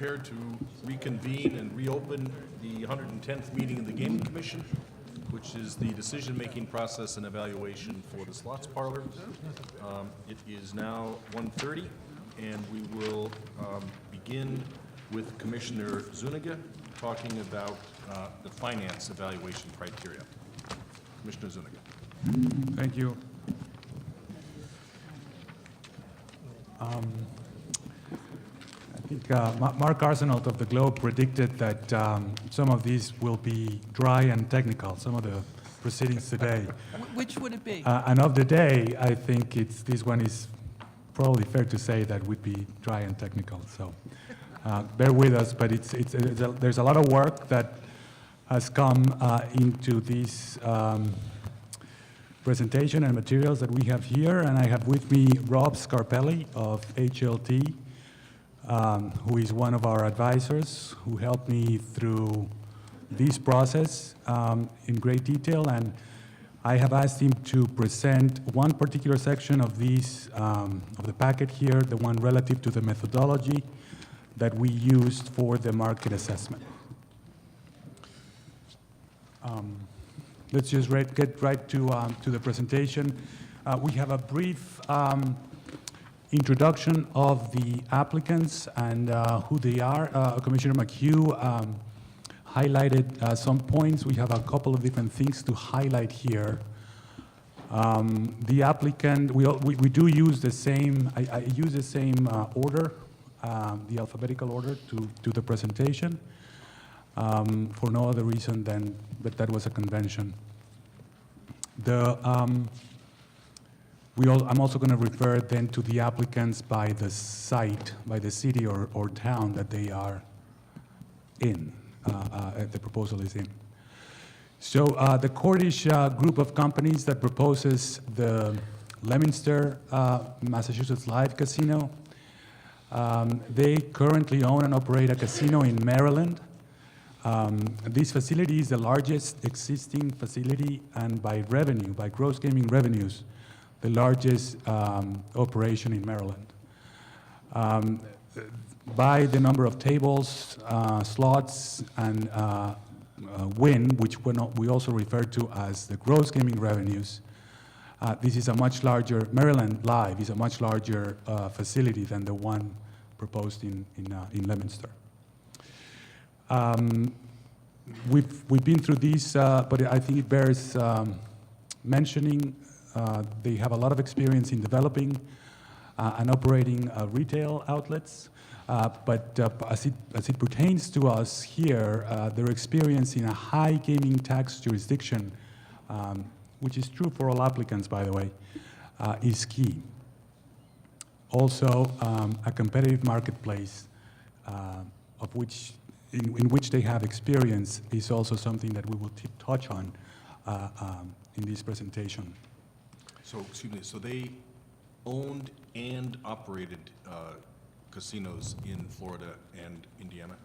prepared to reconvene and reopen the 110th meeting of the Gaming Commission, which is the decision-making process and evaluation for the slots parlor. It is now 1:30, and we will begin with Commissioner Zuniga talking about the finance evaluation criteria. Commissioner Zuniga. Thank you. I think Mark Arsenault of the Globe predicted that some of these will be dry and technical, some of the proceedings today. Which would it be? And of the day, I think this one is probably fair to say that would be dry and technical. So bear with us, but there's a lot of work that has come into this presentation and materials that we have here, and I have with me Rob Scarpelli of HLT, who is one of our advisors, who helped me through this process in great detail, and I have asked him to present one particular section of these, of the packet here, the one relative to the methodology that we used for the market assessment. Let's just get right to the presentation. We have a brief introduction of the applicants and who they are. Commissioner McHugh highlighted some points. We have a couple of different things to highlight here. The applicant, we do use the same, I use the same order, the alphabetical order to the presentation. For no other reason than that was a convention. I'm also going to refer then to the applicants by the site, by the city or town that they are in, the proposal is in. So the Cordish group of companies that proposes the Leominster, Massachusetts Live Casino, they currently own and operate a casino in Maryland. This facility is the largest existing facility, and by revenue, by gross gaming revenues, the largest operation in Maryland. By the number of tables, slots, and win, which we also refer to as the gross gaming revenues, this is a much larger, Maryland Live is a much larger facility than the one proposed in Leominster. We've been through these, but I think it bears mentioning. They have a lot of experience in developing and operating retail outlets, but as it pertains to us here, their experience in a high gaming tax jurisdiction, which is true for all applicants, by the way, is key. Also, a competitive marketplace of which in which they have experience is also something that we will touch on in this presentation. So, excuse me, so they owned and operated casinos in Florida and Indiana?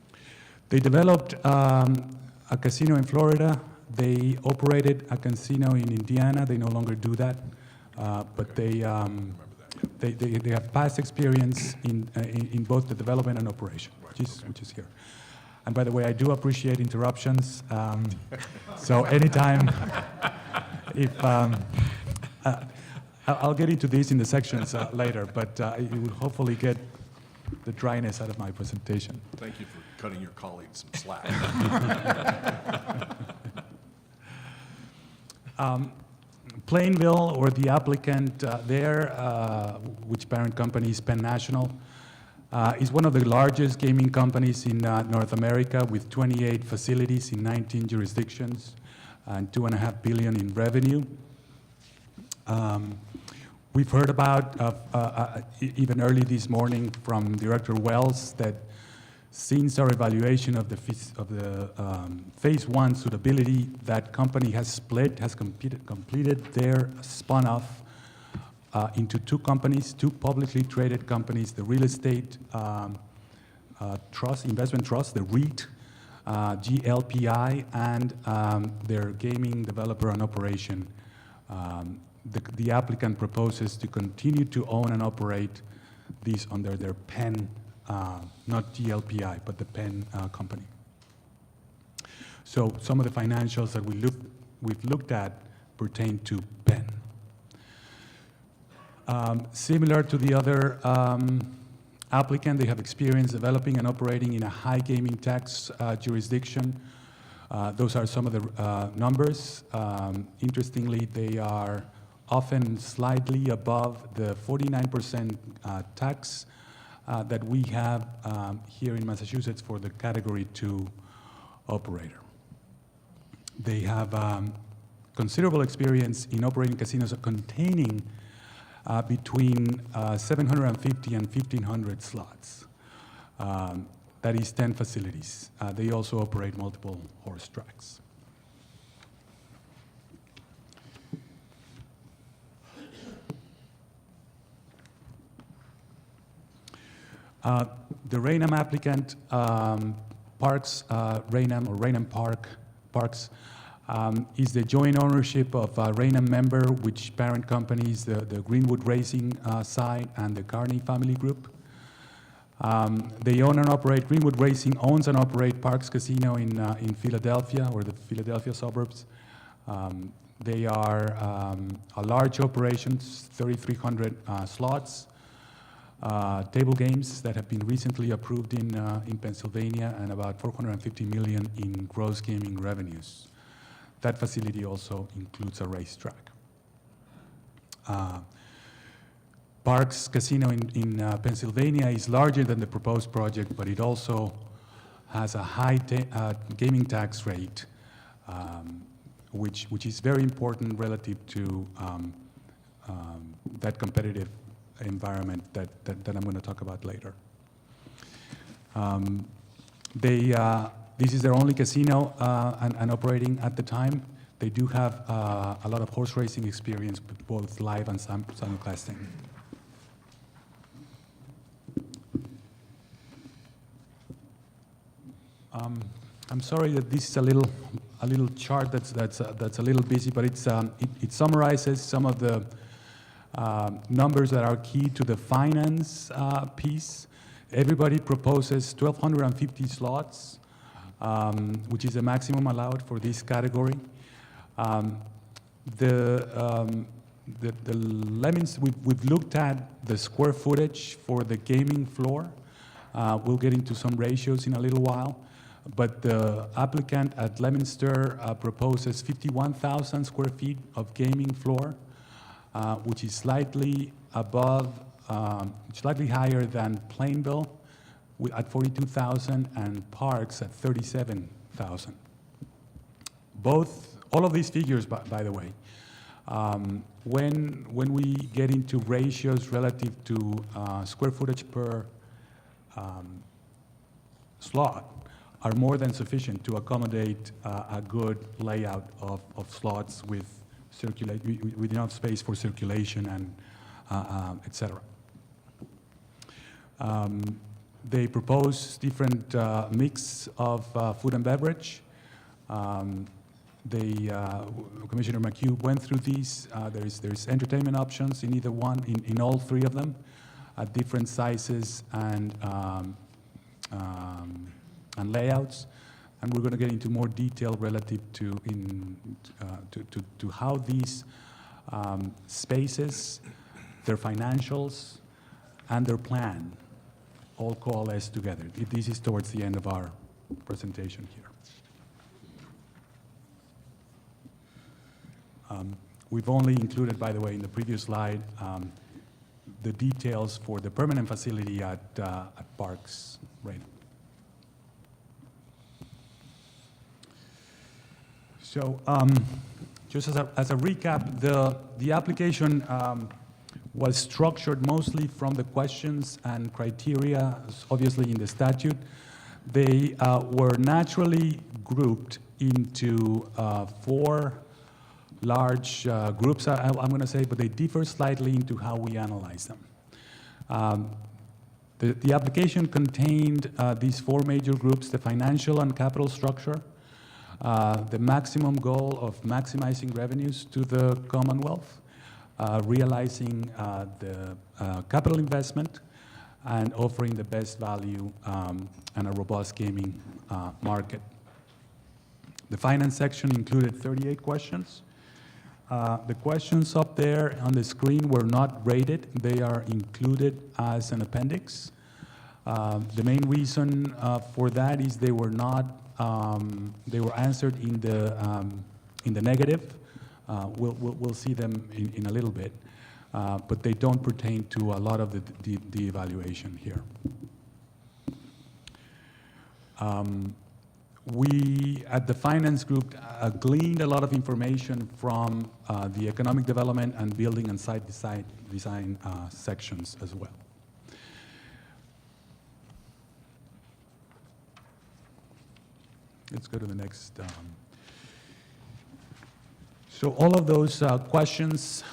They developed a casino in Florida. They operated a casino in Indiana. They no longer do that, but they have past experience in both the development and operation, which is here. And by the way, I do appreciate interruptions. So anytime, if I'll get into these in the sections later, but you will hopefully get the dryness out of my presentation. Thank you for cutting your colleagues some slack. Plainville, or the applicant there, which parent company is Penn National, is one of the largest gaming companies in North America, with 28 facilities in 19 jurisdictions and $2.5 billion in revenue. We've heard about, even early this morning from Director Wells, that since our evaluation of the phase one suitability, that company has completed their spun-off into two companies, two publicly traded companies, the real estate trust, investment trust, the REIT, GLPI, and their gaming developer and operation. The applicant proposes to continue to own and operate these under their Penn not GLPI, but the Penn company. So some of the financials that we've looked at pertain to Penn. Similar to the other applicant, they have experience developing and operating in a high gaming tax jurisdiction. Those are some of the numbers. Interestingly, they are often slightly above the 49% tax that we have here in Massachusetts for the Category 2 operator. They have considerable experience in operating casinos containing between 750 and 1,500 slots. That is 10 facilities. They also operate multiple horse tracks. The Raynham applicant, Parks, Raynham or Raynham Parks, is the joint ownership of Raynham member, which parent companies, the Greenwood Racing side and the Carney Family Group. They own and operate, Greenwood Racing owns and operate Parks Casino in Philadelphia or the Philadelphia suburbs. They are a large operation, 3,300 slots, table games that have been recently approved in Pennsylvania, and about $450 million in gross gaming revenues. That facility also includes a racetrack. Parks Casino in Pennsylvania is larger than the proposed project, but it also has a high gaming tax rate, which is very important relative to that competitive environment that I'm going to talk about later. This is their only casino and operating at the time. They do have a lot of horse racing experience, both live and simulcasting. I'm sorry that this is a little chart that's a little busy, but it summarizes some of the numbers that are key to the finance piece. Everybody proposes 1,250 slots, which is the maximum allowed for this category. We've looked at the square footage for the gaming floor. We'll get into some ratios in a little while. But the applicant at Leominster proposes 51,000 square feet of gaming floor, which is slightly above, slightly higher than Plainville at 42,000 and Parks at 37,000. All of these figures, by the way, when we get into ratios relative to square footage per slot, are more than sufficient to accommodate a good layout of slots with enough space for circulation and et cetera. They propose different mix of food and beverage. Commissioner McHugh went through these. There's entertainment options in either one, in all three of them, at different sizes and layouts, and we're going to get into more detail relative to how these spaces, their financials, and their plan all coalesce together. This is towards the end of our presentation here. We've only included, by the way, in the previous slide, the details for the permanent facility at Parks Raynham. So just as a recap, the application was structured mostly from the questions and criteria, obviously in the statute. They were naturally grouped into 4 large groups, I'm going to say, but they differ slightly into how we analyze them. The application contained these 4 major groups: the financial and capital structure, the maximum goal of maximizing revenues to the Commonwealth, realizing the capital investment, and offering the best value and a robust gaming market. The finance section included 38 questions. The questions up there on the screen were not rated. They are included as an appendix. The main reason for that is they were not, they were answered in the negative. We'll see them in a little bit, but they don't pertain to a lot of the evaluation here. We, at the finance group, gleaned a lot of information from the economic development and building and site design sections as well. Let's go to the next. So all of those questions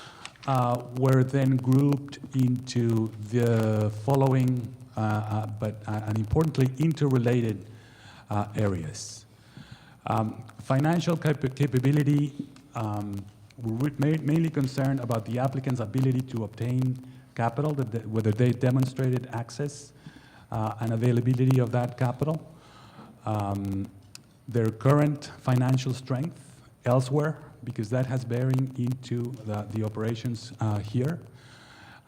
were then grouped into the following, and importantly, interrelated areas. Financial capability, we're mainly concerned about the applicant's ability to obtain capital, whether they demonstrated access and availability of that capital, their current financial strength elsewhere, because that has bearing into the operations here,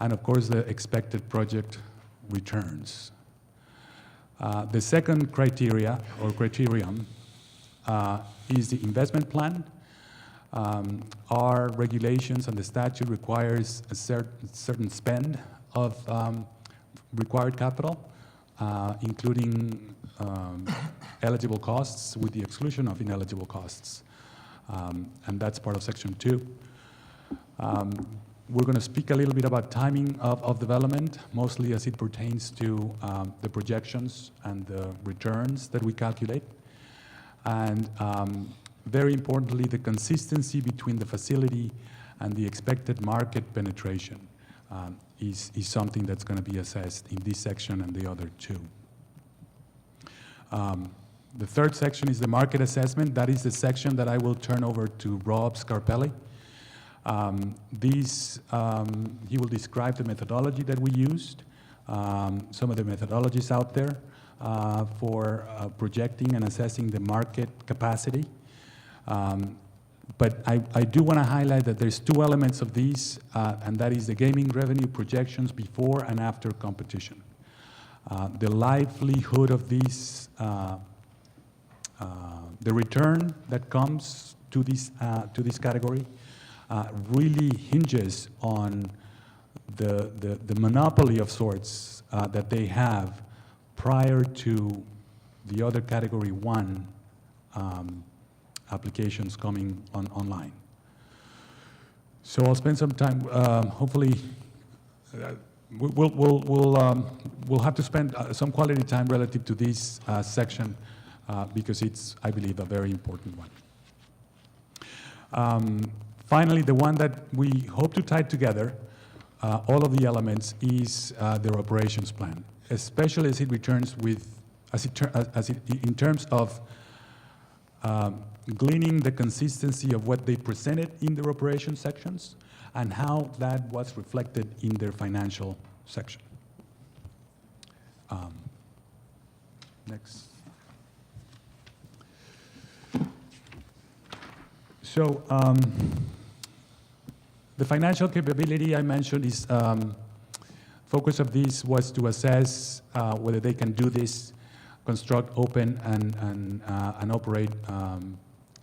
and of course the expected project returns. The second criteria or criterion is the investment plan. Our regulations and the statute requires a certain spend of required capital, including eligible costs with the exclusion of ineligible costs. And that's part of section 2. We're going to speak a little bit about timing of development, mostly as it pertains to the projections and the returns that we calculate. And very importantly, the consistency between the facility and the expected market penetration is something that's going to be assessed in this section and the other two. The third section is the market assessment. That is the section that I will turn over to Rob Scarpelli. He will describe the methodology that we used, some of the methodologies out there for projecting and assessing the market capacity. But I do want to highlight that there's two elements of these, and that is the gaming revenue projections before and after competition. The livelihood of these, the return that comes to this category really hinges on the monopoly of sorts that they have prior to the other category 1 applications coming online. So I'll spend some time, hopefully, we'll have to spend some quality time relative to this section because it's, I believe, a very important one. Finally, the one that we hope to tie together, all of the elements, is their operations plan, especially as it returns with, in terms of gleaning the consistency of what they presented in their operations sections and how that was reflected in their financial section. Next. So the financial capability I mentioned is, focus of this was to assess whether they can do this, construct, open, and operate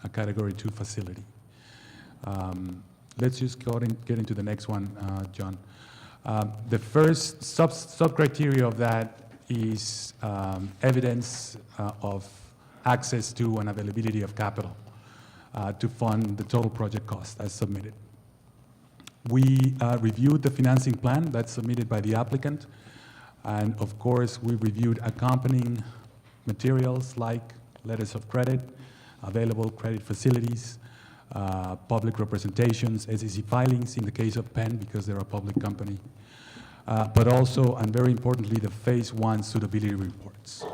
a Category 2 facility. Let's just go and get into the next one, John. The first sub-criteria of that is evidence of access to and availability of capital to fund the total project cost as submitted. We reviewed the financing plan that's submitted by the applicant, and of course we reviewed accompanying materials like letters of credit, available credit facilities, public representations, SEC filings in the case of Penn because they're a public company, but also, and very importantly, the Phase 1 suitability reports.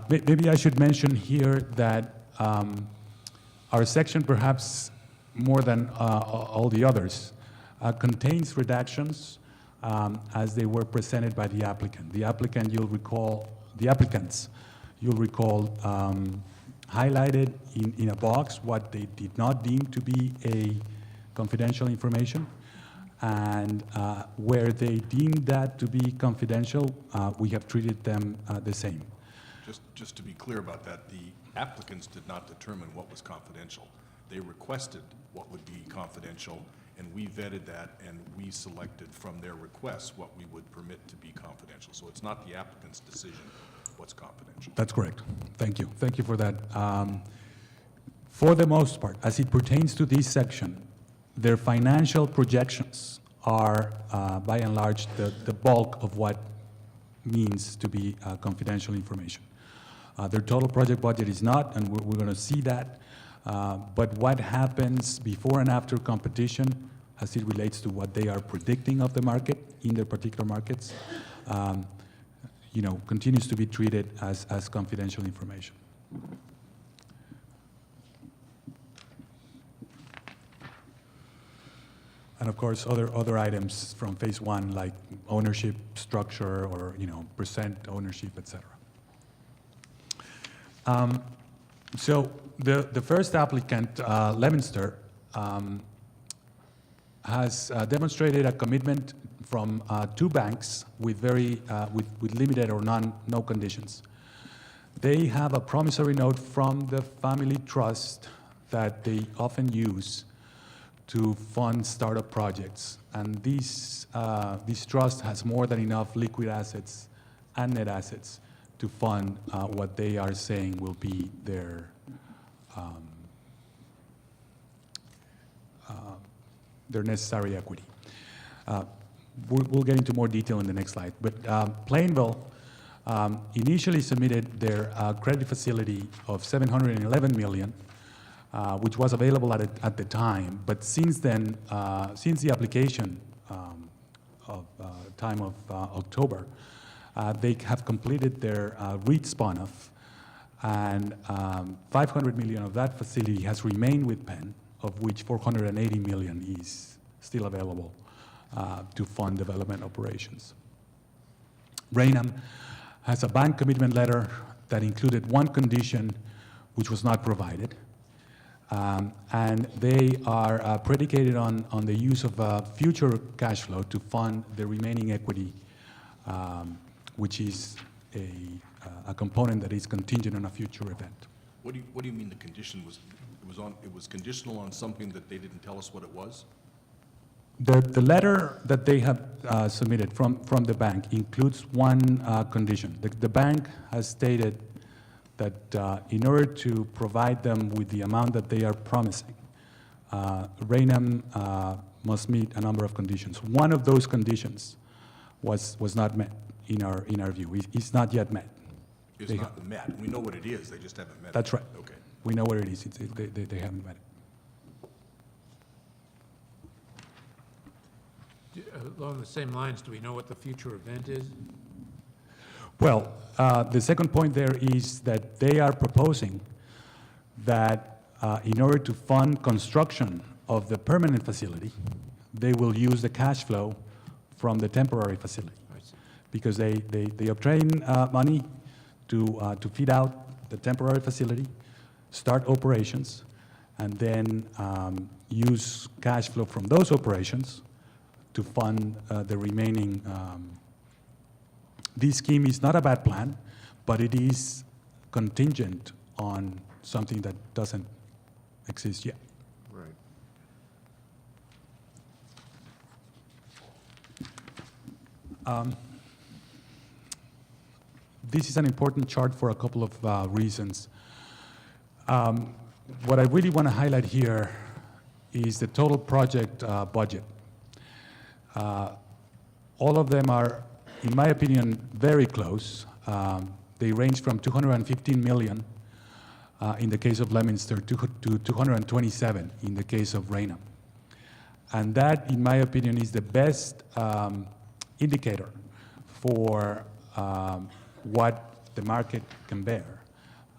Maybe I should mention here that our section, perhaps more than all the others, contains redactions as they were presented by the applicant. The applicants, you'll recall, highlighted in a box what they did not deem to be a confidential information, and where they deemed that to be confidential, we have treated them the same. Just to be clear about that, the applicants did not determine what was confidential. They requested what would be confidential, and we vetted that, and we selected from their requests what we would permit to be confidential. So it's not the applicant's decision what's confidential. That's correct. Thank you. Thank you for that. For the most part, as it pertains to this section, their financial projections are, by and large, the bulk of what means to be confidential information. Their total project budget is not, and we're going to see that. But what happens before and after competition, as it relates to what they are predicting of the market in their particular markets, continues to be treated as confidential information. And of course, other items from phase one, like ownership structure or percent ownership, et cetera. So the first applicant, Leominster, has demonstrated a commitment from two banks with with limited or no conditions. They have a promissory note from the family trust that they often use to fund startup projects, and this trust has more than enough liquid assets and net assets to fund what they are saying will be their necessary equity. We'll get into more detail in the next slide, but Plainville initially submitted their credit facility of $711 million, which was available at the time, but since then, since the application time of October, they have completed their REIT spun-off, and $500 million of that facility has remained with Penn, of which $480 million is still available to fund development operations. Raynham has a bank commitment letter that included one condition which was not provided, and they are predicated on the use of future cash flow to fund the remaining equity, which is a component that is contingent on a future event. What do you mean the condition was, it was conditional on something that they didn't tell us what it was? The letter that they have submitted from the bank includes one condition. The bank has stated that in order to provide them with the amount that they are promising, Raynham must meet a number of conditions. One of those conditions was not met in our view. It's not yet met. It's not met. We know what it is. They just haven't met it. That's right. Okay. We know what it is. They haven't met it. Along the same lines, do we know what the future event is? Well, the second point there is that they are proposing that in order to fund construction of the permanent facility, they will use the cash flow from the temporary facility, because they obtain money to fit out the temporary facility, start operations, and then use cash flow from those operations to fund the remaining. This scheme is not a bad plan, but it is contingent on something that doesn't exist yet. Right. This is an important chart for a couple of reasons. What I really want to highlight here is the total project budget. All of them are, in my opinion, very close. They range from $215 million in the case of Leominster to 227 in the case of Raynham. And that, in my opinion, is the best indicator for what the market can bear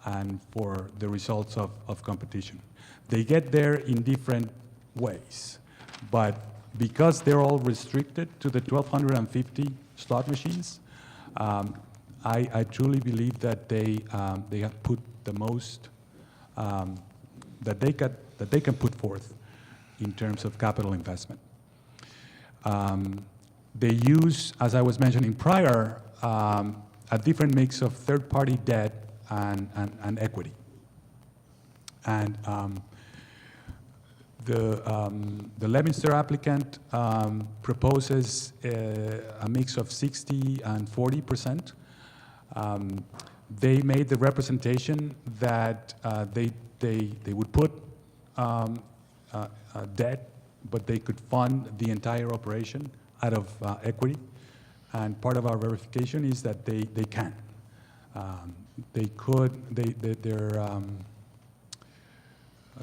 and for the results of competition. They get there in different ways, but Because they're all restricted to the 1,250 slot machines, I truly believe that they have put the most that they can put forth in terms of capital investment. They use, as I was mentioning prior, a different mix of third-party debt and equity. And the Leominster applicant proposes a mix of 60 and 40%. They made the representation that they would put debt, but they could fund the entire operation out of equity. And part of our verification is that they can.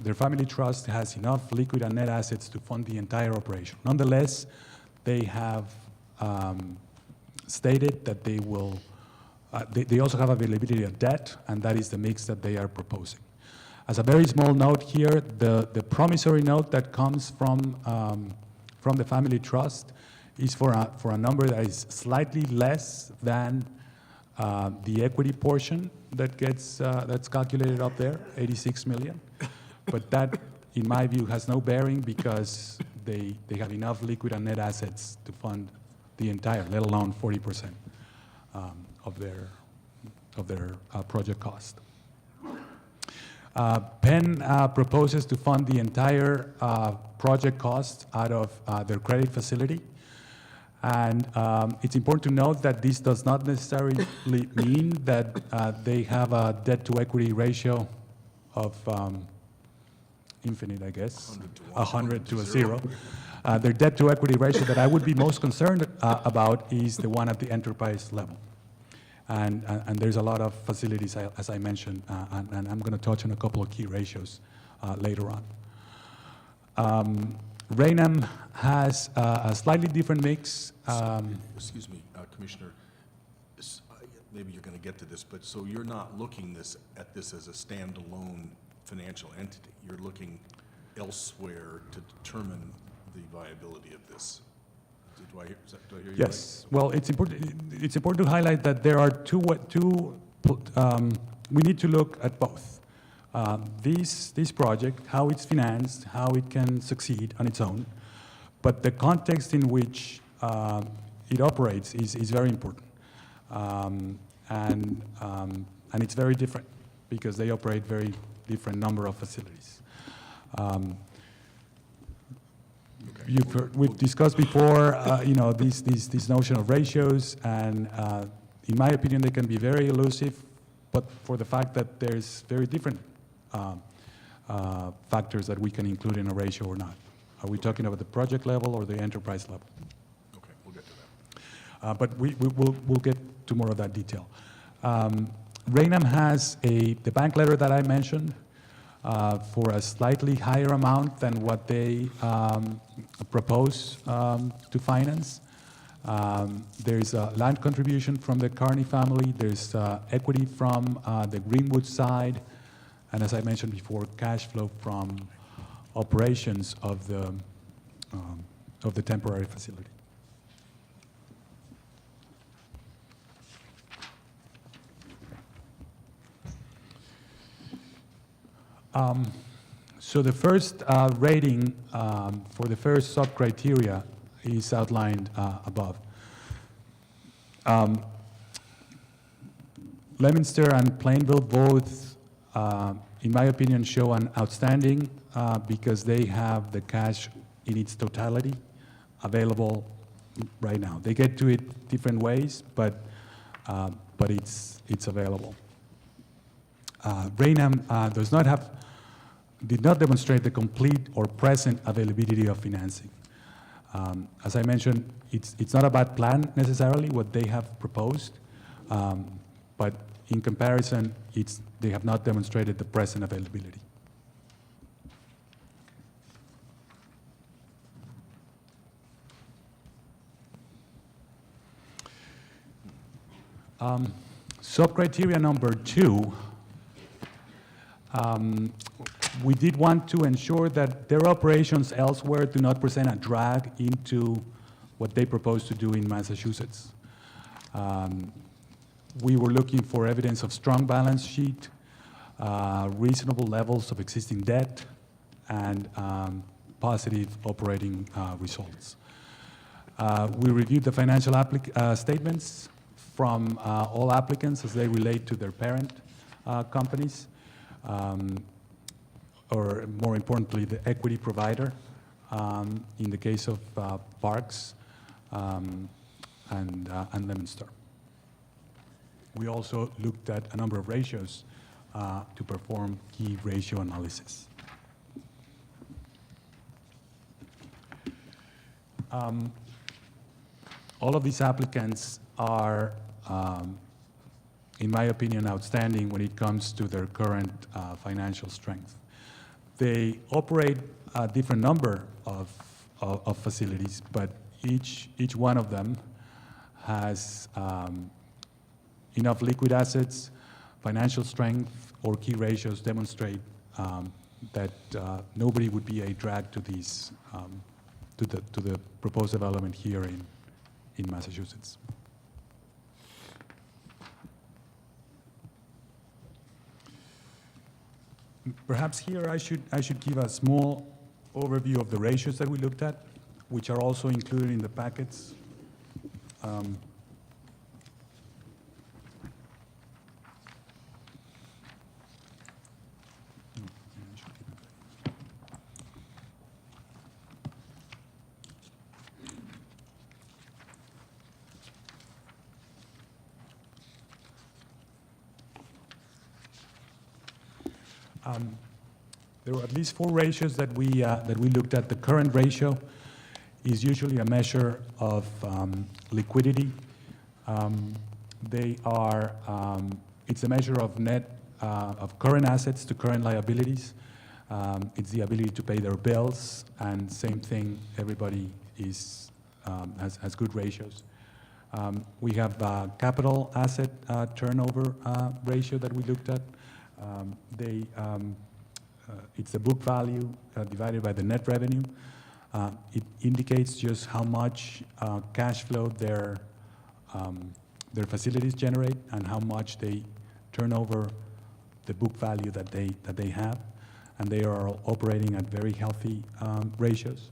Their family trust has enough liquid and net assets to fund the entire operation. Nonetheless, they have stated that they will. They also have availability of debt, and that is the mix that they are proposing. As a very small note here, the promissory note that comes from the family trust is for a number that is slightly less than the equity portion that gets that's calculated up there, 86 million. But that, in my view, has no bearing because they have enough liquid and net assets to fund the entire, let alone 40% of their project cost. Penn proposes to fund the entire project cost out of their credit facility. And it's important to note that this does not necessarily mean that they have a debt-to-equity ratio of infinite, I guess, 100 to 0. Their debt-to-equity ratio that I would be most concerned about is the one at the enterprise level. And there's a lot of facilities, as I mentioned, and I'm going to touch on a couple of key ratios later on. Raynham has a slightly different mix. Excuse me, Commissioner, maybe you're going to get to this, but so you're not looking at this as a standalone financial entity. You're looking elsewhere to determine the viability of this. Do I hear you right? Yes. Well, it's important to highlight that there are we need to look at both. This project, how it's financed, how it can succeed on its own, but the context in which it operates is very important. And it's very different because they operate very different number of facilities. We've discussed before, this notion of ratios, and in my opinion, they can be very elusive, but for the fact that there's very different factors that we can include in a ratio or not. Are we talking about the project level or the enterprise level? Okay, we'll get to that. But we'll get to more of that detail. Raynham has the bank letter that I mentioned for a slightly higher amount than what they propose to finance. There's a land contribution from the Carney family. There's equity from the Greenwood side. And as I mentioned before, cash flow from operations of the temporary facility. So the first rating for the first sub-criteria is outlined above. Leominster and Plainville both, in my opinion, show an outstanding because they have the cash in its totality available right now. They get to it different ways, but it's available. Raynham did not demonstrate the complete or present availability of financing. As I mentioned, it's not a bad plan necessarily, what they have proposed, but in comparison, they have not demonstrated the present availability. Sub-criteria number 2, We did want to ensure that their operations elsewhere do not present a drag into what they propose to do in Massachusetts. We were looking for evidence of strong balance sheet, reasonable levels of existing debt, and positive operating results. We reviewed the financial statements from all applicants as they relate to their parent companies, or more importantly, the equity provider, in the case of Parks and Lemonster. We also looked at a number of ratios to perform key ratio analysis. All of these applicants are, in my opinion, outstanding when it comes to their current financial strength. They operate a different number of facilities, but each one of them has enough liquid assets, financial strength, or key ratios demonstrate that nobody would be a drag to these to the proposed development here in Massachusetts. Perhaps here I should give a small overview of the ratios that we looked at, which are also included in the packets. There were at least 4 ratios that we looked at. The current ratio is usually a measure of liquidity. It's a measure of of current assets to current liabilities. It's the ability to pay their bills, and same thing, everybody has good ratios. We have capital asset turnover ratio that we looked at. It's the book value divided by the net revenue. It indicates just how much cash flow their facilities generate and how much they turn over the book value that they have. And they are operating at very healthy ratios,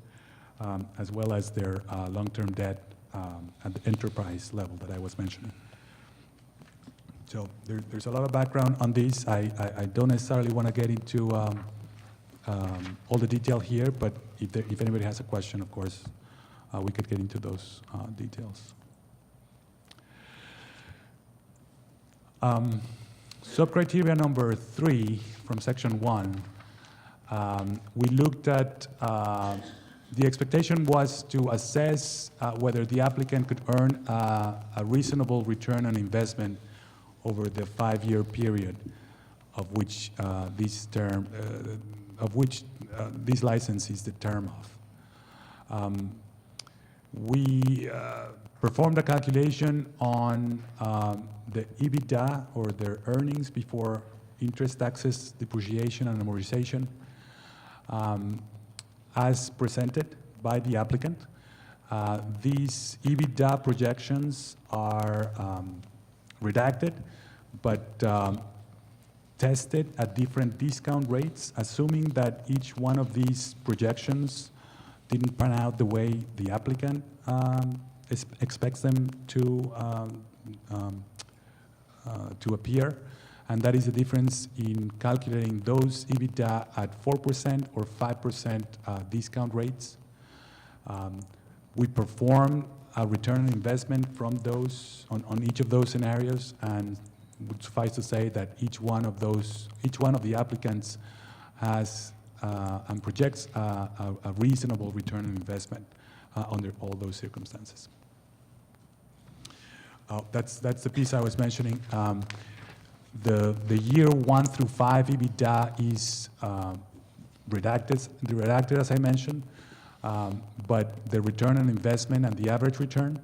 as well as their long-term debt at the enterprise level that I was mentioning. So there's a lot of background on this. I don't necessarily want to get into all the detail here, but if anybody has a question, of course, we could get into those details. Sub-criteria number 3 from section 1, we looked at, the expectation was to assess whether the applicant could earn a reasonable return on investment over the 5-year period of which this license is the term of. We performed a calculation on the EBITDA, or their earnings before interest, taxes, depreciation, and amortization, as presented by the applicant. These EBITDA projections are redacted, but tested at different discount rates, assuming that each one of these projections didn't pan out the way the applicant expects them to appear. And that is the difference in calculating those EBITDA at 4% or 5% discount rates. We performed a return on investment from those on each of those scenarios, and would suffice to say that each one of the applicants has and projects a reasonable return on investment under all those circumstances. That's the piece I was mentioning. The year 1 through 5 EBITDA is redacted, as I mentioned. But the return on investment and the average return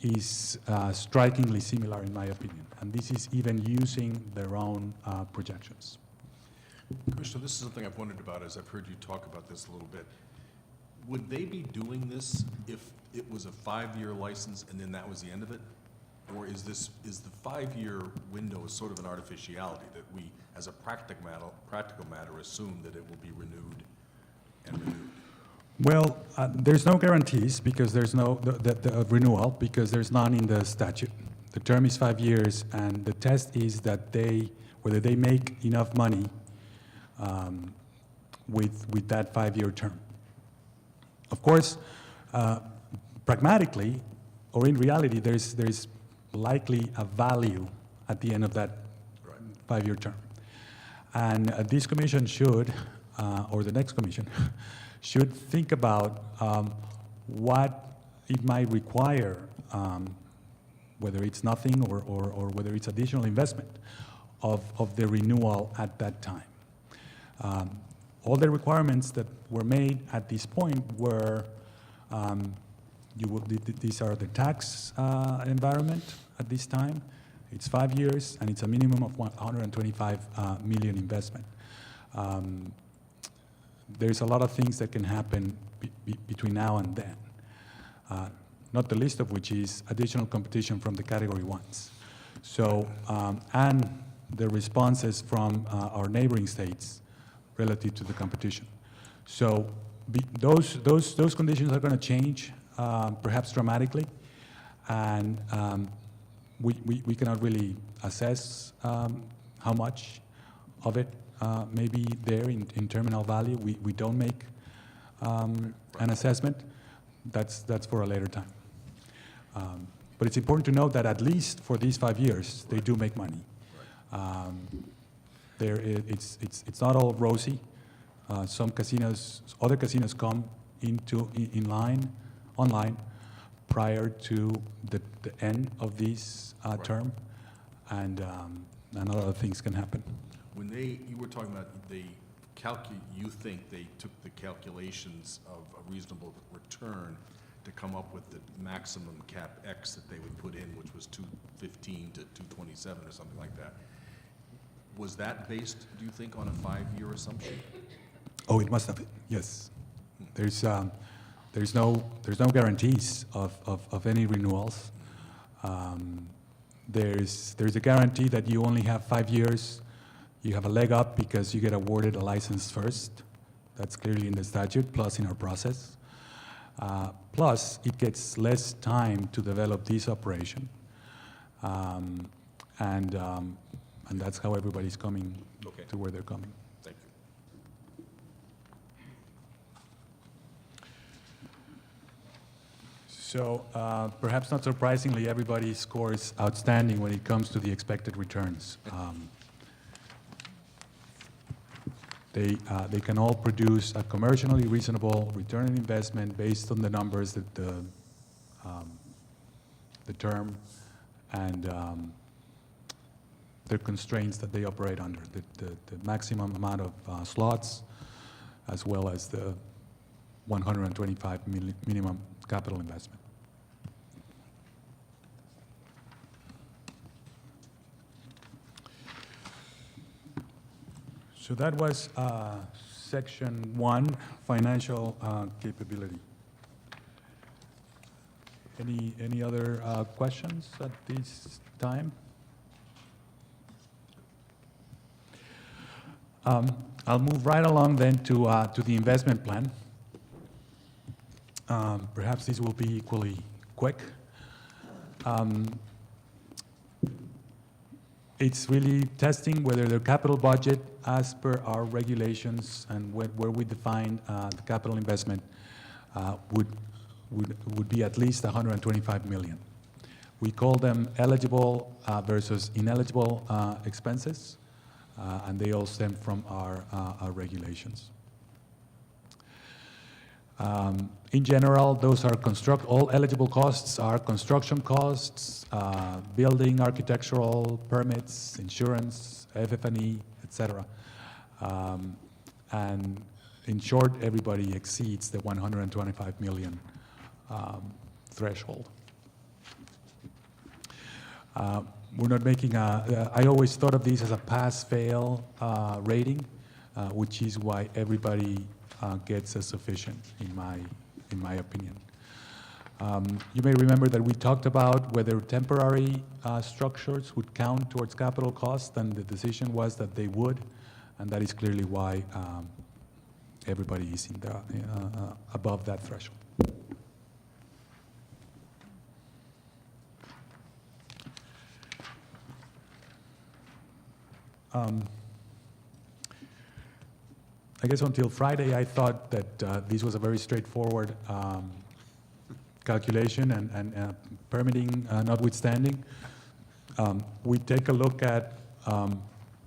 is strikingly similar, in my opinion. And this is even using their own projections. Commissioner, this is something I've wondered about as I've heard you talk about this a little bit. Would they be doing this if it was a 5-year license and then that was the end of it? Or is the 5-year window sort of an artificiality that we, as a practical matter, assume that it will be renewed and renewed? Well, there's no guarantees because there's no the renewal because there's none in the statute. The term is 5 years, and the test is that whether they make enough money with that 5-year term. Of course, pragmatically, or in reality, there's likely a value at the end of that 5-year term. And this commission should, or the next commission, should think about what it might require, whether it's nothing or whether it's additional investment of the renewal at that time. All the requirements that were made at this point were, these are the tax environment at this time. It's 5 years, and it's a minimum of 125 million investment. There's a lot of things that can happen between now and then, not the least of which is additional competition from the Category 1s. So, and the responses from our neighboring states relative to the competition. So those conditions are going to change, perhaps dramatically, and we cannot really assess how much of it may be there in terminal value. We don't make an assessment. That's for a later time. But it's important to note that at least for these 5 years, they do make money. It's not all rosy. Some casinos, other casinos come online prior to the end of this term, and a lot of things can happen. When you were talking about you think they took the calculations of a reasonable return to come up with the maximum cap X that they would put in, which was 215 to 227 or something like that. Was that based, do you think, on a 5-year assumption? Oh, it must have been, yes. There's no guarantees of any renewals. There's a guarantee that you only have 5 years. You have a leg up because you get awarded a license first. That's clearly in the statute, plus in our process. Plus, it gets less time to develop this operation. And that's how everybody's coming to where they're coming. Thank you. So perhaps not surprisingly, everybody scores outstanding when it comes to the expected returns. They can all produce a commercially reasonable return on investment based on the numbers that the term and the constraints that they operate under, the maximum amount of slots, as well as the 125 minimum capital investment. So that was section 1, financial capability. Any other questions at this time? I'll move right along then to the investment plan. Perhaps this will be equally quick. It's really testing whether the capital budget, as per our regulations and where we define the capital investment, would be at least 125 million. We call them eligible versus ineligible expenses, and they all stem from our regulations. In general, those are all eligible costs are construction costs, building, architectural permits, insurance, FF&E, etc. And in short, everybody exceeds the 125 million threshold. We're not making I always thought of these as a pass-fail rating. which is why everybody gets a sufficient, in my opinion. You may remember that we talked about whether temporary structures would count towards capital cost, and the decision was that they would, and that is clearly why everybody is in the, above that threshold. I guess until Friday, I thought that this was a very straightforward calculation and permitting notwithstanding. We take a look at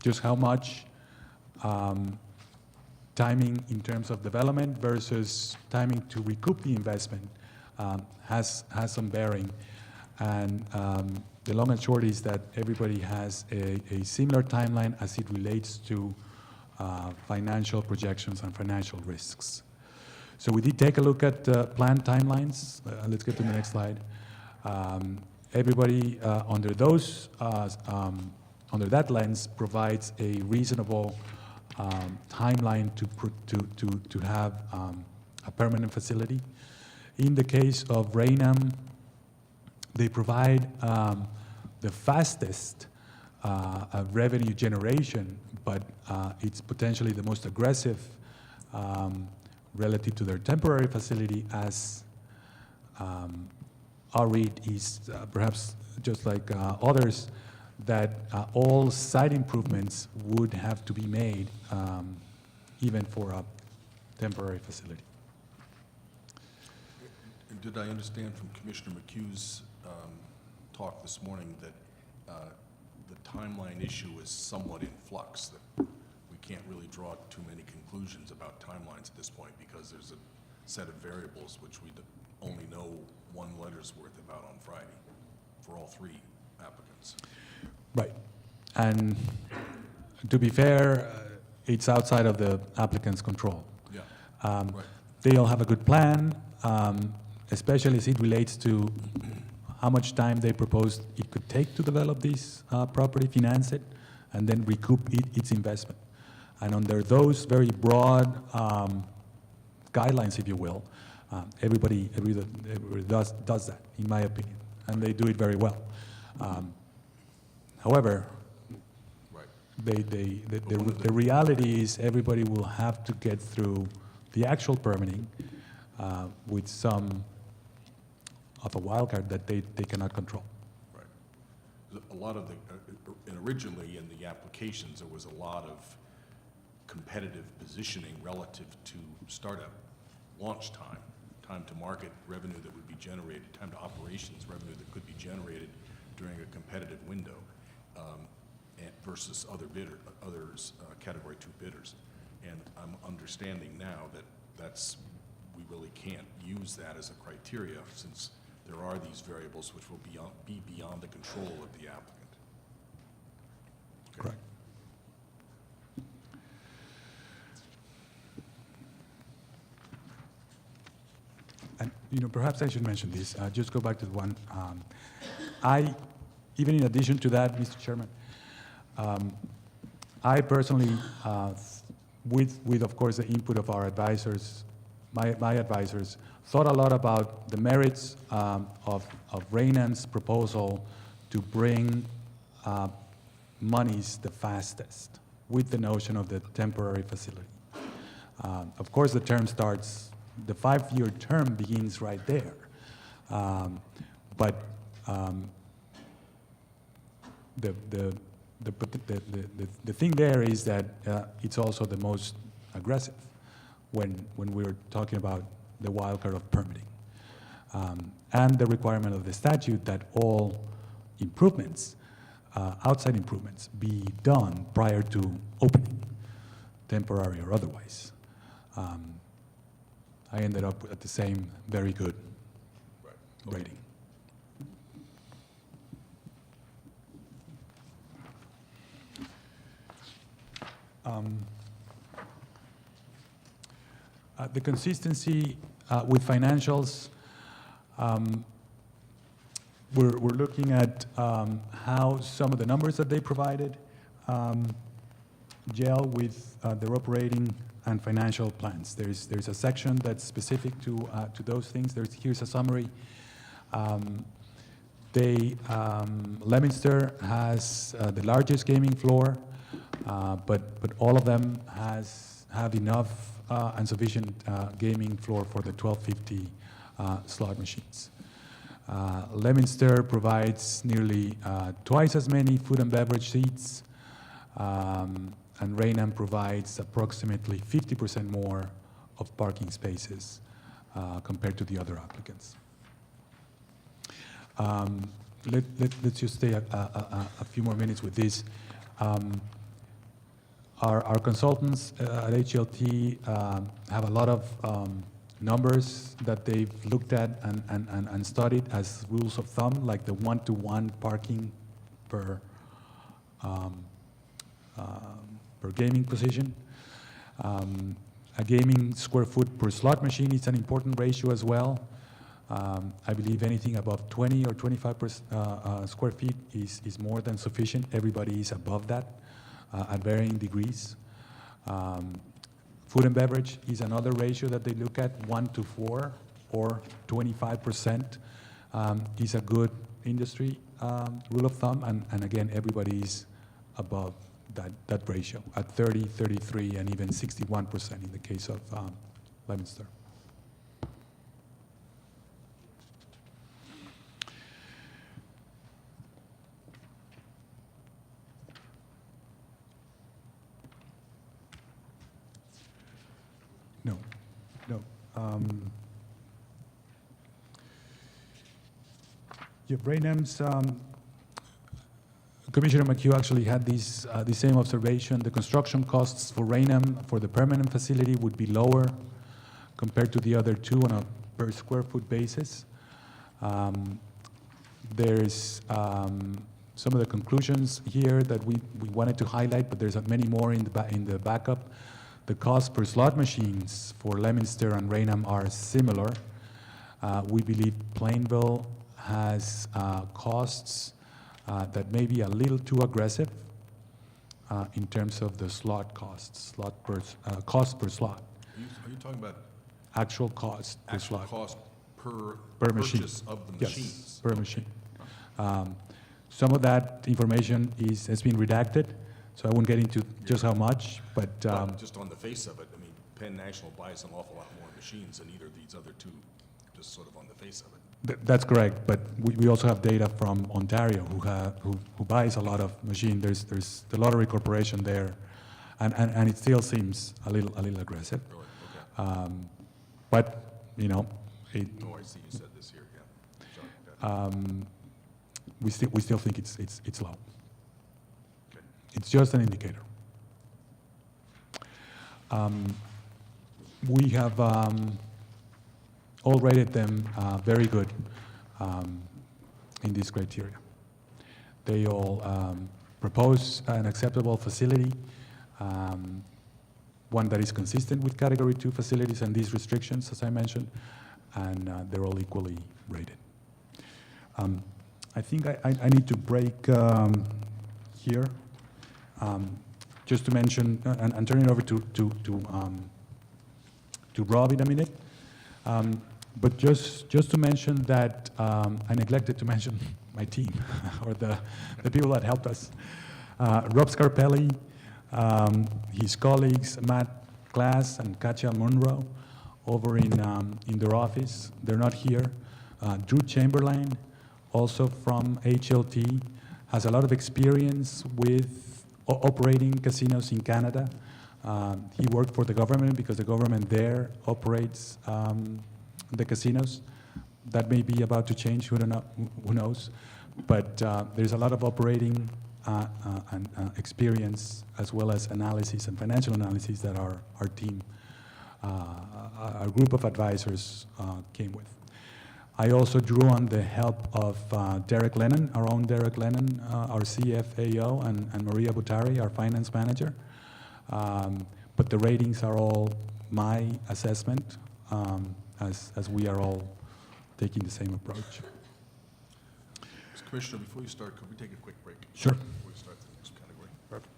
just how much timing in terms of development versus timing to recoup the investment has some bearing. And the long and short is that everybody has a similar timeline as it relates to financial projections and financial risks. So we did take a look at planned timelines. Let's get to the next slide. Everybody under those, under that lens, provides a reasonable timeline to have a permanent facility. In the case of Raynham, they provide the fastest revenue generation, but it's potentially the most aggressive relative to their temporary facility, as our read is perhaps just like others, that all site improvements would have to be made even for a temporary facility. And did I understand from Commissioner McHugh's talk this morning that the timeline issue is somewhat in flux, that we can't really draw too many conclusions about timelines at this point because there's a set of variables which we only know one letter's worth about on Friday for all three applicants? Right. And to be fair, it's outside of the applicant's control. Yeah. Right. They They all have a good plan, especially as it relates to how much time they proposed it could take to develop this property, finance it, and then recoup its investment. And under those very broad guidelines, if you will, everybody does that, in my opinion, and they do it very well. However, Right. the reality is everybody will have to get through the actual permitting with some of a wild card that they cannot control. Right. A lot of the, and originally in the applications, there was a lot of competitive positioning relative to startup, launch time, time to market revenue that would be generated, time to operations revenue that could be generated during a competitive window versus others, Category 2 bidders. And I'm understanding now that we really can't use that as a criteria since there are these variables which will be beyond the control of the applicant. Okay. Correct. And, perhaps I should mention this. Just go back to the one. Even in addition to that, Mr. Chairman, I personally, with of course the input of our advisors, my advisors, thought a lot about the merits of Raynham's proposal to bring monies the fastest with the notion of the temporary facility. Of course, the term starts, the 5-year term begins right there. But the thing there is that it's also the most aggressive when we're talking about the wild card of permitting. And the requirement of the statute that all improvements, outside improvements, be done prior to opening, temporary or otherwise. I ended up at the same very good rating. The consistency with financials, we're looking at how some of the numbers that they provided gel with their operating and financial plans. There's a section that's specific to those things. Here's a summary. Leominster has the largest gaming floor, but all of them have enough and sufficient gaming floor for the 1250 slot machines. Leominster provides nearly twice as many food and beverage seats, and Raynham provides approximately 50% more of parking spaces compared to the other applicants. Let's just stay a few more minutes with this. Our consultants at HLT have a lot of numbers that they've looked at and studied as rules of thumb, like the 1-to-1 parking per gaming position. A gaming square foot per slot machine is an important ratio as well. I believe anything above 20 or 25 square feet is more than sufficient. Everybody is above that at varying degrees. Food and beverage is another ratio that they look at. 1-to-4 or 25% is a good industry rule of thumb, and again, everybody is above that ratio at 30, 33, and even 61% in the case of Leominster. No. Raynham's Commissioner McHugh actually had the same observation. The construction costs for Raynham for the permanent facility would be lower compared to the other two on a per square foot basis. There's some of the conclusions here that we wanted to highlight, but there's many more in the backup. The cost per slot machines for Leominster and Raynham are similar. We believe Plainville has costs that may be a little too aggressive in terms of the slot costs, cost per slot. Are you talking about Actual cost per actual slot. cost per machine. purchase of the Yes, machines? per machine. Some of that information has been redacted, so I won't get into just how much, but Just on the face of it, I mean, Penn National buys an awful lot more machines than either of these other two, just sort of on the face of it. That's correct, but we also have data from Ontario who buys a lot of machines. There's the Lottery Corporation there, and it still seems a little aggressive. Really? Okay. But you know, Oh, I see, you said this here, yeah. Sorry, okay. we still think it's low. Okay. It's just an indicator. We have all rated them very good in this criteria. They all propose an acceptable facility, one that is consistent with Category 2 facilities and these restrictions, as I mentioned, and they're all equally rated. I think I need to break here, just to mention, and turn it over to Rob in a minute. But just to mention that I neglected to mention my team, or the people that helped us. Rob Scarpelli, his colleagues, Matt Glass and Katia Monroe, over in their office. They're not here. Drew Chamberlain, also from HLT, has a lot of experience with operating casinos in Canada. He worked for the government because the government there operates the casinos. That may be about to change, who knows? But there's a lot of operating and experience, as well as analysis and financial analysis that our team, our group of advisors came with. I also drew on the help of Derek Lennon, our own Derek Lennon, our CFAO, and Maria Butari, our finance manager. But the ratings are all my assessment, as we are all taking the same approach. Commissioner, before you start, could we take a quick break? Sure. Before we start the next category? Perfect.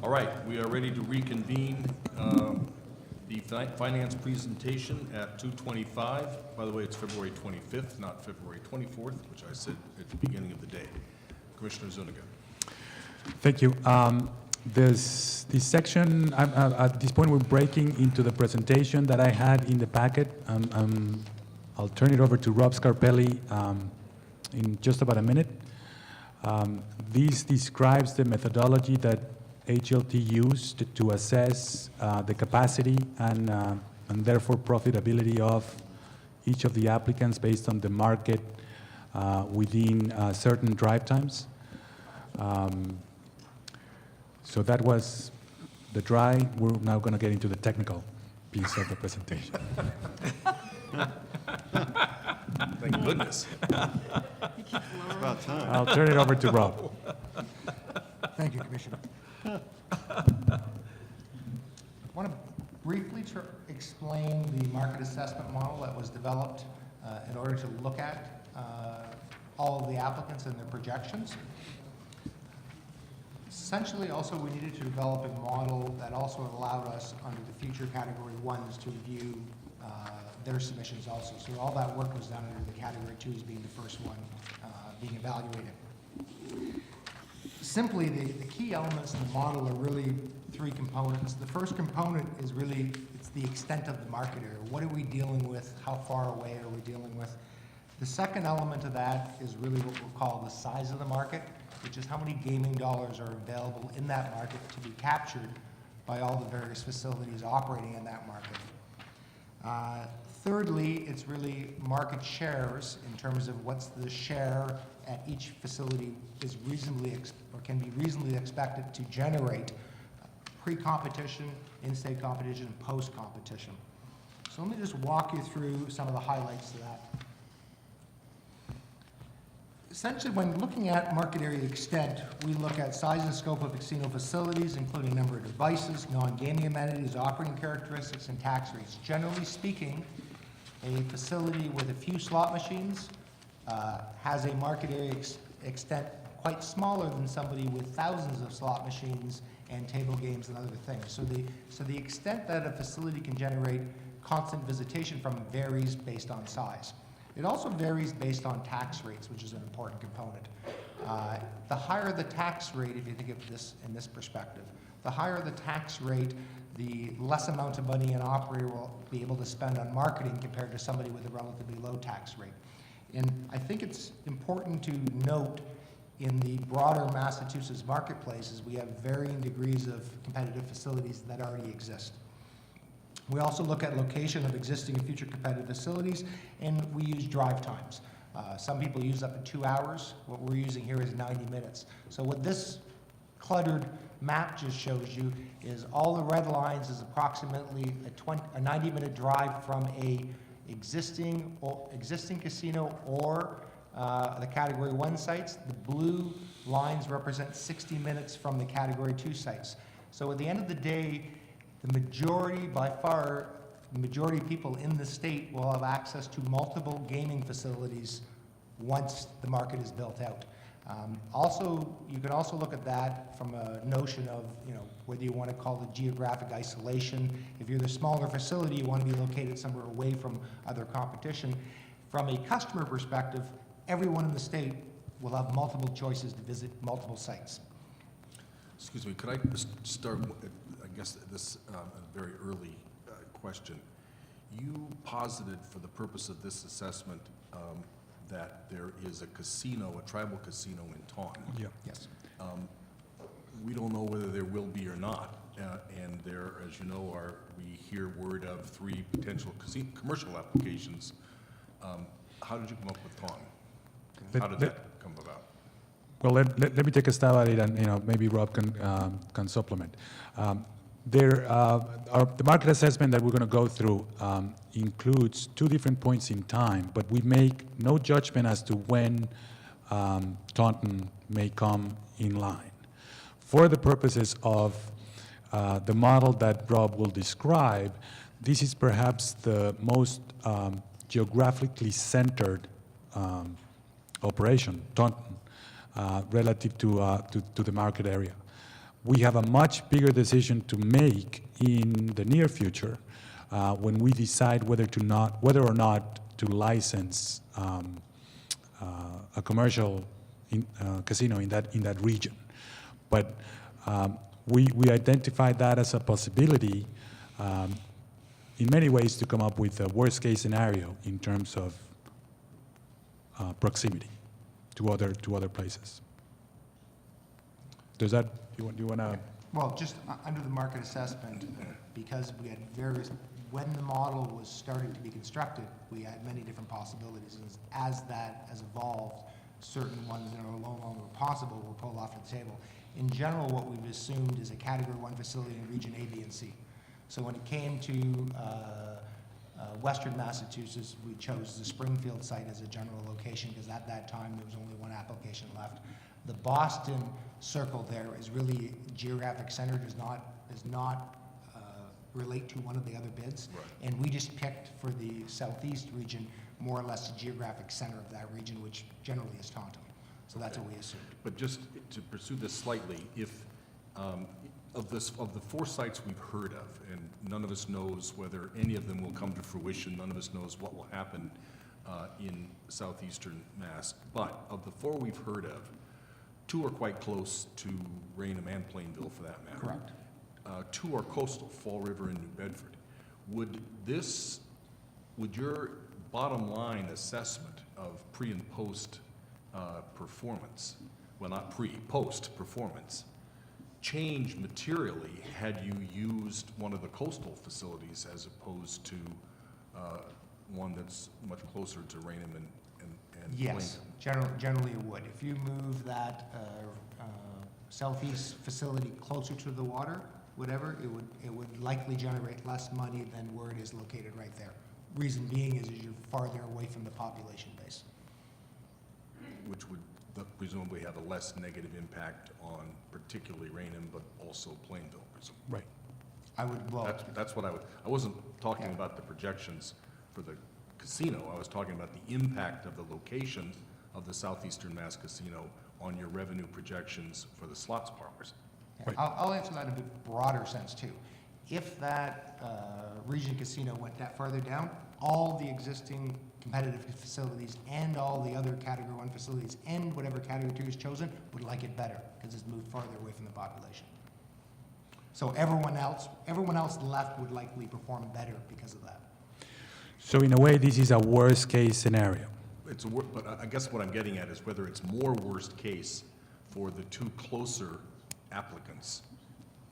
All right, we are ready to reconvene the finance presentation at 2:25. By the way, it's February 25th, not February 24th, which I said at the beginning of the day. Commissioner Zuniga. Thank you. This section, at this point, we're breaking into the presentation that I had in the packet. I'll turn it over to Rob Scarpelli in just about a minute. This describes the methodology that HLT used to assess the capacity and therefore profitability of each of the applicants based on the market within certain drive times. So that was the dry. We're now going to get into the technical piece of the presentation. Thank goodness. About time. I'll turn it over to Rob. Thank you, Commissioner. I want to briefly explain the market assessment model that was developed in order to look at all of the applicants and their projections. Essentially, also, we needed to develop a model that also allowed us, under the future Category 1s, to review their submissions also. So all that work was done under the Category 2s being the first one being evaluated. Simply, the key elements in the model are really three components. The first component is really, it's the extent of the market area. What are we dealing with? How far away are we dealing with? The second element of that is really what we'll call the size of the market, which is how many gaming dollars are available in that market to be captured by all the various facilities operating in that market. Thirdly, it's really market shares in terms of what's the share at each facility is reasonably or can be reasonably expected to generate pre-competition, in-state competition, and post-competition. So let me just walk you through some of the highlights of that. Essentially, when looking at market area extent, we look at size and scope of casino facilities, including number of devices, non-gaming amenities, operating characteristics, and tax rates. Generally speaking, a facility with a few slot machines has a market area extent quite smaller than somebody with thousands of slot machines and table games and other things. So the extent that a facility can generate constant visitation from varies based on size. It also varies based on tax rates, which is an important component. The higher the tax rate, if you think of this in this perspective, the higher the tax rate, the less amount of money an operator will be able to spend on marketing compared to somebody with a relatively low tax rate. And I think it's important to note in the broader Massachusetts marketplaces, we have varying degrees of competitive facilities that already exist. We also look at location of existing and future competitive facilities, and we use drive times. Some people use up to 2 hours. What we're using here is 90 minutes. So what this cluttered map just shows you is all the red lines is approximately a 90-minute drive from a existing casino or the Category 1 sites. The blue lines represent 60 minutes from the Category 2 sites. So at the end of the day, the majority, by far, the majority of people in the state will have access to multiple gaming facilities once the market is built out. Also, you can also look at that from a notion of, whether you want to call it geographic isolation. If you're the smaller facility, you want to be located somewhere away from other competition. From a customer perspective, everyone in the state will have multiple choices to visit multiple sites. Excuse me, could I just start, I guess, this very early question. You posited for the purpose of this assessment that there is a casino, a tribal casino in Taunton. Yeah. Yes. We don't know whether there will be or not, and there, as you know, we hear word of 3 potential commercial applications. How did you come up with Taunton? How did that come about? Well, let me take a stab at it, and maybe Rob can supplement. The market assessment that we're going to go through includes 2 different points in time, but we make no judgment as to when Taunton may come in line. For the purposes of the model that Rob will describe, this is perhaps the most geographically centered operation, Taunton, relative to the market area. we have a much bigger decision to make in the near future when we decide whether or not to license a commercial casino in that region. But we identified that as a possibility in many ways to come up with a worst-case scenario in terms of proximity to other places. Does that, do you want to? Well, just under the market assessment, because we had various, when the model was starting to be constructed, we had many different possibilities. As that has evolved, certain ones that are no longer possible were pulled off the table. In general, what we've assumed is a Category 1 facility in Region A, B, and C. So when it came to Western Massachusetts, we chose the Springfield site as a general location because at that time there was only one application left. The Boston circle there is really geographic center, does not relate to one of the other bids. Right. And we just picked for the southeast region more or less the geographic center of that region, which generally is Taunton. So that's what we assumed. But just to pursue this slightly, if, of the 4 sites we've heard of, and none of us knows whether any of them will come to fruition, none of us knows what will happen in southeastern Mass, but of the 4 we've heard of, 2 are quite close to Raynham and Plainville for that matter. Correct. 2 are coastal, Fall River and New Bedford. Would your bottom line assessment of pre and post performance, well, not pre, post performance, change materially had you used one of the coastal facilities as opposed to one that's much closer to Raynham and Yes, generally it would. If you move that southeast facility closer to the water, whatever, it would likely generate less money than where it is located right there. Reason being is you're farther away from the population base. which would presumably have a less negative impact on particularly Raynham, but also Plainville, presumably. Right. I would, well, That's what I wasn't talking Yeah. about the projections for the casino. I was talking about the impact of the location of the Southeastern Mass Casino on your revenue projections for the slots parlors. Right. I'll answer that in a bit broader sense too. If that Region Casino went that further down, all the existing competitive facilities and all the other Category 1 facilities and whatever Category 2 is chosen would like it better because it's moved farther away from the population. So everyone else left would likely perform better because of that. So in a way, this is a worst-case scenario. But I guess what I'm getting at is whether it's more worst case for the 2 closer applicants,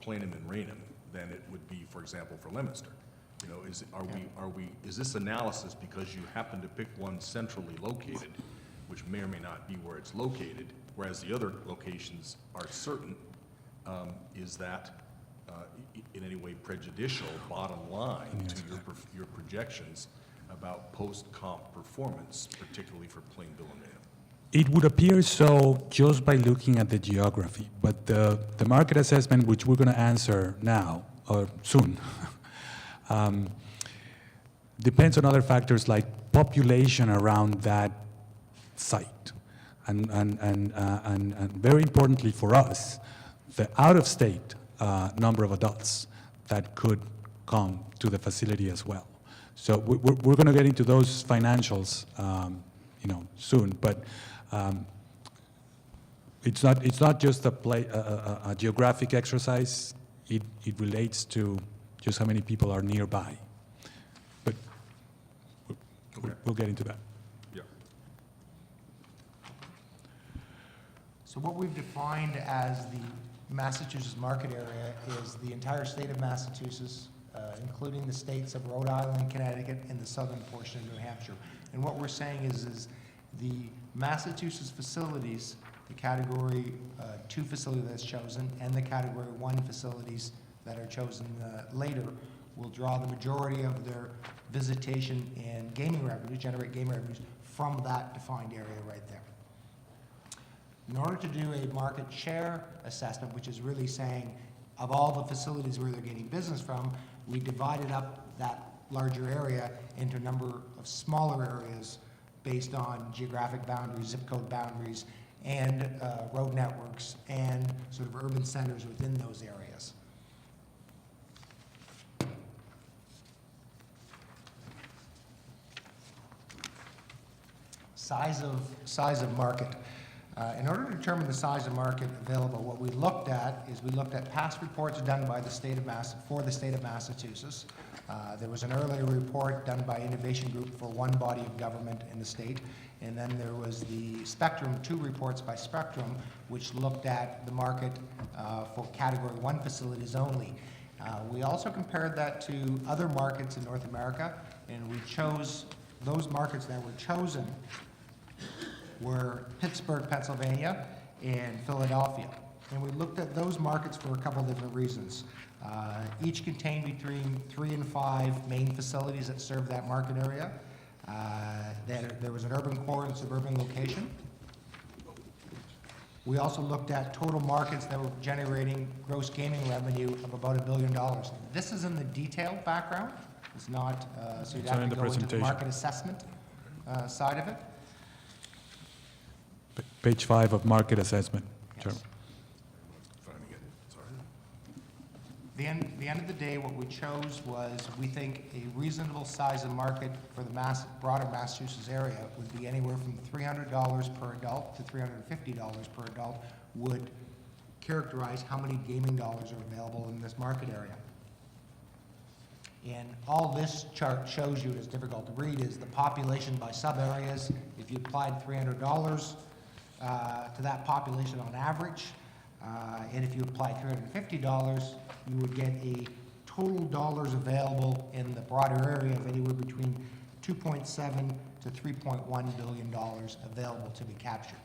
Plainham and Raynham, than it would be, for example, for Leominster. You know, is this analysis because you happen to pick one centrally located, which may or may not be where it's located, whereas the other locations are certain, is that in any way prejudicial, bottom line, to your projections about post-comp performance, particularly for Plainville and Raynham? It would appear so just by looking at the geography, but the market assessment, which we're going to answer now or soon, depends on other factors like population around that site, and very importantly for us, the out-of-state number of adults that could come to the facility as well. So we're going to get into those financials, soon, but. It's not just a geographic exercise. It relates to just how many people are nearby. But we'll get into that. Yeah. So what we've defined as the Massachusetts market area is the entire state of Massachusetts, including the states of Rhode Island, Connecticut, and the southern portion of New Hampshire. And what we're saying is the Massachusetts facilities, the Category 2 facility that's chosen, and the Category 1 facilities that are chosen later will draw the majority of their visitation and gaming revenues, generate gaming revenues from that defined area right there. In order to do a market share assessment, which is really saying of all the facilities where they're getting business from, we divided up that larger area into a number of smaller areas based on geographic boundaries, zip code boundaries, and road networks and sort of urban centers within those areas. Size of market. In order to determine the size of market available, what we looked at is we looked at past reports done by the state of Massachusetts. There was an earlier report done by Innovation Group for one body of government in the state, and then there was the Spectrum, 2 reports by Spectrum, which looked at the market for Category 1 facilities only. We also compared that to other markets in North America, and we chose, those markets that were chosen were Pittsburgh, Pennsylvania, and Philadelphia. And we looked at those markets for a couple different reasons. Each contained between 3 and 5 main facilities that served that market area. There was an urban core and suburban location. We also looked at total markets that were generating gross gaming revenue of about $1 billion. This is in the detailed background. It's not, so you'd It's have in to the go into the presentation. market assessment side of it. Page 5 of market assessment, Yes. Chairman. Finding it, sorry. The end of the day, what we chose was, we think a reasonable size of market for the broader Massachusetts area would be anywhere from $300 per adult to $350 per adult would characterize how many gaming dollars are available in this market area. And all this chart shows you, it's difficult to read, is the population by sub-areas. If you applied $300 to that population on average, and if you applied $350, you would get a total dollars available in the broader area of anywhere between $2.7 to $3.1 billion available to be captured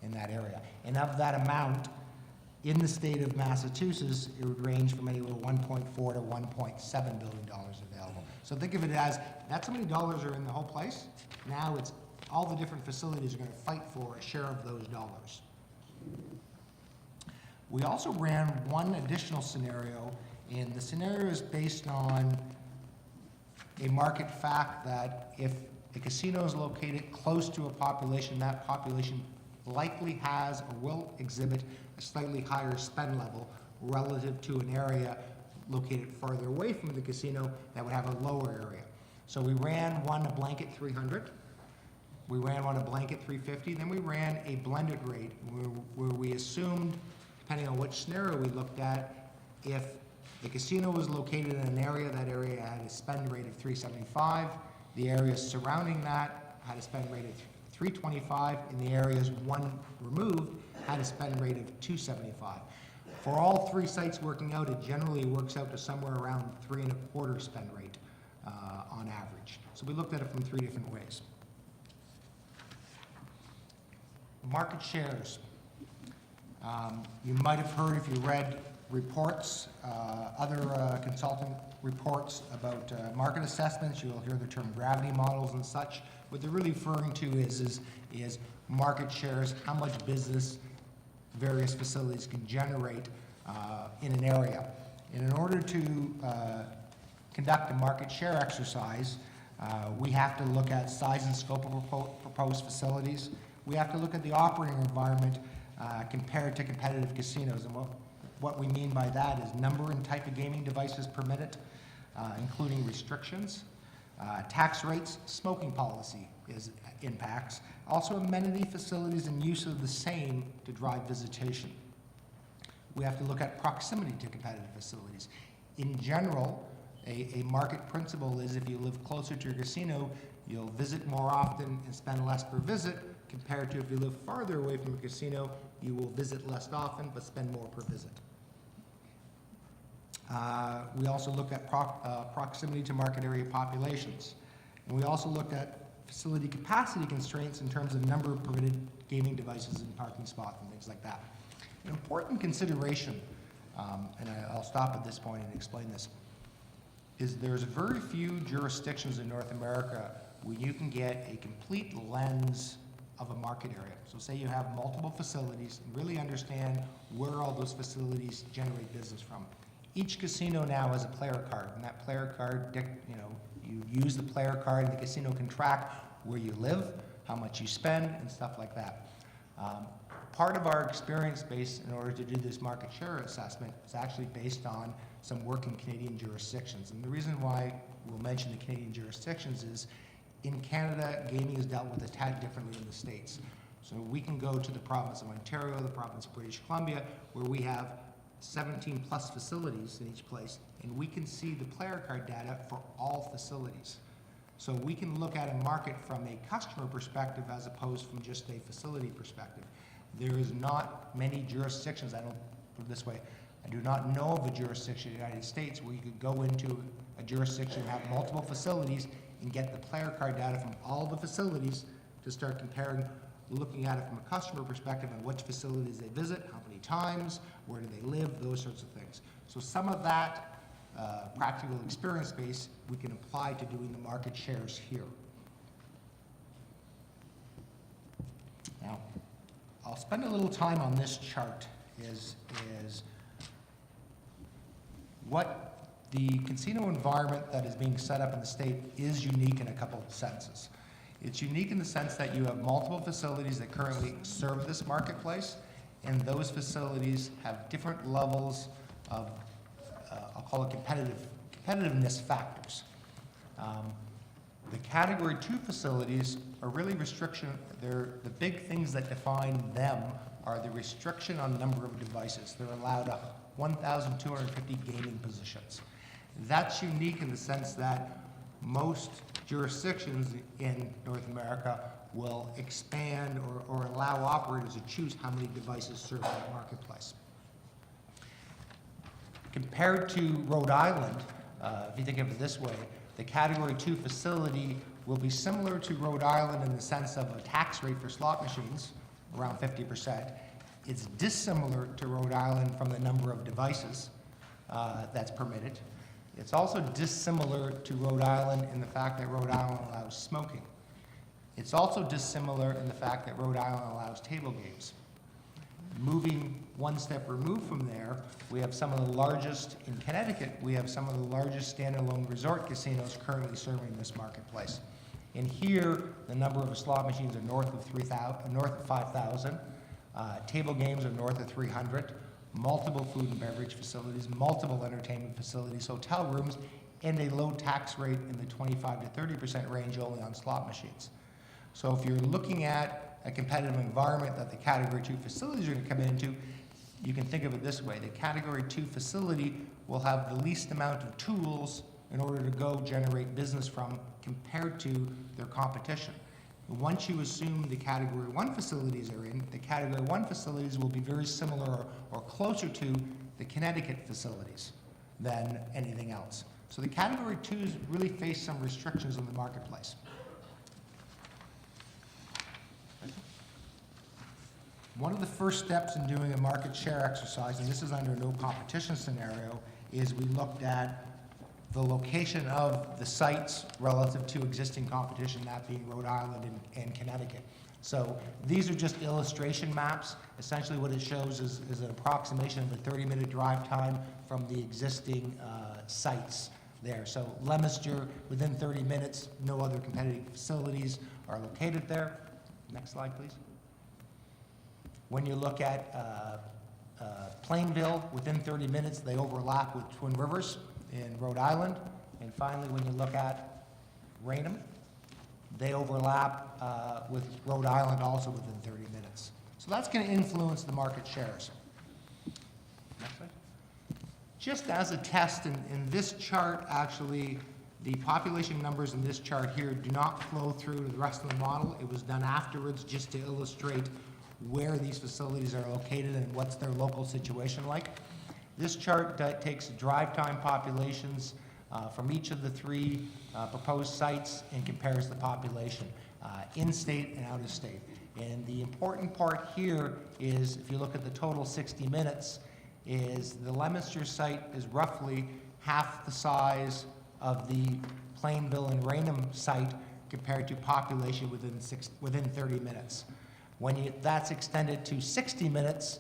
in that area. And of that amount, in the state of Massachusetts, it would range from anywhere $1.4 to $1.7 billion available. So think of it as, that's how many dollars are in the whole place. Now it's all the different facilities are going to fight for a share of those dollars. We also ran one additional scenario, and the scenario is based on a market fact that if a casino is located close to a population, that population likely has or will exhibit a slightly higher spend level relative to an area located farther away from the casino that would have a lower area. So we ran one a blanket 300, we ran one a blanket 350, then we ran a blended rate where we assumed, depending on which scenario we looked at, if the casino was located in an area, that area had a spend rate of 375, the areas surrounding that had a spend rate of 325, and the areas one removed had a spend rate of 275. For all 3 sites working out, it generally works out to somewhere around 3.25 spend rate on average. So we looked at it from 3 different ways. Market shares. You might have heard, if you read reports, other consultant reports about market assessments, you'll hear the term gravity models and such. What they're really referring to is market shares, how much business various facilities can generate in an area. And in order to conduct a market share exercise, we have to look at size and scope of proposed facilities. We have to look at the operating environment compared to competitive casinos. And what we mean by that is number and type of gaming devices permitted, including restrictions, tax rates, smoking policy impacts, also amenity facilities and use of the same to drive visitation. We have to look at proximity to competitive facilities. In general, a market principle is if you live closer to your casino, you'll visit more often and spend less per visit, compared to if you live farther away from a casino, you will visit less often but spend more per visit. We also looked at proximity to market area populations. And we also looked at facility capacity constraints in terms of number of permitted gaming devices and parking spots and things like that. An important consideration, and I'll stop at this point and explain this, is there's very few jurisdictions in North America where you can get a complete lens of a market area. So say you have multiple facilities and really understand where all those facilities generate business from. Each casino now has a player card, and that player card, you use the player card, and the casino can track where you live, how much you spend, and stuff like that. part of our experience base in order to do this market share assessment is actually based on some work in Canadian jurisdictions. And the reason why we'll mention the Canadian jurisdictions is in Canada, gaming is dealt with a tad differently in the States. So we can go to the province of Ontario, the province of British Columbia, where we have 17 plus facilities in each place, and we can see the player card data for all facilities. So we can look at a market from a customer perspective as opposed from just a facility perspective. There is not many jurisdictions, I don't put it this way, I do not know of a jurisdiction in the United States where you could go into a jurisdiction and have multiple facilities and get the player card data from all the facilities to start comparing, looking at it from a customer perspective and which facilities they visit, how many times, where do they live, those sorts of things. So some of that practical experience base we can apply to doing the market shares here. Now, I'll spend a little time on this chart is what the casino environment that is being set up in the state is unique in a couple of senses. It's unique in the sense that you have multiple facilities that currently serve this marketplace, and those facilities have different levels of, I'll call it competitiveness factors. The Category 2 facilities are really the big things that define them are the restriction on number of devices. They're allowed 1,250 gaming positions. That's unique in the sense that most jurisdictions in North America will expand or allow operators to choose how many devices serve that marketplace. Compared to Rhode Island, if you think of it this way, the Category 2 facility will be similar to Rhode Island in the sense of a tax rate for slot machines, around 50%. It's dissimilar to Rhode Island from the number of devices that's permitted. It's also dissimilar to Rhode Island in the fact that Rhode Island allows smoking. It's also dissimilar in the fact that Rhode Island allows table games. Moving one step removed from there, we have some of the largest, in Connecticut, we have some of the largest standalone resort casinos currently serving this marketplace. And here, the number of slot machines are north of 5,000. Table games are north of 300. Multiple food and beverage facilities, multiple entertainment facilities, hotel rooms, and a low tax rate in the 25 to 30% range only on slot machines. So if you're looking at a competitive environment that the Category 2 facilities are going to come into, you can think of it this way. The Category 2 facility will have the least amount of tools in order to go generate business from compared to their competition. Once you assume the Category 1 facilities are in, the Category 1 facilities will be very similar or closer to the Connecticut facilities than anything else. So the Category 2s really face some restrictions in the marketplace. One of the first steps in doing a market share exercise, and this is under no competition scenario, is we looked at the location of the sites relative to existing competition, that being Rhode Island and Connecticut. So these are just illustration maps. Essentially what it shows is an approximation of a 30-minute drive time from the existing sites there. So Leominster, within 30 minutes, no other competitive facilities are located there. Next slide, please. When you look at Plainville, within 30 minutes, they overlap with Twin Rivers in Rhode Island. And finally, when you look at Raynham, they overlap with Rhode Island also within 30 minutes. So that's going to influence the market shares. Next slide. Just as a test, in this chart, actually, the population numbers in this chart here do not flow through to the rest of the model. It was done afterwards just to illustrate where these facilities are located and what's their local situation like. This chart takes drive time populations from each of the three proposed sites and compares the population in-state and out-of-state. And the important part here is, if you look at the total 60 minutes, is the Leominster site is roughly half the size of the Plainville and Raynham site compared to population within 30 minutes. When that's extended to 60 minutes,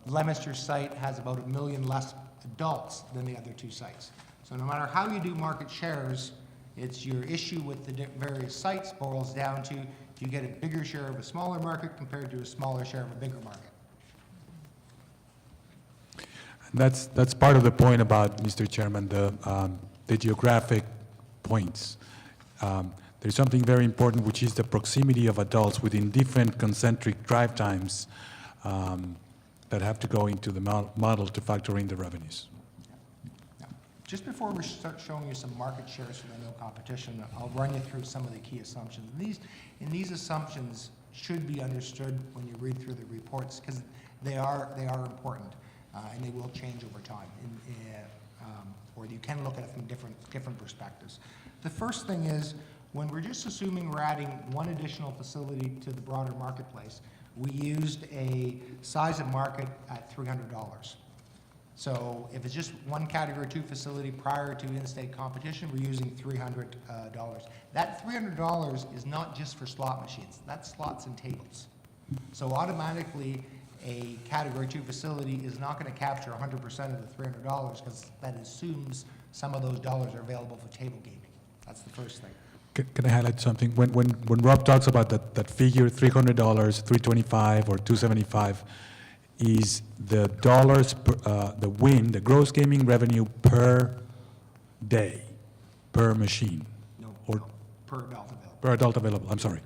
Leominster site has about 1 million less adults than the other two sites. So no matter how you do market shares, it's your issue with the various sites boils down to, you get a bigger share of a smaller market compared to a smaller share of a bigger market. That's part of the point about, Mr. Chairman, the geographic points. There's something very important, which is the proximity of adults within different concentric drive times that have to go into the model to factor in the revenues. Now, just before we start showing you some market shares for the no competition, I'll run you through some of the key assumptions. These assumptions should be understood when you read through the reports, because they are important, and they will change over time, or you can look at it from different perspectives. The first thing is, when we're just assuming we're adding one additional facility to the broader marketplace, we used a size of market at $300. So if it's just one Category 2 facility prior to in-state competition, we're using $300. That $300 is not just for slot machines, that's slots and tables. So automatically, a Category 2 facility is not going to capture 100% of the $300 because that assumes some of those dollars are available for table gaming. That's the first thing. Can I highlight something? When Rob talks about that figure, $300, $325, or $275, is the dollars, the gross gaming revenue per day, per machine, or Per adult available. per adult available, I'm sorry.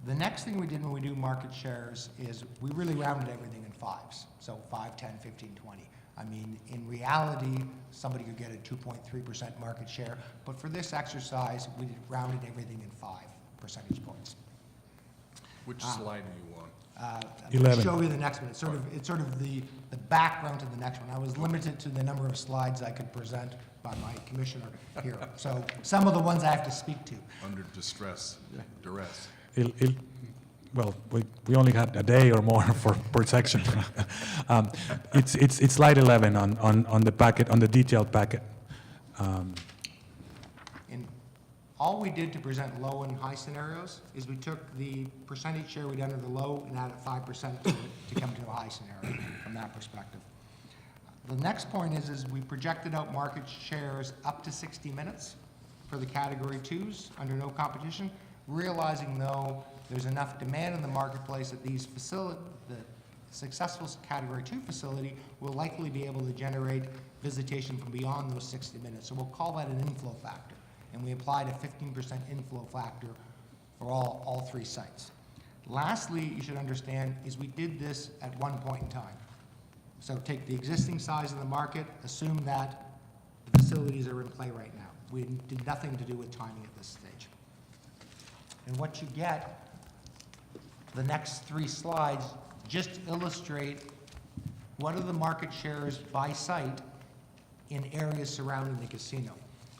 The next thing we did when we do market shares is we really rounded everything in fives. So 5, 10, 15, 20. I mean, in reality, somebody could get a 2.3% market share, but for this exercise, we rounded everything in 5 percentage points. Which slide are you on? 11. Show you the next one. It's sort of the background to the next one. I was limited to the number of slides I could present by my commissioner here. So some of the ones I have to speak to. Under duress. Well, we only had a day or more per section. It's slide 11 on the packet, on the detailed packet. And all we did to present low and high scenarios is we took the percentage share we'd under the low and added 5% to it to come to a high scenario from that perspective. The next point is we projected out market shares up to 60 minutes for the Category 2s under no competition, realizing though there's enough demand in the marketplace that the successful Category 2 facility will likely be able to generate visitation from beyond those 60 minutes. So we'll call that an inflow factor. And we applied a 15% inflow factor for all 3 sites. Lastly, you should understand is we did this at one point in time. So take the existing size of the market, assume that the facilities are in play right now. We did nothing to do with timing at this stage. And what you get, the next 3 slides just illustrate what are the market shares by site in areas surrounding the casino.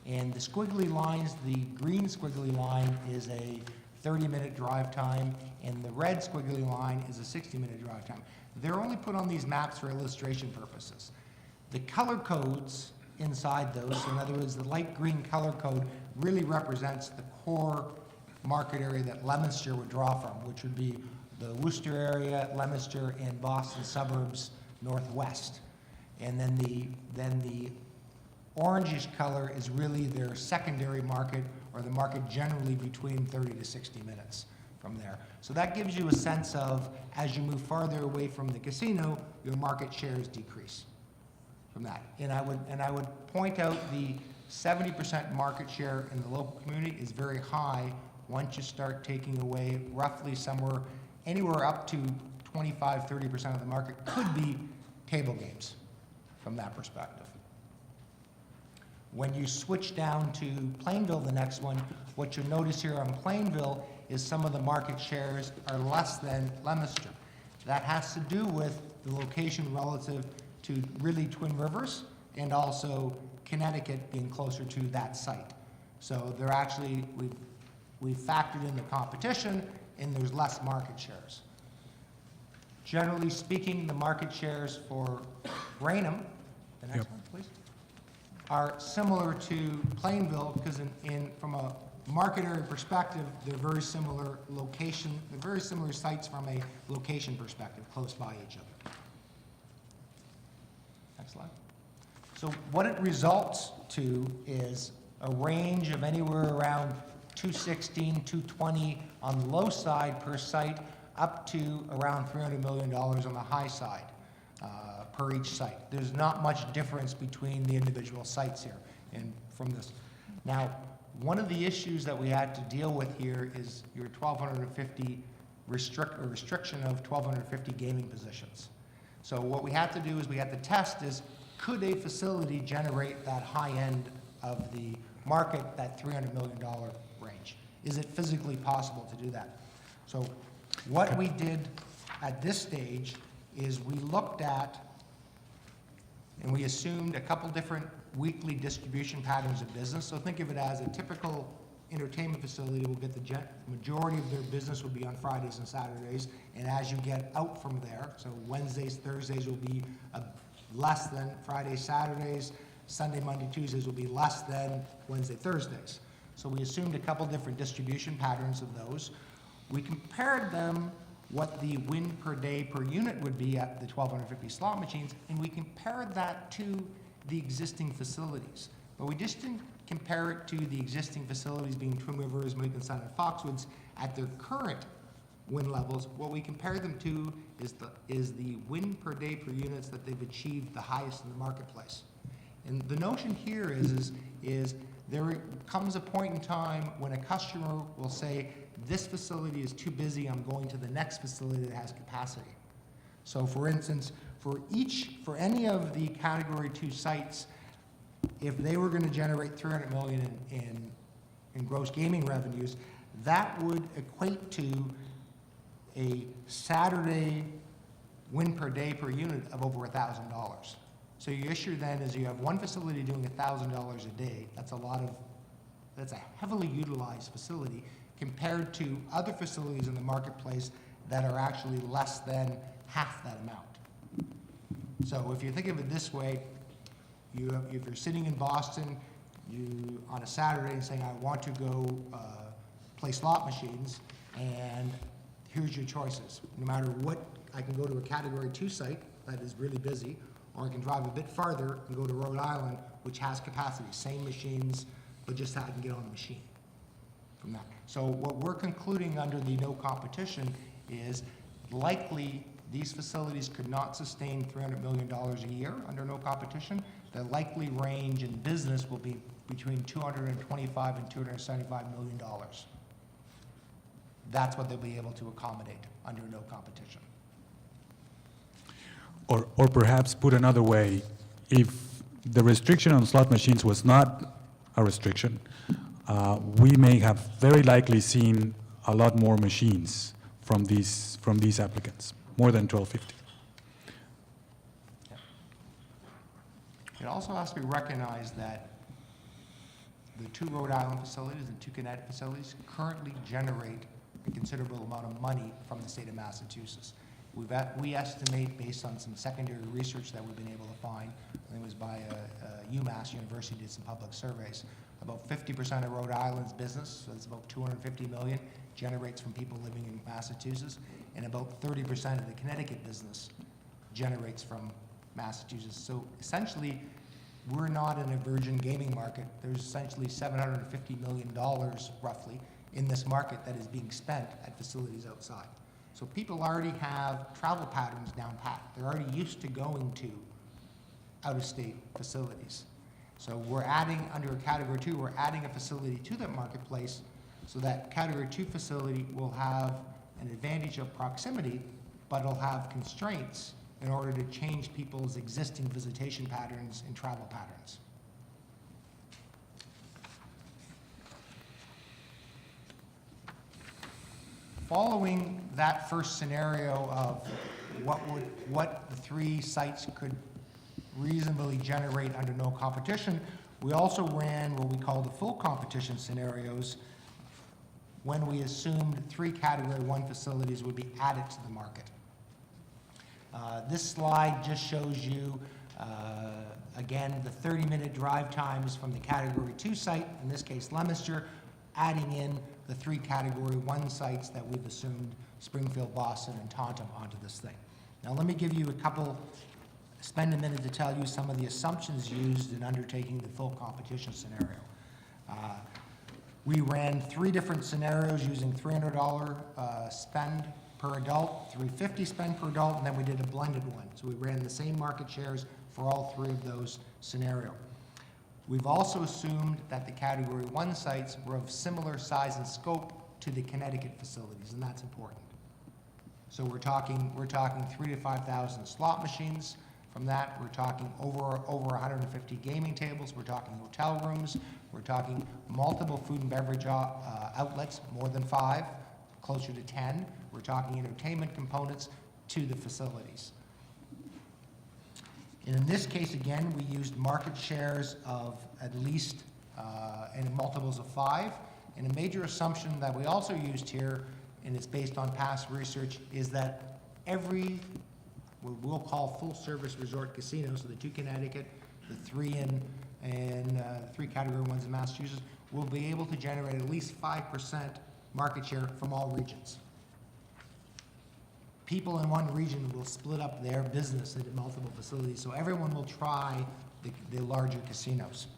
And the squiggly lines, the green squiggly line is a 30-minute drive time, and the red squiggly line is a 60-minute drive time. They're only put on these maps for illustration purposes. The color codes inside those, so in other words, the light green color code really represents the core market area that Leominster would draw from, which would be the Worcester area, Leominster, and Boston suburbs northwest. And then the orangish color is really their secondary market, or the market generally between 30 to 60 minutes from there. So that gives you a sense of, as you move farther away from the casino, your market shares decrease from that. And I would point out the 70% market share in the local community is very high once you start taking away roughly anywhere up to 25, 30% of the market could be table games from that perspective. When you switch down to Plainville, the next one, what you'll notice here on Plainville is some of the market shares are less than Leominster. That has to do with the location relative to really Twin Rivers and also Connecticut being closer to that site. So they're actually, we've factored in the competition and there's less market shares. Generally speaking, the market shares for Raynham, the next one please, are similar to Plainville because from a market area perspective, they're very similar location, they're very similar sites from a location perspective, close by each other. Next slide. So what it results to is a range of anywhere around 216, 220 on the low side per site, up to around $300 million on the high side per each site. There's not much difference between the individual sites here and from this. Now, one of the issues that we had to deal with here is your 1,250 restriction of 1,250 gaming positions. So what we had to do is we had to test is, could a facility generate that high end of the market, that $300 million range? Is it physically possible to do that? So what we did at this stage is we looked at and we assumed a couple different weekly distribution patterns of business. So think of it as a typical entertainment facility will get the majority of their business will be on Fridays and Saturdays, and as you get out from there, so Wednesdays, Thursdays will be less than Fridays, Saturdays, Sunday, Monday, Tuesdays will be less than Wednesday, Thursdays. So we assumed a couple different distribution patterns of those. We compared them what the win per day per unit would be at the 1,250 slot machines, and we compared that to the existing facilities. But we just didn't compare it to the existing facilities being Twin Rivers, Mohegan Sun, and Foxwoods at their current win levels. What we compare them to is the win per day per units that they've achieved the highest in the marketplace. And the notion here is there comes a point in time when a customer will say, this facility is too busy, I'm going to the next facility that has capacity. So for instance, for any of the category 2 sites, if they were going to generate $300 million in gross gaming revenues, that would equate to a Saturday win per day per unit of over $1,000. So your issue then is you have one facility doing $1,000 a day. That's a heavily utilized facility compared to other facilities in the marketplace that are actually less than half that amount. So if you think of it this way, if you're sitting in Boston, on a Saturday and saying, I want to go play slot machines, and here's your choices. No matter what, I can go to a category 2 site that is really busy, or I can drive a bit farther and go to Rhode Island, which has capacity, same machines, but just I can get on the machine from that. So what we're concluding under the no competition is likely these facilities could not sustain $300 million a year under no competition. The likely range in business will be between $225 and $275 million. That's what they'll be able to accommodate under no competition. Or perhaps put another way, if the restriction on slot machines was not a restriction, we may have very likely seen a lot more machines from these applicants, more than 1,250. It also has to be recognized that the 2 Rhode Island facilities and 2 Connecticut facilities currently generate a considerable amount of money from the state of Massachusetts. We estimate, based on some secondary research that we've been able to find, I think it was by UMass University, did some public surveys, about 50% of Rhode Island's business, so that's about 250 million, generates from people living in Massachusetts, and about 30% of the Connecticut business generates from Massachusetts. So essentially, we're not in a virgin gaming market. There's essentially $750 million, roughly, in this market that is being spent at facilities outside. So people already have travel patterns down pat. They're already used to going to out-of-state facilities. So we're adding, under a Category 2, we're adding a facility to that marketplace so that Category 2 facility will have an advantage of proximity, but it'll have constraints in order to change people's existing visitation patterns and travel patterns. Following that first scenario of what the 3 sites could reasonably generate under no competition, we also ran what we call the full competition scenarios when we assumed 3 Category 1 facilities would be added to the market. This slide just shows you, again, the 30-minute drive times from the Category 2 site, in this case Leominster, adding in the 3 Category 1 sites that we've assumed, Springfield, Boston, and Taunton, onto this thing. Now let me give you spend a minute to tell you some of the assumptions used in undertaking the full competition scenario. We ran 3 different scenarios using $300 spend per adult, $350 spend per adult, and then we did a blended one. So we ran the same market shares for all 3 of those scenarios. We've also assumed that the Category 1 sites were of similar size and scope to the Connecticut facilities, and that's important. So we're talking 3,000 to 5,000 slot machines. From that, we're talking over 150 gaming tables. We're talking hotel rooms. We're talking multiple food and beverage outlets, more than 5, closer to 10. We're talking entertainment components to the facilities. And in this case, again, we used market shares of at least, and multiples of 5. And a major assumption that we also used here, and it's based on past research, is that every, what we'll call full-service resort casinos, so the 2 Connecticut, the 3 and 3 Category 1s in Massachusetts, will be able to generate at least 5% market share from all regions. People in one region will split up their business into multiple facilities, so everyone will try the larger casinos.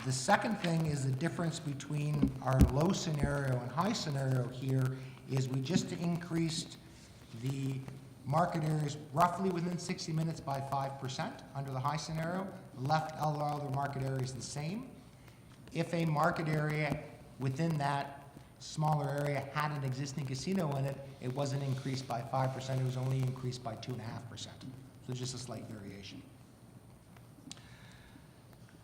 The second thing is the difference between our low scenario and high scenario here is we just increased the market areas roughly within 60 minutes by 5% under the high scenario, left all our other market areas the same. If a market area within that smaller area had an existing casino in it, it wasn't increased by 5%, it was only increased by 2.5%. So just a slight variation.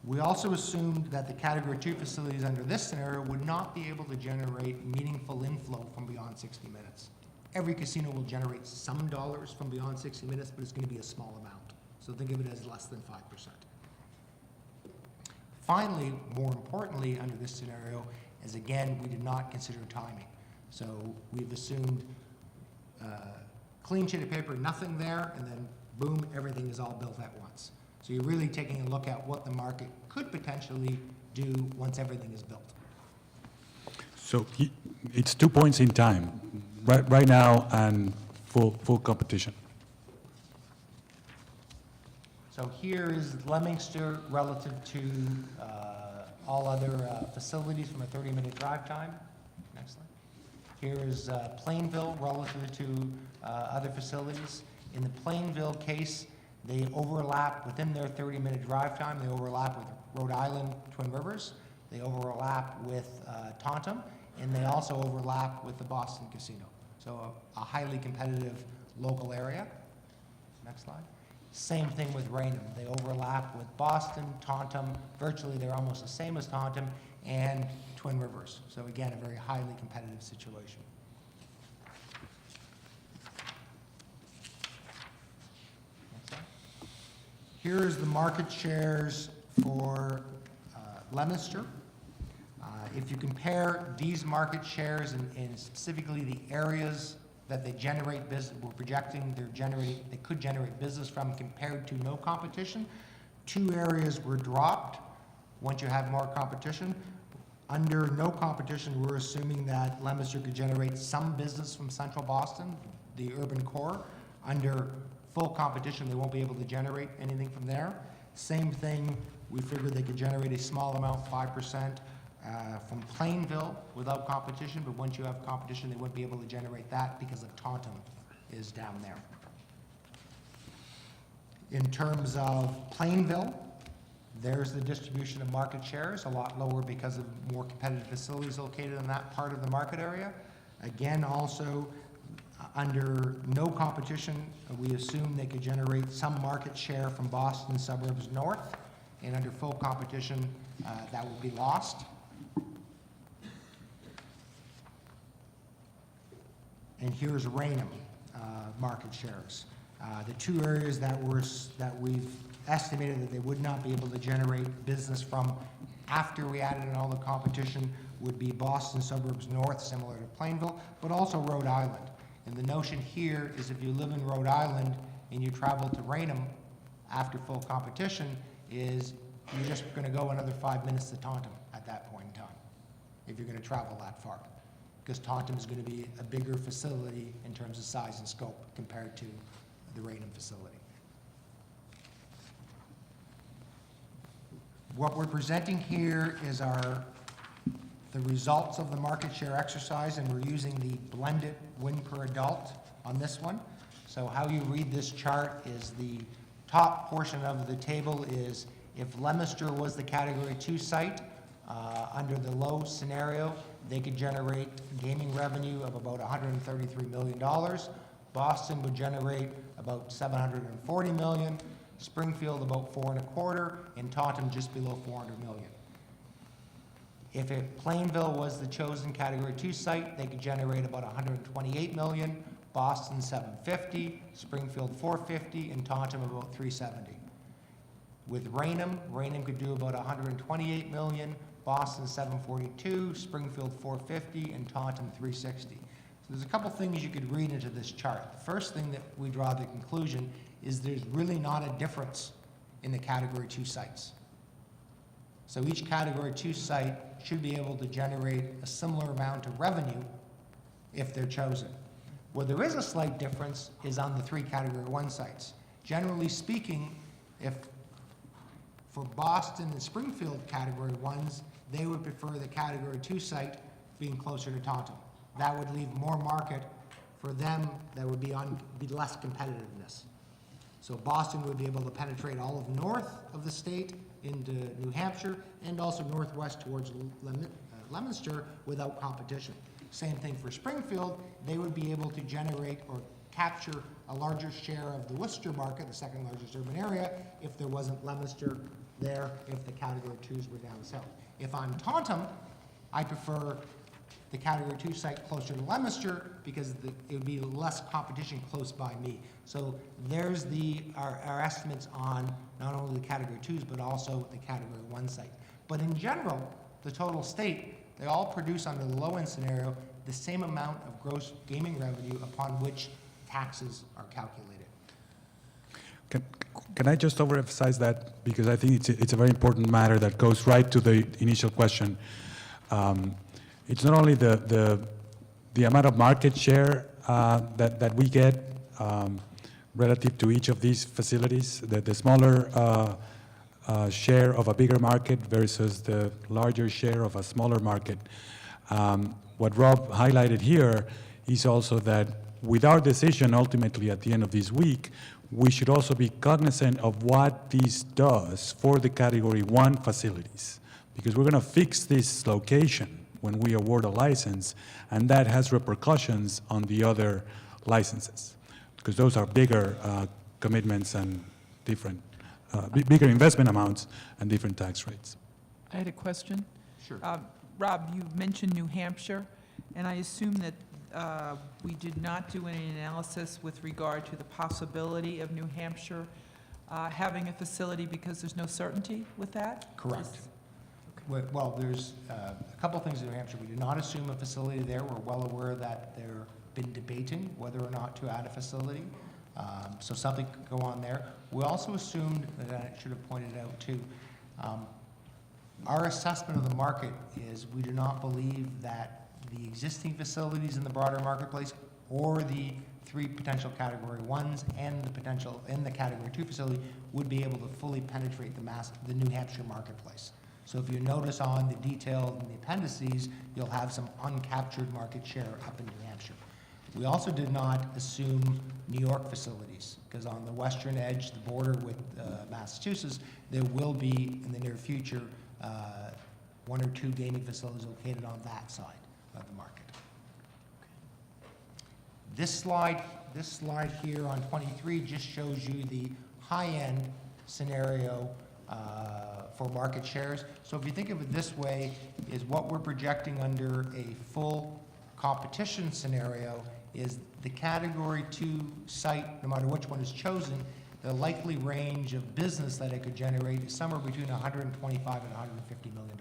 We also assumed that the Category 2 facilities under this scenario would not be able to generate meaningful inflow from beyond 60 minutes. Every casino will generate some dollars from beyond 60 minutes, but it's going to be a small amount. So think of it as less than 5%. Finally, more importantly, under this scenario, is again, we did not consider timing. So we've assumed clean sheet of paper, nothing there, and then boom, everything is all built at once. So you're really taking a look at what the market could potentially do once everything is built. So it's 2 points in time, right now and full competition. So here is Leominster relative to all other facilities from a 30-minute drive time. Next slide. Here is Plainville relative to other facilities. In the Plainville case, they overlap within their 30-minute drive time. They overlap with Rhode Island Twin Rivers. They overlap with Taunton, and they also overlap with the Boston Casino. So a highly competitive local area. Next slide. Same thing with Raynham. They overlap with Boston, Taunton. Virtually, they're almost the same as Taunton and Twin Rivers. So again, a very highly competitive situation. Here's the market shares for Leominster. If you compare these market shares and specifically the areas that they generate business, we're projecting they could generate business from compared to no competition. 2 areas were dropped once you have more competition. Under no competition, we're assuming that Leominster could generate some business from central Boston, the urban core. Under full competition, they won't be able to generate anything from there. Same thing, we figured they could generate a small amount, 5%, from Plainville without competition, but once you have competition, they wouldn't be able to generate that because of Taunton is down there. In terms of Plainville, there's the distribution of market shares, a lot lower because of more competitive facilities located in that part of the market area. Again, also, under no competition, we assume they could generate some market share from Boston suburbs north, and under full competition, that will be lost. And here's Raynham market shares. The 2 areas that we've estimated that they would not be able to generate business from after we added in all the competition would be Boston suburbs north, similar to Plainville, but also Rhode Island. And the notion here is if you live in Rhode Island and you travel to Raynham after full competition, is you're just going to go another 5 minutes to Taunton at that point in time, if you're going to travel that far. Because Taunton is going to be a bigger facility in terms of size and scope compared to the Raynham facility. What we're presenting here is the results of the market share exercise, and we're using the blended win per adult on this one. So how you read this chart is the top portion of the table is if Leominster was the Category 2 site, under the low scenario, they could generate gaming revenue of about $133 million. Boston would generate about $740 million, Springfield about $4.25, and Taunton just below $400 million. If Plainville was the chosen Category 2 site, they could generate about $128 million, Boston $750, Springfield $450, and Taunton about $370. With Raynham could do about $128 million, Boston $742, Springfield $450, and Taunton $360. So there's a couple things you could read into this chart. The first thing that we draw the conclusion is there's really not a difference in the Category 2 sites. So each Category 2 site should be able to generate a similar amount of revenue if they're chosen. Where there is a slight difference is on the 3 Category 1 sites. Generally speaking, if for Boston and Springfield Category 1s, they would prefer the Category 2 site being closer to Taunton. That would leave more market for them that would be less competitiveness. So Boston would be able to penetrate all of north of the state into New Hampshire and also northwest towards Leominster without competition. Same thing for Springfield. They would be able to generate or capture a larger share of the Worcester market, the second largest urban area, if there wasn't Leominster there, if the Category 2s were down south. If I'm Taunton, I prefer the Category 2 site closer to Leominster because it would be less competition close by me. So there's our estimates on not only the Category 2s, but also the Category 1 site. But in general, the total state, they all produce under the low-end scenario the same amount of gross gaming revenue upon which taxes are calculated. Can I just overemphasize that? Because I think it's a very important matter that goes right to the initial question. It's not only the amount of market share that we get relative to each of these facilities, the smaller share of a bigger market versus the larger share of a smaller market. What Rob highlighted here is also that with our decision ultimately at the end of this week, we should also be cognizant of what this does for the Category 1 facilities, because we're going to fix this location when we award a license, and that has repercussions on the other licenses, because those are bigger commitments and different, bigger investment amounts and different tax rates. I had a question. Sure. Rob, you mentioned New Hampshire, and I assume that we did not do any analysis with regard to the possibility of New Hampshire having a facility because there's no certainty with that? Correct. Well, there's a couple things in New Hampshire. We did not assume a facility there. We're well aware that they've been debating whether or not to add a facility. So something could go on there. We also assumed, and I should have pointed out too, our assessment of the market is we do not believe that the existing facilities in the broader marketplace or the 3 potential Category 1s and the potential in the Category 2 facility would be able to fully penetrate the New Hampshire marketplace. So if you notice on the detail in the appendices, you'll have some uncaptured market share up in New Hampshire. We also did not assume New York facilities, because on the western edge, the border with Massachusetts, there will be, in the near future, 1 or 2 gaming facilities located on that side of the market. This slide here on 23 just shows you the high-end scenario for market shares. So if you think of it this way, is what we're projecting under a full competition scenario is the Category 2 site, no matter which one is chosen, the likely range of business that it could generate is somewhere between $125 and $150 million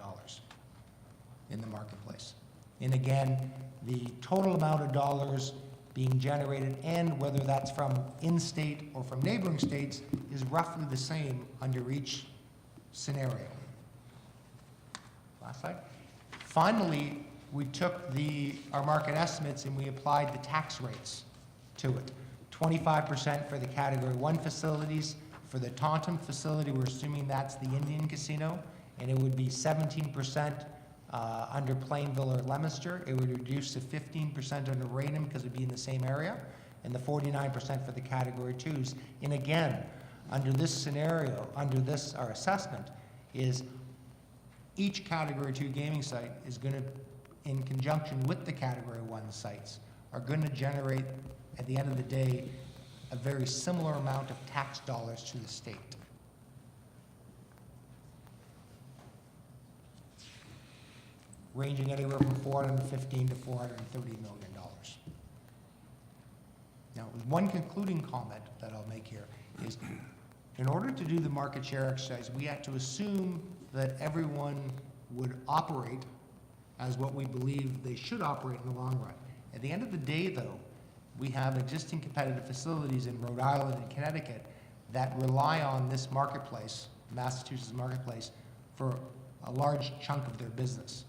in the marketplace. And again, the total amount of dollars being generated and whether that's from in-state or from neighboring states is roughly the same under each scenario. Last slide. Finally, we took our market estimates and we applied the tax rates to it. 25% for the Category 1 facilities. For the Taunton facility, we're assuming that's the Indian casino, and it would be 17% under Plainville or Leominster. It would reduce to 15% under Raynham because it'd be in the same area, and the 49% for the Category 2s. And again, under this scenario, under this, our assessment, is each Category 2 gaming site is going to, in conjunction with the Category 1 sites, are going to generate, at the end of the day, a very similar amount of tax dollars to the state. Ranging anywhere from $415 to $430 million. Now, one concluding comment that I'll make here is, in order to do the market share exercise, we had to assume that everyone would operate as what we believe they should operate in the long run. At the end of the day, though, we have existing competitive facilities in Rhode Island and Connecticut that rely on this marketplace, Massachusetts marketplace, for a large chunk of their business.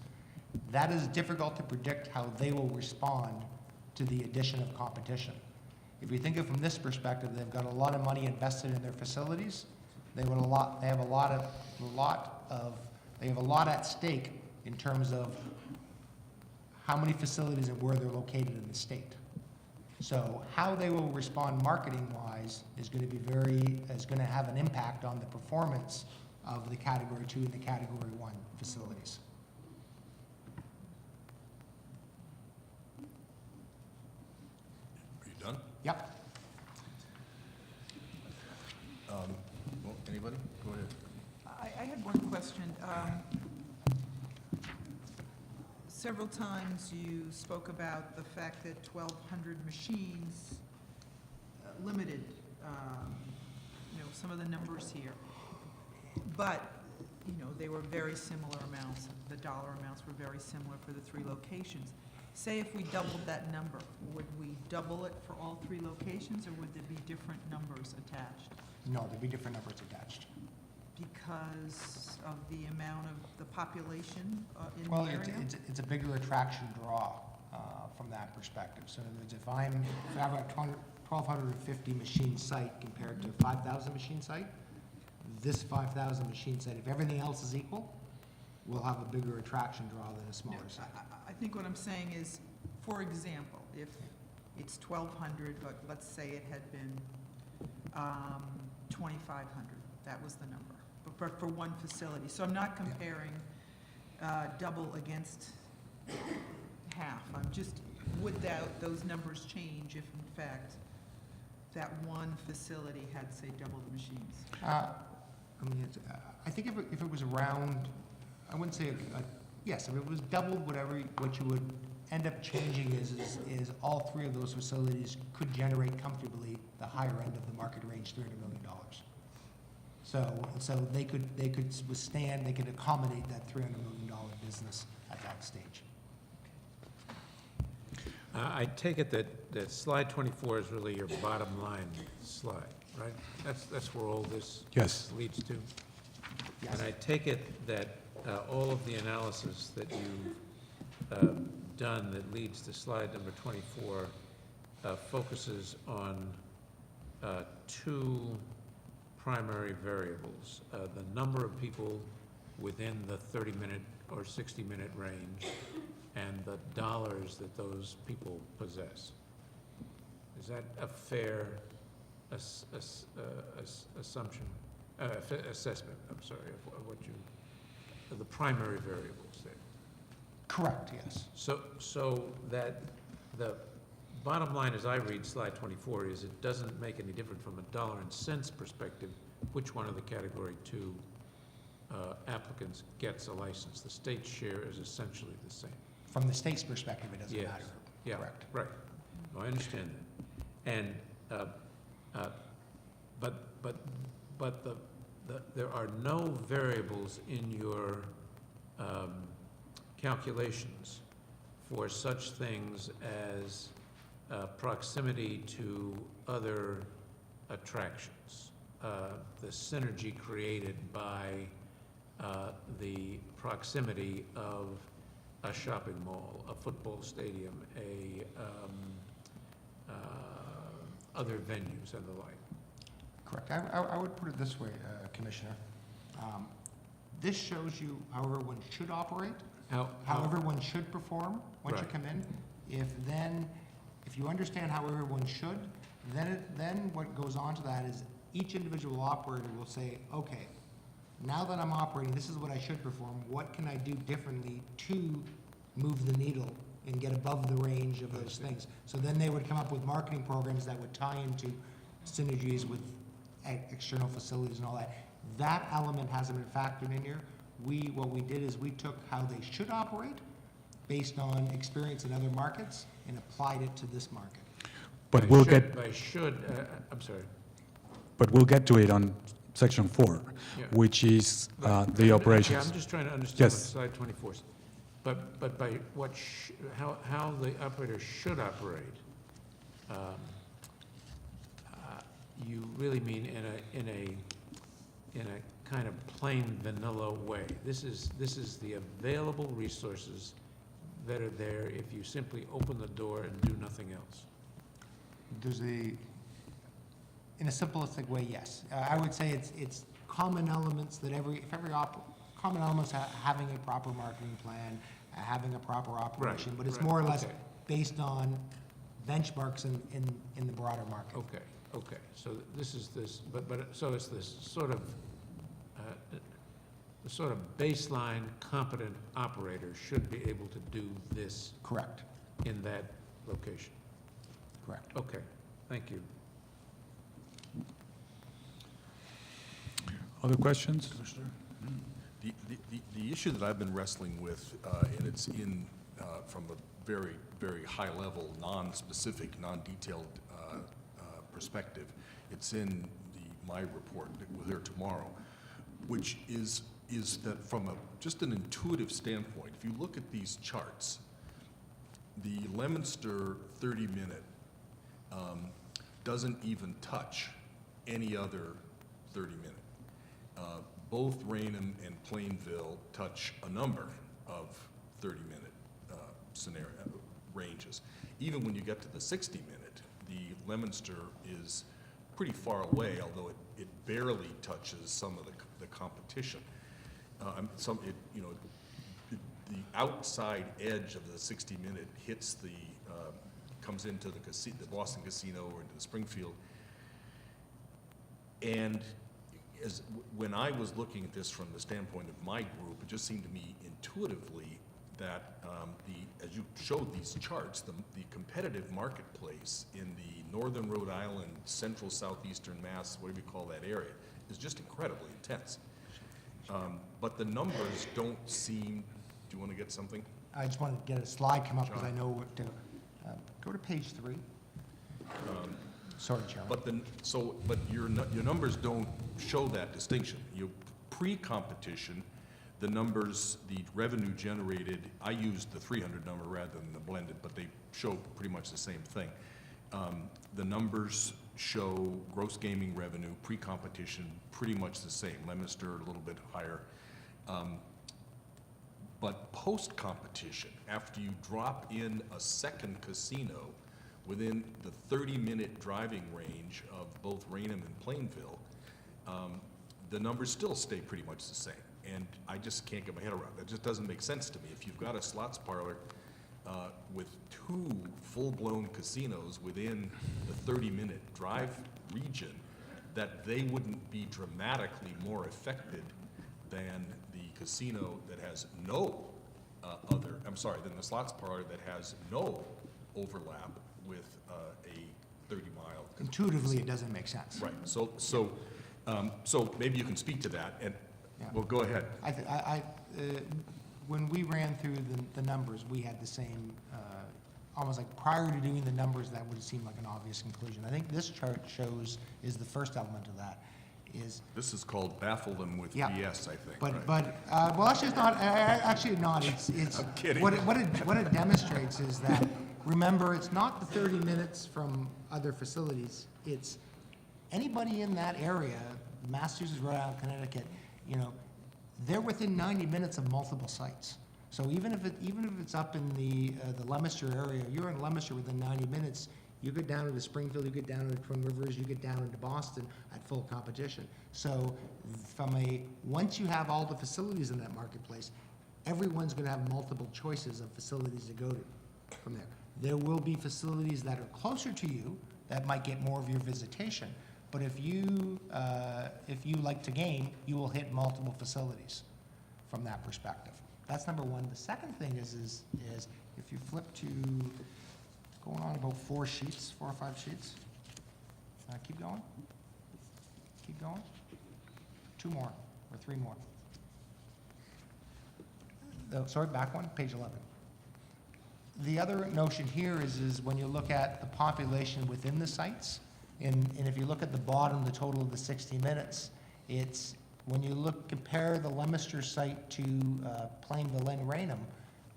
That is difficult to predict how they will respond to the addition of competition. If you think of it from this perspective, they've got a lot of money invested in their facilities. They have a lot at stake in terms of how many facilities and where they're located in the state. So how they will respond marketing-wise is going to have an impact on the performance of the Category 2 and the Category 1 facilities. Are you done? Yep. Well, anybody? Go ahead. I had one question. Several times you spoke about the fact that 1,200 machines limited, some of the numbers here. But, they were very similar amounts. The dollar amounts were very similar for the three locations. Say if we doubled that number, would we double it for all three locations, or would there be different numbers attached? No, there'd be different numbers attached. Because of the amount of the population in Well, the area? it's a bigger attraction draw from that perspective. So in other words, if I have a 1,250 machine site compared to a 5,000 machine site, this 5,000 machine site, if everything else is equal, will have a bigger attraction draw than a smaller No, site. I think what I'm saying is, for example, if it's 1,200, but let's say it had been 2,500, that was the number, but for one facility. So I'm not comparing double against half. I'm just, would those numbers change if in fact that one facility had, say, double the machines? I think if it was around, I wouldn't say, yes, if it was doubled, what you would end up changing is all three of those facilities could generate comfortably the higher end of the market range, $300 million. So they could withstand, they could accommodate that $300 million business at that stage. I take it that slide 24 is really your bottom line slide, right? That's where all this Yes. leads to? Yes. And I take it that all of the analysis that you've done that leads to slide number 24 focuses on two primary variables, the number of people within the 30-minute or 60-minute range and the dollars that those people possess. Is that a fair assumption, assessment, I'm sorry, of what of the primary variables there? Correct, yes. So that the bottom line as I read slide 24 is it doesn't make any difference from a dollar and cents perspective which one of the Category 2 applicants gets a license. The state share is essentially the same. From the state's perspective, it doesn't Yes. matter. Yeah, Correct. right. No, I understand that. And, there are no variables in your calculations for such things as proximity to other attractions, the synergy created by the proximity of a shopping mall, a football stadium, other venues and the like. Correct. I would put it this way, Commissioner. This shows you how everyone should operate, How, how everyone should perform once you Right. come in. If you understand how everyone should, then what goes on to that is each individual operator will say, okay, now that I'm operating, this is what I should perform, what can I do differently to move the needle and get above the range of those things? So then they would come up with marketing programs that would tie into synergies with external facilities and all that. That element hasn't been factored in here. What we did is we took how they should operate based on experience in other markets and applied it to this market. But by we'll should- get, By should, I'm sorry. but we'll get to it on section 4, Yeah. which is Right. the Yeah, operations. I'm just trying to understand what Yes. slide 24 is. But by what, how the operator should operate, you really mean in a kind of plain vanilla way. This is the available resources that are there if you simply open the door and do nothing else. In a simplistic way, yes. I would say it's common elements that common elements having a proper marketing plan, having a proper operation, but it's right, more or less okay. based on benchmarks in the broader market. Okay, so this is this, so it's this sort of, the sort of baseline competent operator should be able to do this Correct, in that location. correct. Okay, thank you. Other questions? Commissioner? The issue that I've been wrestling with, and it's in, from a very, very high level, non-specific, non-detailed perspective, it's in my report that we'll hear tomorrow, which is that from just an intuitive standpoint, if you look at these charts, the Leominster 30-minute doesn't even touch any other 30-minute. Both Raynham and Plainville touch a number of 30-minute scenario ranges. Even when you get to the 60-minute, the Leominster is pretty far away, although it barely touches some of the competition. The outside edge of the 60-minute hits comes into the Boston Casino or into the Springfield. And when I was looking at this from the standpoint of my group, it just seemed to me intuitively that as you showed these charts, the competitive marketplace in the northern Rhode Island, central southeastern Mass, whatever you call that area, is just incredibly intense. But the numbers don't seem, do you want to get something? I just wanted to get a slide come up because I know what to, go to page 3. Sorry, Chairman. But your numbers don't show that distinction. Pre-competition, the numbers, the revenue generated, I used the 300 number rather than the blended, but they show pretty much the same thing. The numbers show gross gaming revenue, pre-competition, pretty much the same. Leominster a little bit higher. But post-competition, after you drop in a second casino within the 30-minute driving range of both Raynham and Plainville, the numbers still stay pretty much the same. And I just can't get my head around it. That just doesn't make sense to me. If you've got a slots parlor with 2 full-blown casinos within the 30-minute drive region, that they wouldn't be dramatically more affected than the casino that has no than the slots parlor that has no overlap with a 30-mile. Intuitively, it doesn't make sense. Right, so maybe you can speak to that, and, Yeah. well, go ahead. When we ran through the numbers, we had the same, almost like prior to doing the numbers, that would seem like an obvious conclusion. I think this chart is the first element of that, is, This is called baffle them with Yeah. BS, I think, but, right? well, actually, it's not, actually not, it's, I'm kidding. what it demonstrates is that, remember, it's not the 30 minutes from other facilities, it's anybody in that area, Massachusetts, Rhode Island, Connecticut, they're within 90 minutes of multiple sites. So even if it's up in the Leominster area, you're in Leominster within 90 minutes, You get down into Springfield, you get down into Twin Rivers, you get down into Boston at full competition. So once you have all the facilities in that marketplace, everyone's gonna have multiple choices of facilities to go to from there. There will be facilities that are closer to you that might get more of your visitation, but if you like to game, you will hit multiple facilities from that perspective. That's number one. The second thing is if you flip to, going on about 4 or 5 sheets. Keep going. Keep going. 2 more, or 3 more. Sorry, back one, page 11. The other notion here is when you look at the population within the sites, and if you look at the bottom, the total of the 60 minutes, it's, when you compare the Leominster site to Plainville and Raynham,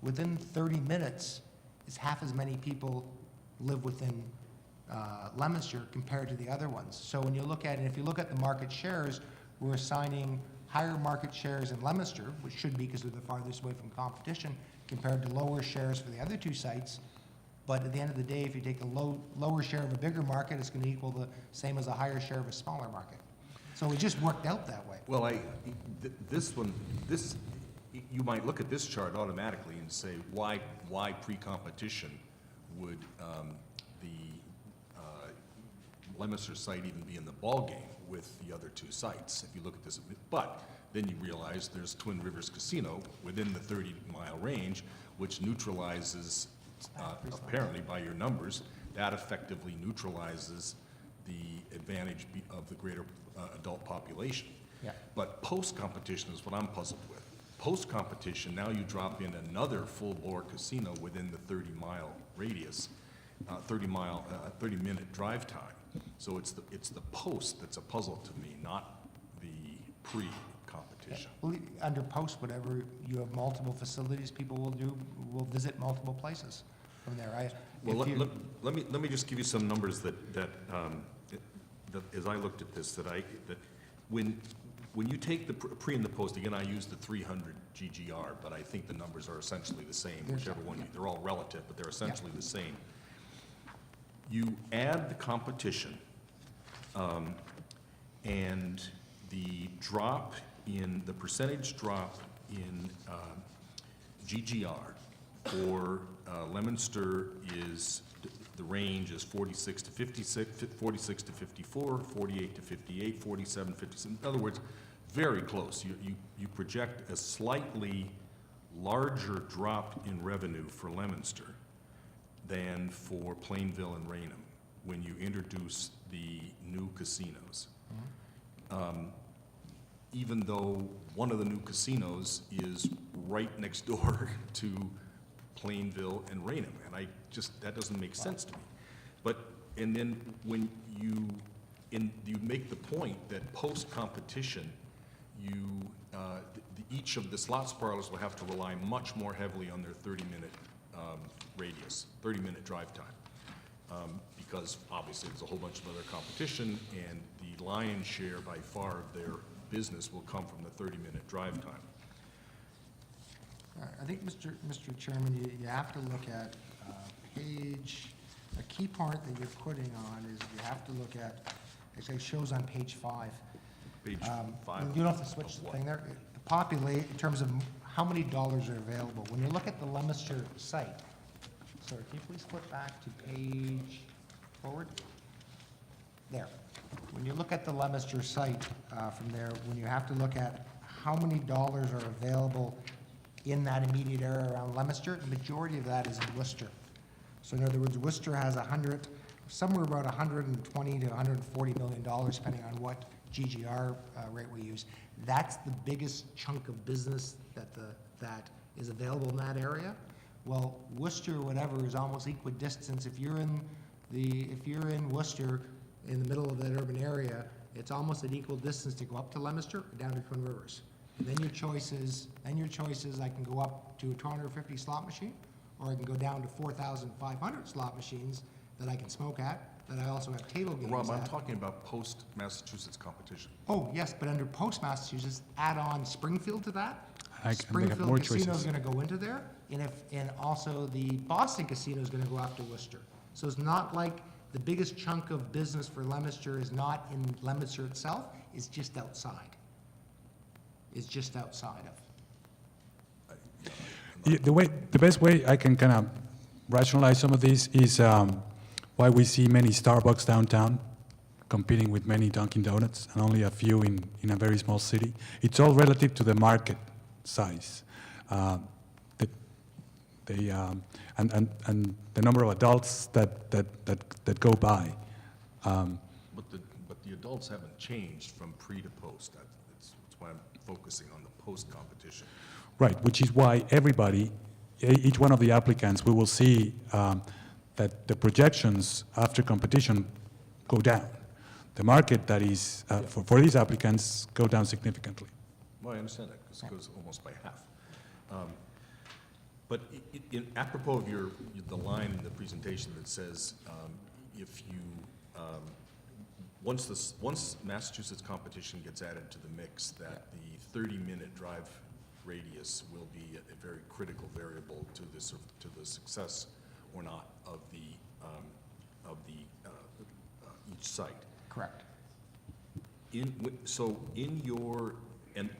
within 30 minutes, it's half as many people live within Leominster compared to the other ones. So when you look at it, if you look at the market shares, we're assigning higher market shares in Leominster, which should be because they're the farthest away from competition, compared to lower shares for the other 2 sites. But at the end of the day, if you take a lower share of a bigger market, it's going to equal the same as a higher share of a smaller market. So it just worked out that way. Well, you might look at this chart automatically and say, why pre-competition would the Leominster site even be in the ballgame with the other 2 sites, if you look at this. But then you realize there's Twin Rivers Casino within the 30-mile range, which neutralizes, apparently by your numbers, that effectively neutralizes the advantage of the greater adult population. Yeah. But post-competition is what I'm puzzled with. Post-competition, now you drop in another full-bore casino within the 30-mile radius, 30-minute drive time. So it's the post that's a puzzle to me, not the pre-competition. Well, under post, whatever, you have multiple facilities, people will visit multiple places from there. Well, let me just give you some numbers that as I looked at this, that when you take the pre and the post, again, I use the 300 GGR, but I think the numbers are essentially the same, whichever one, they're all relative, but they're essentially the same. You add the competition, and the drop in, the percentage drop in GGR for Leominster is, the range is 46 to 56, 46 to 54, 48 to 58, 47 to 57. In other words, very close. You project a slightly larger drop in revenue for Leominster than for Plainville and Raynham when you introduce the new casinos. Even though one of the new casinos is right next door to Plainville and Raynham, and that doesn't make sense to me. But, and then when you make the point that post-competition, each of the slots parlors will have to rely much more heavily on their 30-minute radius, 30-minute drive time, because obviously there's a whole bunch of other competition, and the lion's share by far of their business will come from the 30-minute drive time. All right, I think, Mr. Chairman, you have to look at a key part that you're putting on is you have to look at, it shows on page 5. Page 5. You don't have to switch the thing there. Populate, in terms of how many dollars are available. When you look at the Leominster site, sorry, can you please flip back to page forward? There. When you look at the Leominster site from there, when you have to look at how many dollars are available in that immediate area around Leominster, the majority of that is in Worcester. So in other words, Worcester has somewhere about $120 to $140 million, depending on what GGR rate we use. That's the biggest chunk of business that is available in that area. Well, Worcester, whatever, is almost equidistant. If you're in Worcester, in the middle of that urban area, it's almost an equal distance to go up to Leominster or down to Twin Rivers. And then your choices, I can go up to a 250 slot machine, or I can go down to 4,500 slot machines that I can smoke at, that I also have table games Rob, I'm at. talking about post-Massachusetts competition. Oh, yes, but under post-Massachusetts, add on Springfield to that. They have Springfield more Casino is choices. gonna go into there, and also the Boston Casino is gonna go after Worcester. So it's not like the biggest chunk of business for Leominster is not in Leominster itself, it's just outside. It's just outside of. Yeah, the best way I can kind of rationalize some of this is why we see many Starbucks downtown competing with many Dunkin' Donuts and only a few in a very small city. It's all relative to the market size. And the number of adults that go by. But the adults haven't changed from pre to post. That's why I'm focusing on the post competition. Right, which is why everybody, each one of the applicants, we will see that the projections after competition go down. The market that is, for these applicants, go down significantly. Well, I understand that, because it goes almost by half. But apropos of the line in the presentation that says, if you, once Massachusetts competition gets added to the mix, that the 30-minute drive radius will be a very critical variable to the success or not of each site. Correct. So in your, and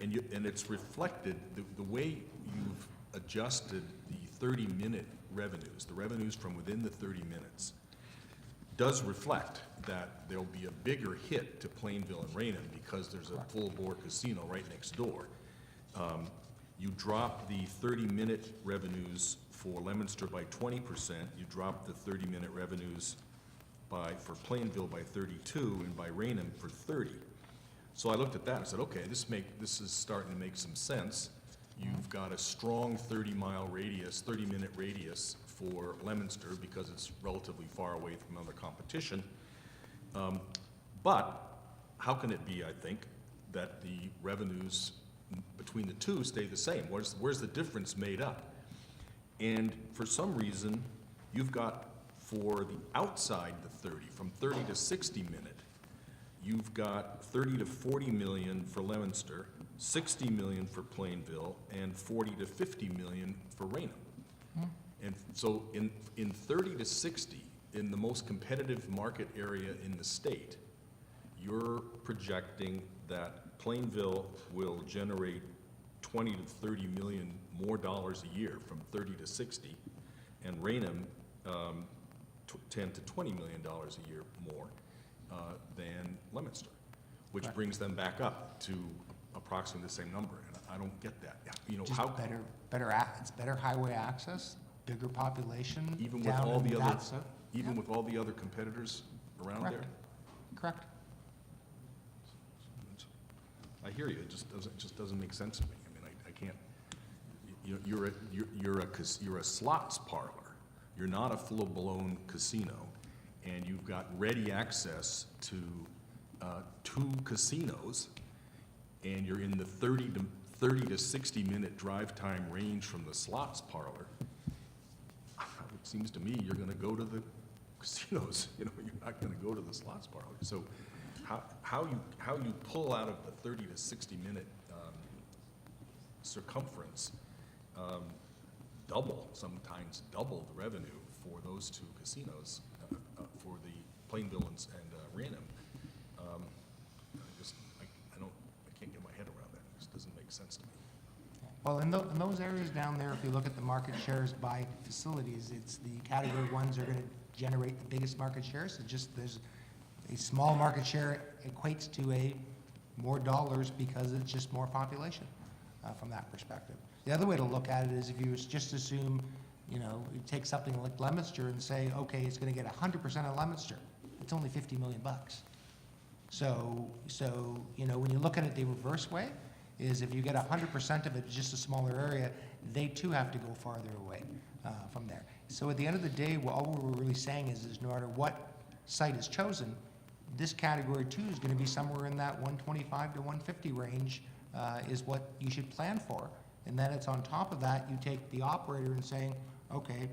it's reflected, the way you've adjusted the 30-minute revenues, the revenues from within the 30 minutes, does reflect that there'll be a bigger hit to Plainville and Raynham because there's a full-bore casino right next door. You drop the 30-minute revenues for Leominster by 20%, you drop the 30-minute revenues for Plainville by 32, and by Raynham for 30. So I looked at that and said, okay, this is starting to make some sense. You've got a strong 30-minute radius for Leominster because it's relatively far away from other competition. But how can it be, I think, that the revenues between the two stay the same? Where's the difference made up? And for some reason, you've got, for the outside the 30, from 30 to 60 minute, you've got 30 to 40 million for Leominster, 60 million for Plainville, and 40 to 50 million for Raynham. And so in 30 to 60, in the most competitive market area in the state, you're projecting that Plainville will generate 20 to 30 million more dollars a year from 30 to 60, and Raynham 10 to 20 million dollars a year more than Leominster, which brings them back up to approximately the same number. And I don't get that. You know, Just how it's better highway access, bigger population. even with down all in the other that zone. even Yeah. with all the other competitors around Correct. there. Correct. I hear you. It just doesn't make sense to me. I mean, I can't. You're a slots parlor. You're not a full-blown casino, and you've got ready access to 2 casinos, and you're in the 30 to 60 minute drive time range from the slots parlor. It seems to me you're going to go to the casinos. You know, you're not going to go to the slots parlor. So how you pull out of the 30 to 60 minute circumference sometimes double the revenue for those 2 casinos for the Plainville and Raynham. I can't get my head around that. It just doesn't make sense to me. Well, in those areas down there, if you look at the market shares by facilities, it's the category ones are going to generate the biggest market shares. It's just there's a small market share equates to more dollars because it's just more population from that perspective. The other way to look at it is if you just assume, you take something like Leominster and say, okay, it's going to get 100% of Leominster. It's only $50 million. So when you look at it the reverse way, is if you get 100% of it, just a smaller area, they too have to go farther away from there. So at the end of the day, all we're really saying is no matter what site is chosen, this category 2 is going to be somewhere in that 125 to 150 range is what you should plan for. And then it's on top of that, you take the operator and saying, okay,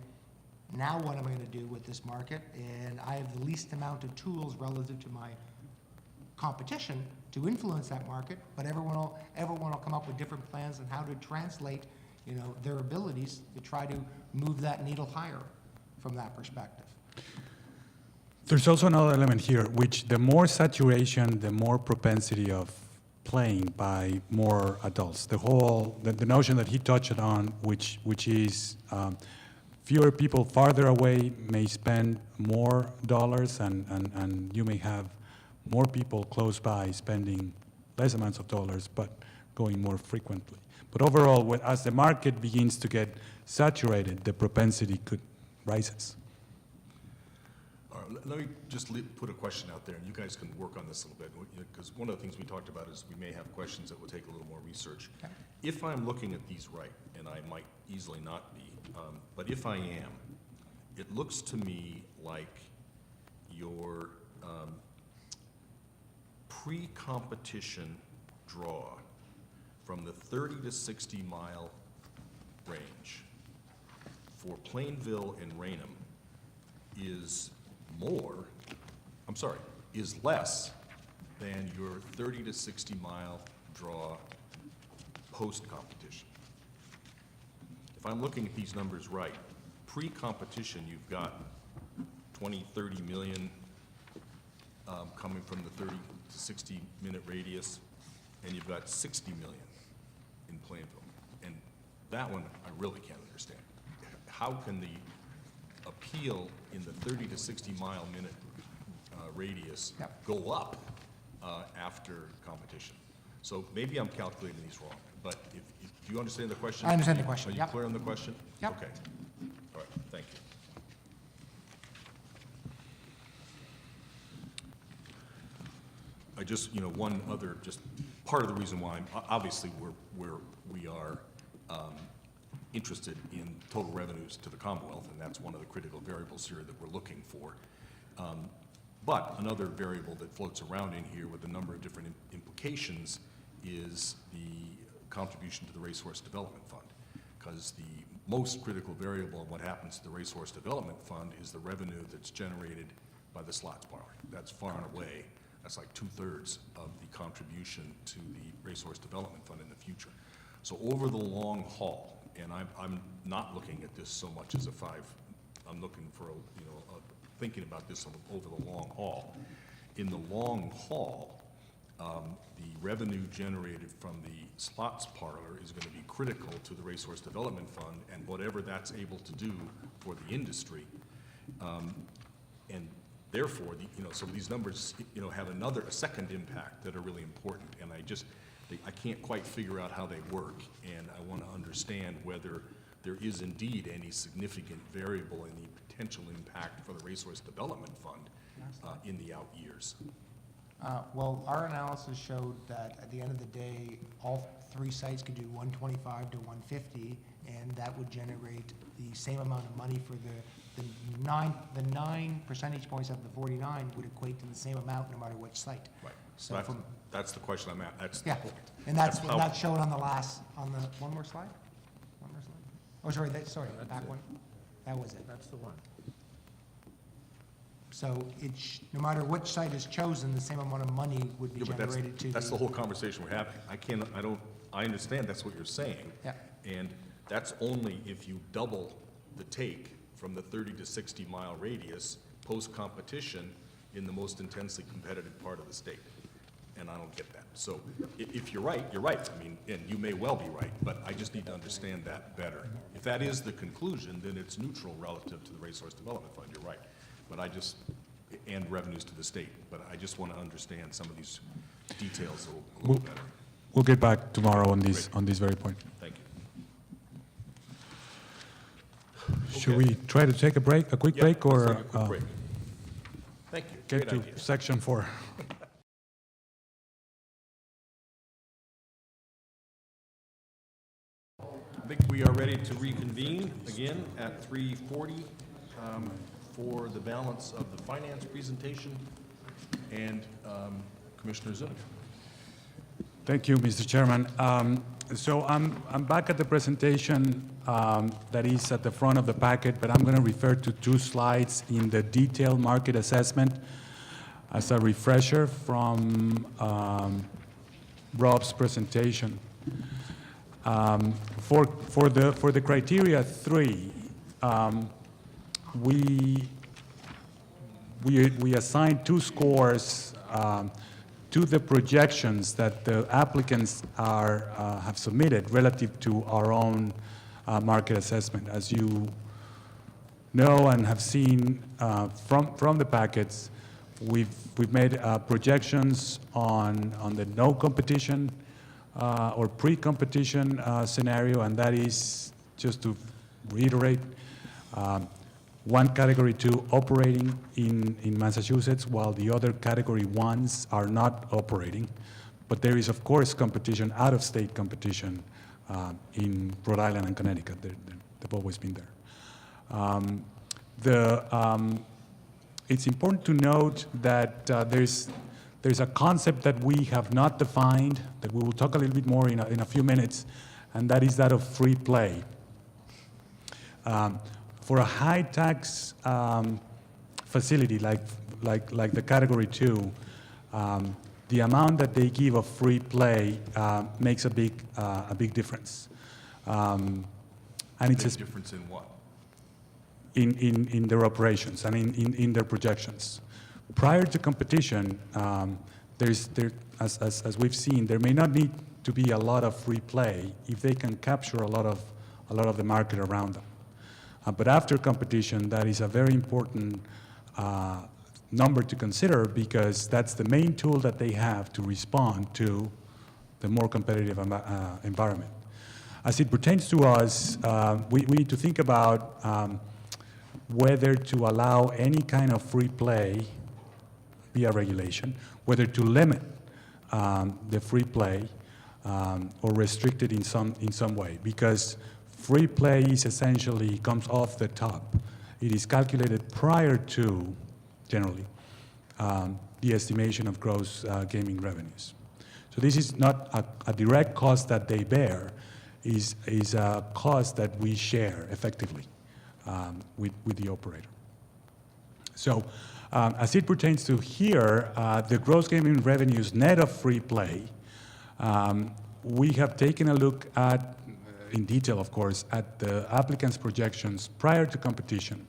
now what am I going to do with this market? And I have the least amount of tools relative to my competition to influence that market, but everyone will come up with different plans on how to translate, their abilities to try to move that needle higher from that perspective. There's also another element here, which the more saturation, the more propensity of playing by more adults. The notion that he touched on, which is fewer people farther away may spend more dollars, and you may have more people close by spending less amounts of dollars, but going more frequently. But overall, as the market begins to get saturated, the propensity could rises. All right, let me just put a question out there, and you guys can work on this a little bit, because one of the things we talked about is we may have questions that will take a little more research. Okay. If I'm looking at these right, and I might easily not be, but if I am, it looks to me like your pre-competition draw from the 30 to 60 mile range for Plainville and Raynham is is less than your 30 to 60 mile draw post-competition. If I'm looking at these numbers right, pre-competition, you've got 20, 30 million coming from the 30 to 60 minute radius, and you've got 60 million in Plainville. And that one, I really can't understand. How can the appeal in the 30 to 60 mile minute radius Yep. go up after competition? So maybe I'm calculating these wrong, but do you understand the question? I understand the question, Are you yep. clear on the question? Yep. Okay. All right, thank you. I just, one other, just part of the reason why obviously we are interested in total revenues to the Commonwealth, and that's one of the critical variables here that we're looking for. But another variable that floats around in here with a number of different implications is the contribution to the Racehorse Development Fund, because the most critical variable of what happens to the Racehorse Development Fund is the revenue that's generated by the slots parlor. That's far and away, that's like 2/3 of the contribution to the Racehorse Development Fund in the future. So over the long haul, and I'm not looking at this so much as I'm looking for, thinking about this over the long haul. In the long haul, the revenue generated from the slots parlor is going to be critical to the Racehorse Development Fund and whatever that's able to do for the industry. And therefore, so these numbers, have a second impact that are really important. And I can't quite figure out how they work. And I want to understand whether there is indeed any significant variable in the potential impact for the Racehorse Development Fund in the out years. Well, our analysis showed that at the end of the day, all three sites could do 125 to 150, and that would generate the same amount of money for the 9 percentage points of the 49 would equate to the same amount no matter which site. Right. So That's, from, that's the question I'm at. That's the yeah, point. and that's how- that's shown on the one more slide? One more slide? Oh, sorry, That's back it. one. That was it. That's the one. So no matter which site is chosen, the same amount of money would be Yeah, but generated to that's the whole conversation we're having. I understand that's what you're saying. Yeah. And that's only if you double the take from the 30 to 60 mile radius post-competition in the most intensely competitive part of the state. And I don't get that. So if you're right, you're right. I mean, and you may well be right, but I just need to understand that better. If that is the conclusion, then it's neutral relative to the Racehorse Development Fund, you're right. But and revenues to the state, but I just want to understand some of these details a little better. We'll get back tomorrow on this Great. very point. Thank you. Should Okay. we try to take a quick Yeah, break, let's or take a quick break. Thank you. get Great to idea. section 4? I think we are ready to reconvene again at 3:40 for the balance of the finance presentation. And Commissioner Zuniga. Thank you, Mr. Chairman. So I'm back at the presentation that is at the front of the packet, but I'm going to refer to 2 slides in the detailed market assessment as a refresher from Rob's presentation. For the criteria 3, we assigned 2 scores to the projections that the applicants have submitted relative to our own market assessment. As you know and have seen from the packets, we've made projections on the no competition or pre-competition scenario, and that is, just to reiterate, 1 Category 2 operating in Massachusetts, while the other Category 1s are not operating. But there is, of course, competition, out-of-state competition in Rhode Island and Connecticut. They've always been there. It's important to note that there's a concept that we have not defined, that we will talk a little bit more in a few minutes, and that is that of free play. For a high-tax facility like the Category 2, the amount that they give of free play makes a big difference. And it's Big difference in what? in their operations and in their projections. Prior to competition, as we've seen, there may not need to be a lot of free play if they can capture a lot of the market around them. But after competition, that is a very important number to consider, because that's the main tool that they have to respond to the more competitive environment. As it pertains to us, we need to think about whether to allow any kind of free play via regulation, whether to limit the free play or restrict it in some way, because free play is essentially comes off the top. It is calculated prior to, generally, the estimation of gross gaming revenues. So this is not a direct cost that they bear, is a cost that we share effectively with the operator. So as it pertains to here, the gross gaming revenues net of free play, we have taken a look at, in detail, of course, at the applicants' projections prior to competition.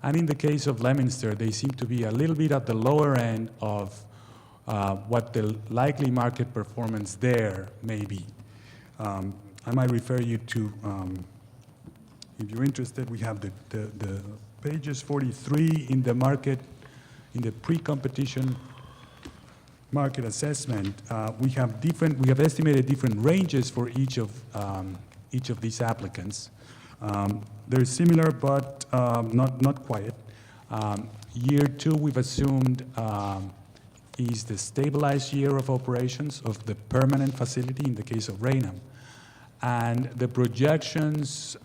And in the case of Leominster, they seem to be a little bit at the lower end of what the likely market performance there may be. I might refer you to, if you're interested, we have the pages 43 in the market, in the pre-competition market assessment. We have estimated different ranges for each of these applicants. They're similar, but not quite. Year 2, we've assumed is the stabilized year of operations of the permanent facility in the case of Raynham. And the projections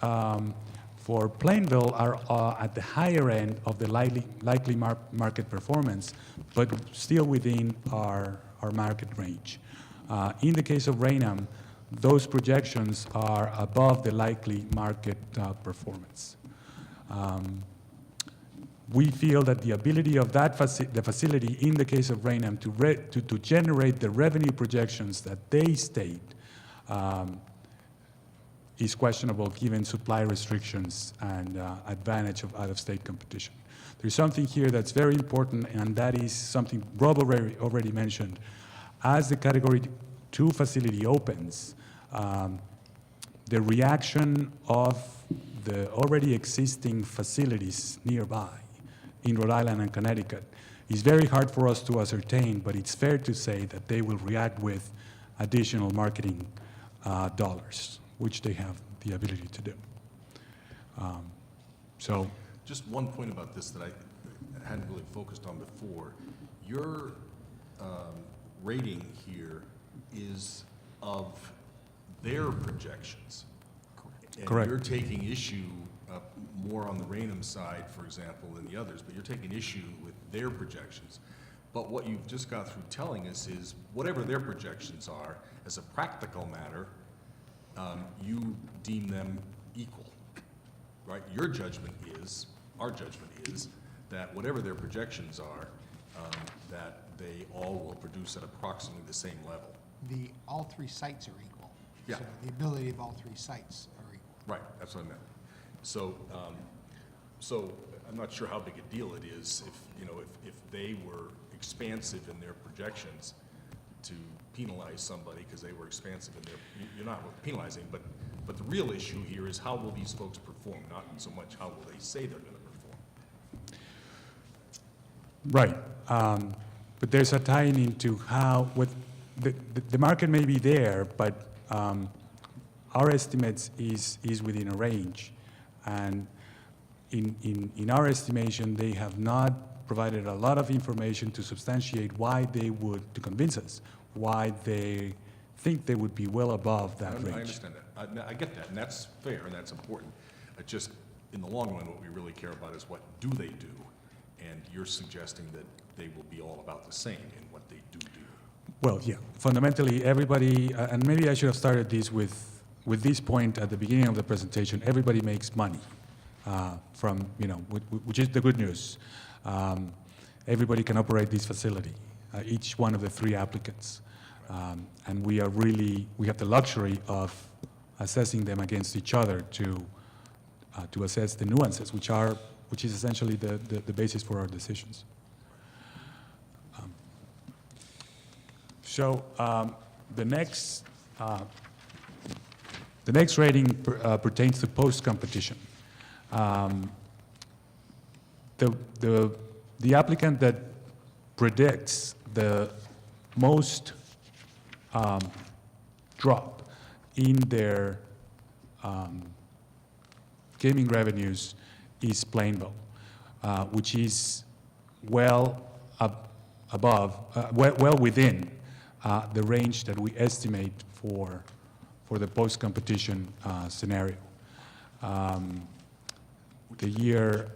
for Plainville are at the higher end of the likely market performance, but still within our market range. In the case of Raynham, those projections are above the likely market performance. We feel that the ability of the facility in the case of Raynham to generate the revenue projections that they state is questionable given supply restrictions and advantage of out-of-state competition. There's something here that's very important, and that is something Rob already mentioned. As the Category 2 facility opens, the reaction of the already existing facilities nearby in Rhode Island and Connecticut is very hard for us to ascertain, but it's fair to say that they will react with additional marketing dollars, which they have the ability to do. So, Just one point about this that I hadn't really focused on before. Your rating here is of their projections. Correct. And you're taking issue more on the Raynham side, for example, than the others, but you're taking issue with their projections. But what you've just got through telling us is whatever their projections are, as a practical matter, you deem them equal, right? Your judgment is, our judgment is, that whatever their projections are, that they all will produce at approximately the same level. All 3 sites are equal. Yeah. So the ability of all 3 sites are equal. Right, that's what I meant. So, So I'm not sure how big a deal it is if, you know, if they were expansive in their projections to penalize somebody because they were expansive in their, you're not penalizing, but the real issue here is how will these folks perform, not so much how will they say they're going to perform. Right. But there's a tie-in into how, what, the market may be there, but our estimates is within a range. And in our estimation, they have not provided a lot of information to substantiate why they would, to convince us, why they think they would be well above that range. I understand that. I get that, and that's fair, and that's important. It just, in the long run, what we really care about is what do they do? And you're suggesting that they will be all about the same in what they do. Well, yeah, fundamentally, everybody, and maybe I should have started this with this point at the beginning of the presentation, everybody makes money from, you know, which is the good news. Everybody can operate this facility, each one of the three applicants. And we have the luxury of assessing them against each other to assess the nuances, which is essentially the basis for our decisions. So the next rating pertains to post-competition. The applicant that predicts the most drop in their gaming revenues is Plainville, which is well within the range that we estimate for the post-competition scenario. The year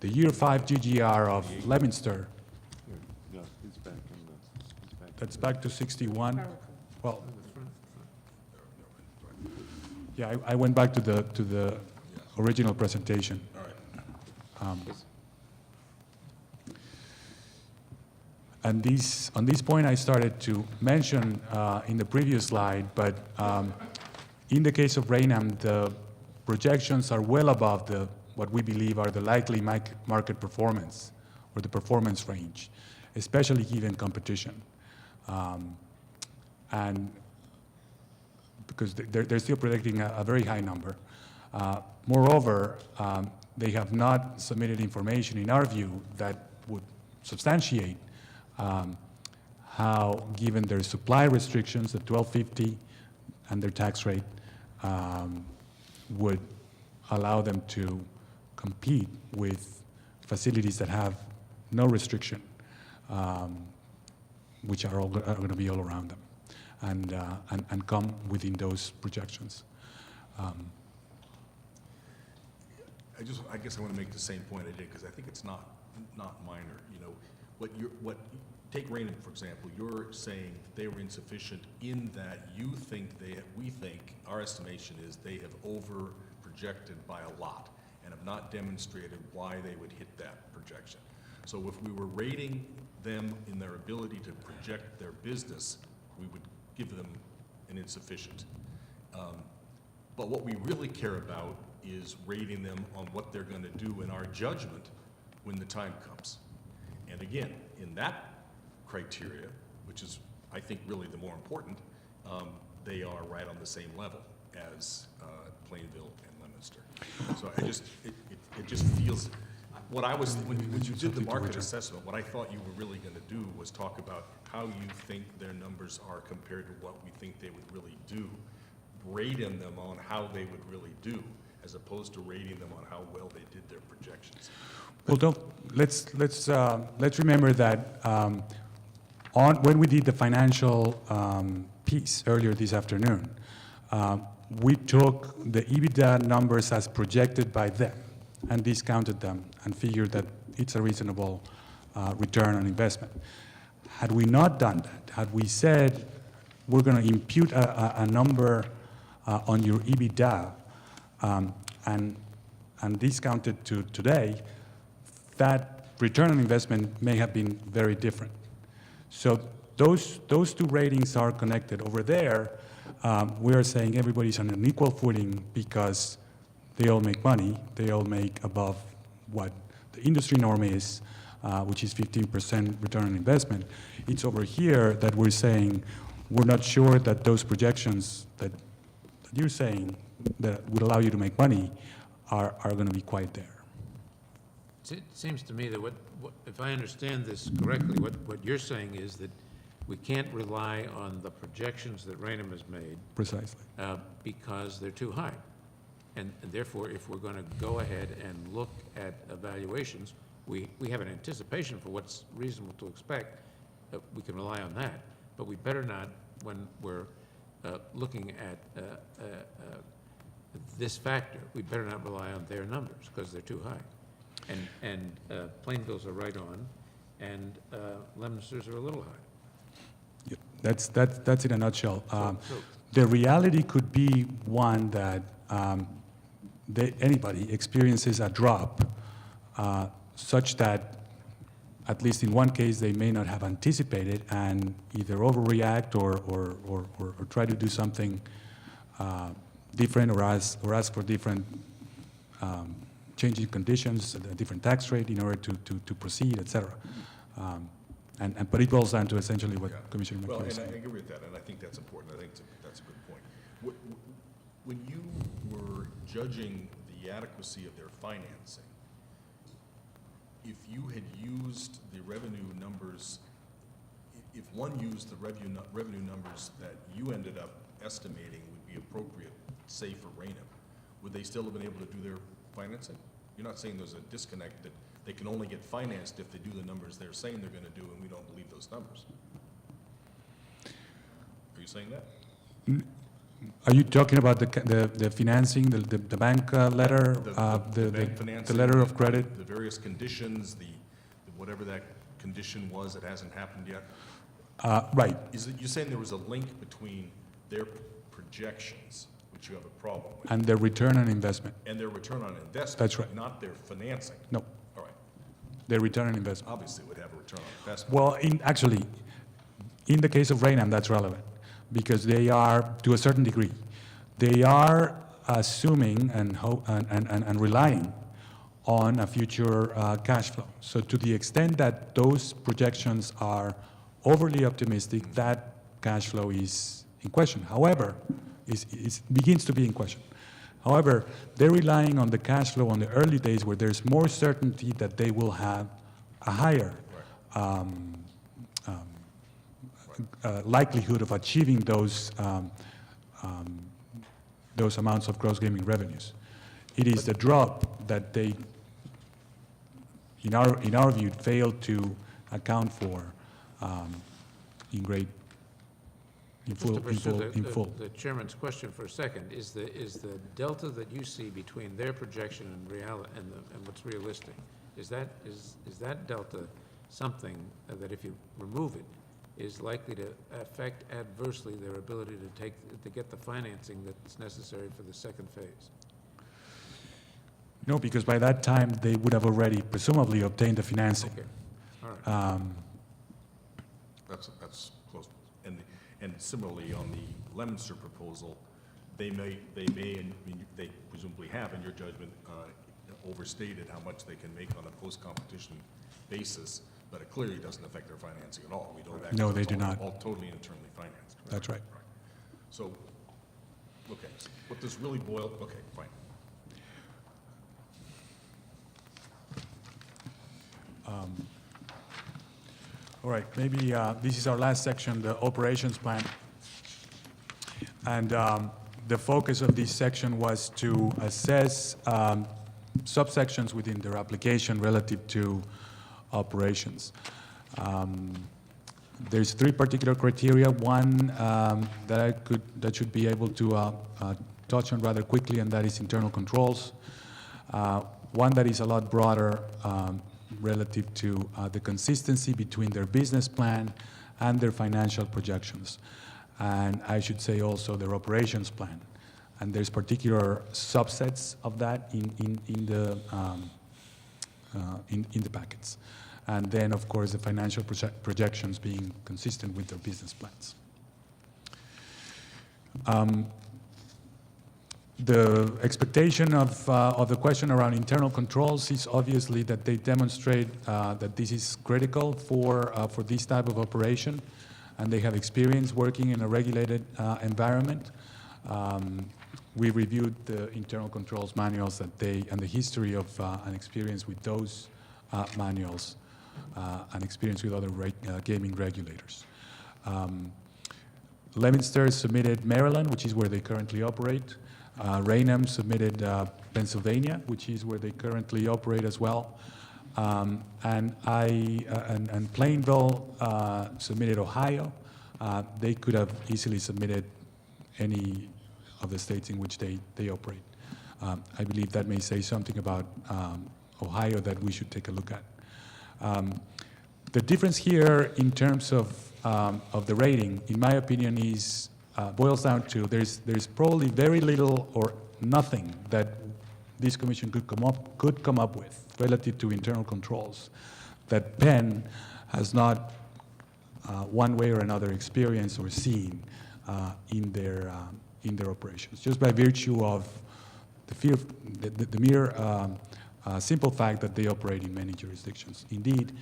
5 GGR of Leominster, Yeah, it's back on the, it's back. that's back to 61. Well, yeah, I went back to the original presentation. All right. And on this point, I started to mention in the previous slide, but in the case of Raynham, the projections are well above what we believe are the likely market performance or the performance range, especially given competition. And because they're still predicting a very high number. Moreover, they have not submitted information, in our view, that would substantiate how, given their supply restrictions at $12.50 and their tax rate, would allow them to compete with facilities that have no restriction, which are going to be all around them, and come within those projections. I guess I want to make the same point I did, because I think it's not minor. You know, take Raynham, for example. You're saying they were insufficient in that we think, our estimation is they have over-projected by a lot and have not demonstrated why they would hit that projection. So if we were rating them in their ability to project their business, we would give them an insufficient. But what we really care about is rating them on what they're going to do in our judgment when the time comes. And again, in that criteria, which is, I think, really the more important, they are right on the same level as Plainville and Leominster. So it just feels, when you did the market assessment, what I thought you were really going to do was talk about how you think their numbers are compared to what we think they would really do, rating them on how they would really do, as opposed to rating them on how well they did their projections. Well, let's remember that when we did the financial piece earlier this afternoon, we took the EBITDA numbers as projected by them and discounted them and figured that it's a reasonable return on investment. Had we not done that, had we said we're going to impute a number on your EBITDA and discount it to today, that return on investment may have been very different. So those two ratings are connected. Over there, we are saying everybody's on an equal footing because they all make money. They all make above what the industry norm is, which is 15% return on investment. It's over here that we're saying we're not sure that those projections that you're saying that would allow you to make money are going to be quite there. It seems to me that if I understand this correctly, what you're saying is that we can't rely on the projections that Rainham has made Precisely. because they're too high. And therefore, if we're going to go ahead and look at evaluations, we have an anticipation for what's reasonable to expect. We can rely on that. But we better not, when we're looking at this factor, we better not rely on their numbers because they're too high. And Plainvilles are right on, and Leominster's are a little high. Yeah, that's in a nutshell. So- The reality could be one that anybody experiences a drop such that, at least in one case, they may not have anticipated and either overreact or try to do something different or ask for different changing conditions, a different tax rate in order to proceed, et cetera. But it boils down to essentially what Yeah. Commissioner Well, McKee is and I saying. agree with that, and I think that's important. I think that's a good point. When you were judging the adequacy of their financing, if you had used the revenue numbers, if one used the revenue numbers that you ended up estimating would be appropriate, say for Rainham, would they still have been able to do their financing? You're not saying there's a disconnect, that they can only get financed if they do the numbers they're saying they're gonna do, and we don't believe those numbers. Are you saying that? Are you talking about the financing, the bank letter, The bank the financing, letter of credit? The various conditions, whatever that condition was that hasn't happened yet? Right, You're saying there was a link between their projections, which you have a problem with, and the return on investment. and their return on investment? That's right. Not their financing? No, All right. the return on investment. Obviously, it would have a return on investment. Well, actually, in the case of Rainham, that's relevant, because they are, to a certain degree, they are assuming and relying on a future cash flow. So to the extent that those projections are overly optimistic, that cash flow is in question. However, it begins to be in question. However, they're relying on the cash flow on the early days where there's more certainty that they will have a higher likelihood of achieving those amounts of gross gaming revenues. It is the drop that they, in our view, failed to account for in full. Just to pursue the chairman's question for a second, is the delta that you see between their projection and reality and what's realistic, is that delta something that if you remove it, is likely to affect adversely their ability to get the financing that's necessary for the second phase? No, because by that time, they would have already presumably obtained the financing. Okay, all right. That's close. And similarly, on the Leominster proposal, they may, and they presumably have, in your judgment, overstated how much they can make on a post-competition basis, but it clearly doesn't affect their financing at all. We know that. No, they It's do not. all totally internally financed. That's right. So, okay, what this really boils, okay, fine. All right, maybe this is our last section, the operations plan. And the focus of this section was to assess subsections within their application relative to operations. There's three particular criteria. One that should be able to touch on rather quickly, and that is internal controls. One that is a lot broader relative to the consistency between their business plan and their financial projections. And I should say also their operations plan. And there's particular subsets of that in the packets. And then, of course, the financial projections being consistent with their business plans. The expectation of the question around internal controls is obviously that they demonstrate that this is critical for this type of operation, and they have experience working in a regulated environment. We reviewed the internal controls manuals that and the history of an experience with those manuals and experience with other gaming regulators. Leominster submitted Maryland, which is where they currently operate. Raynham submitted Pennsylvania, which is where they currently operate as well. And Plainville submitted Ohio. They could have easily submitted any of the states in which they operate. I believe that may say something about Ohio that we should take a look at. The difference here in terms of the rating, in my opinion, is boils down to there's probably very little or nothing that this commission could come up with relative to internal controls that Penn has not one way or another experienced or seen in their operations, just by virtue of the mere simple fact that they operate in many jurisdictions. Indeed,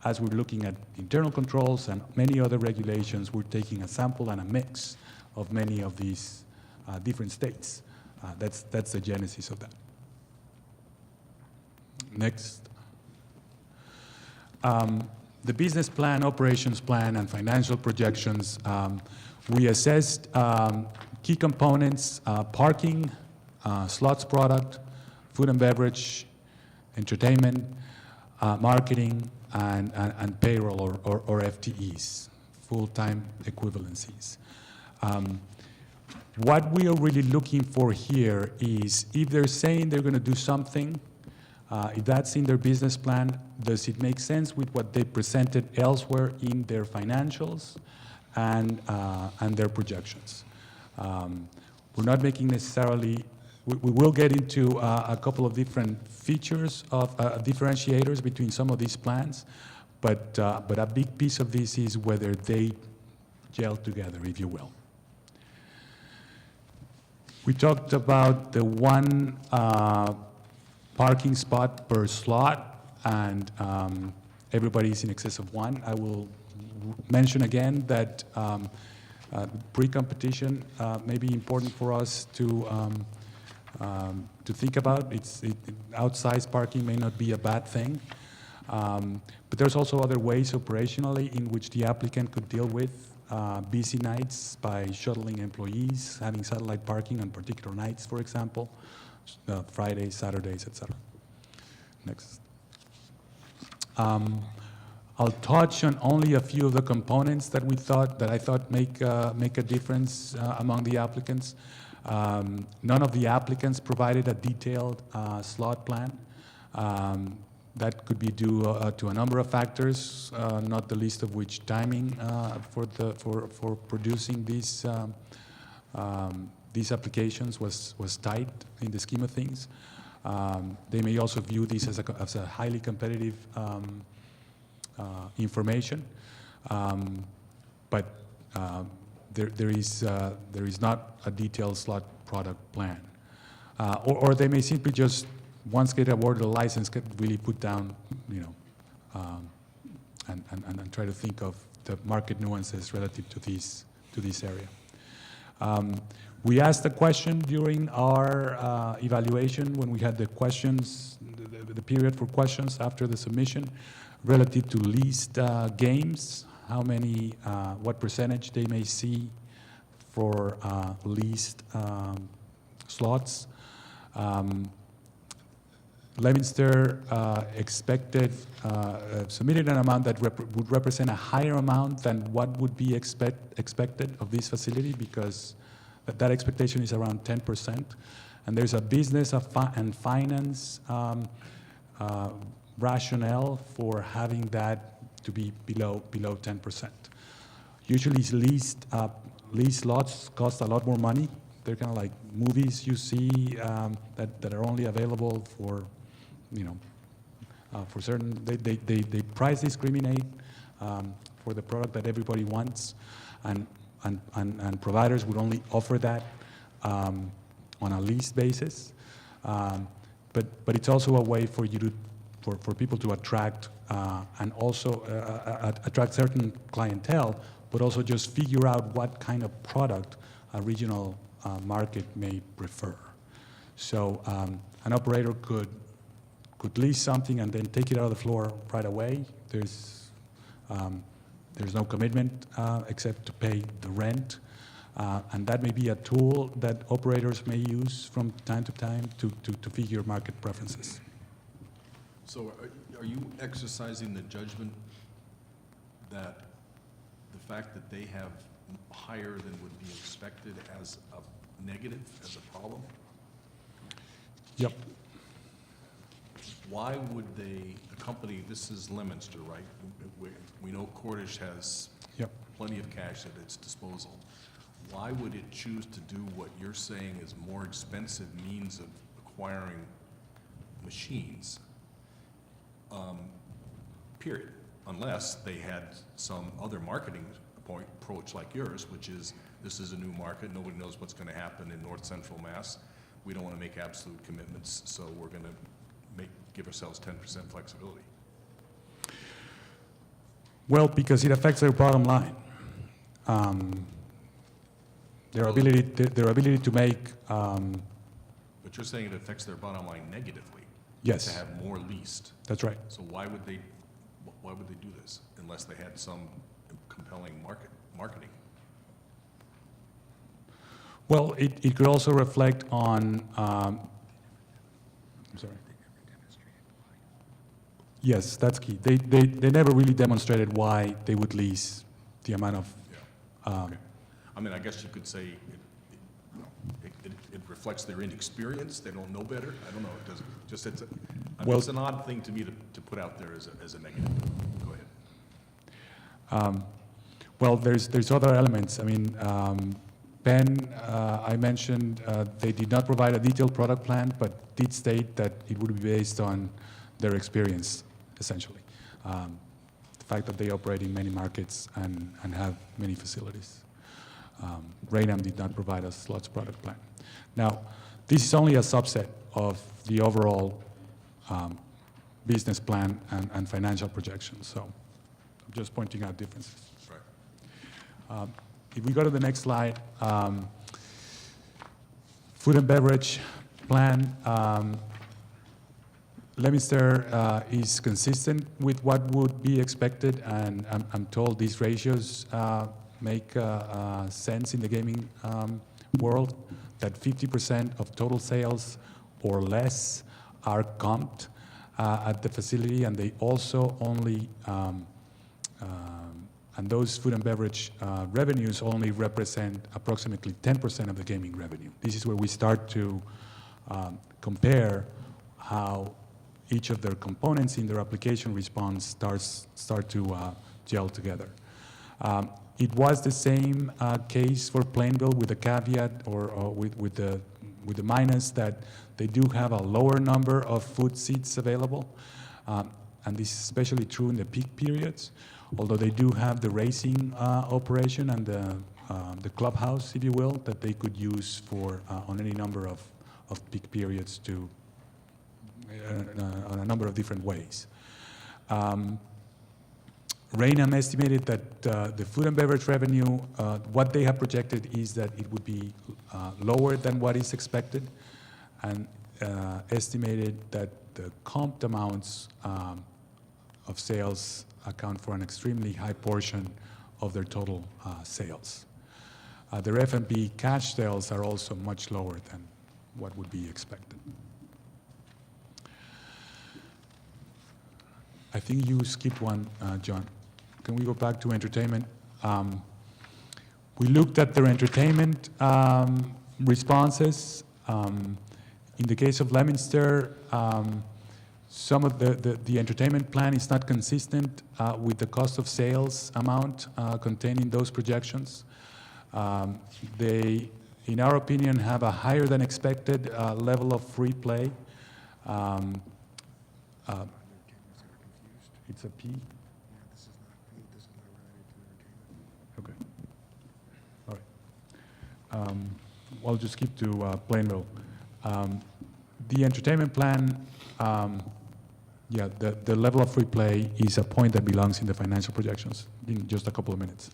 as we're looking at internal controls and many other regulations, we're taking a sample and a mix of many of these different states. That's the genesis of that. Next. The business plan, operations plan, and financial projections. We assessed key components, parking, slots product, food and beverage, entertainment, marketing, and payroll or FTEs, full-time equivalencies. What we are really looking for here is if they're saying they're going to do something, if that's in their business plan, does it make sense with what they presented elsewhere in their financials and their projections? We're not making necessarily, we will get into a couple of different features of differentiators between some of these plans, but a big piece of this is whether they gel together, if you will. We talked about the one parking spot per slot, and everybody's in excess of one. I will mention again that pre-competition may be important for us to think about. Outsized parking may not be a bad thing, but there's also other ways operationally in which the applicant could deal with busy nights by shuttling employees, having satellite parking on particular nights, for example, Fridays, Saturdays, etc. Next. I'll touch on only a few of the components that I thought make a difference among the applicants. None of the applicants provided a detailed slot plan. That could be due to a number of factors, not the least of which timing for producing these applications was tight in the scheme of things. They may also view this as a highly competitive information, but there is not a detailed slot product plan, or they may simply just, once get awarded a license, could really put down, and try to think of the market nuances relative to this area. We asked a question during our evaluation when we had the questions, the period for questions after the submission, relative to leased games, how many, what percentage they may see for leased slots. Leominster submitted an amount that would represent a higher amount than what would be expected of this facility, because that expectation is around 10%. And there's a business and finance rationale for having that to be below 10%. Usually leased slots cost a lot more money. They're kind of like movies you see that are only available for, for certain, they price discriminate for the product that everybody wants, and providers would only offer that on on a lease basis. But it's also a way for you to, for people to attract and also attract certain clientele, but also just figure out what kind of product a regional market may prefer. So an operator could lease something and then take it out of the floor right away. There's no commitment except to pay the rent. And that may be a tool that operators may use from time to time to figure market preferences. So are you exercising the judgment that the fact that they have higher than would be expected as a negative, as a problem? Yep. Why would they, a company, this is Lemonster, right? We know Cordish has Yep. plenty of cash at its disposal. Why would it choose to do what you're saying is more expensive means of acquiring machines? Period. Unless they had some other marketing approach like yours, which is, this is a new market, nobody knows what's going to happen in north central Mass. We don't want to make absolute commitments, so we're going to give ourselves 10% flexibility. Well, because it affects their bottom line. Their ability to make, But you're saying it affects their bottom line negatively? yes, To have more leased. that's right. So why would they do this unless they had some compelling marketing? Well, it could also reflect on, I'm sorry. Yes, that's key. They never really demonstrated why they would lease the amount of, Okay. I mean, I guess you could say it reflects their inexperience, they don't know better, I don't know, it doesn't, just, Well- it's an odd thing to me to put out there as a negative. Go ahead. well, there's other elements. I mean, Penn, I mentioned, they did not provide a detailed product plan, but did state that it would be based on their experience, essentially. The fact that they operate in many markets and have many facilities. Raynham did not provide a slots product plan. Now, this is only a subset of the overall business plan and financial projections, so I'm just pointing out differences. Right. If we go to the next slide, food and beverage plan, Lemonster is consistent with what would be expected, and I'm told these ratios make sense in the gaming world, that 50% of total sales or less are comped at the facility, and they also only and those food and beverage revenues only represent approximately 10% of the gaming revenue. This is where we start to compare how each of their components in their application response start to gel together. It was the same case for Plainville with the caveat or with the minus that they do have a lower number of food seats available, and this is especially true in the peak periods. Although they do have the racing operation and the clubhouse, if you will, that they could use for on any number of peak periods to on a number of different ways. Raynham estimated that the food and beverage revenue, what they have projected is that it would be lower than what is expected, and estimated that the comped amounts of sales account for an extremely high portion of their total sales. Their F&B cash sales are also much lower than what would be expected. I think you skipped one, John. Can we go back to entertainment? We looked at their entertainment responses. In the case of Lemonster, some of the entertainment plan is not consistent with the cost of sales amount contained in those projections. They, in our opinion, have a higher than expected level of free play. It's a P? Okay. All right. I'll just skip to Plainville. The entertainment plan, yeah, the level of free play is a point that belongs in the financial projections in just a couple of minutes.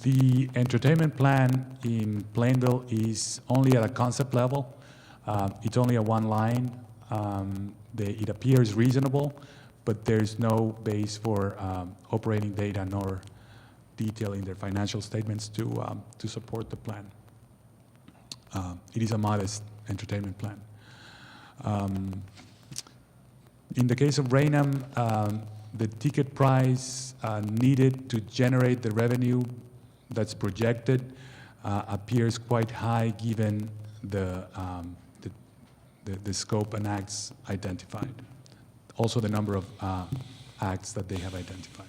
The entertainment plan in Plainville is only at a concept level. It's only a one line. It appears reasonable, but there's no base for operating data nor detail in their financial statements to support the plan. It is a modest entertainment plan. In the case of Raynham, the ticket price needed to generate the revenue that's projected appears quite high given the scope and acts identified. Also the number of acts that they have identified.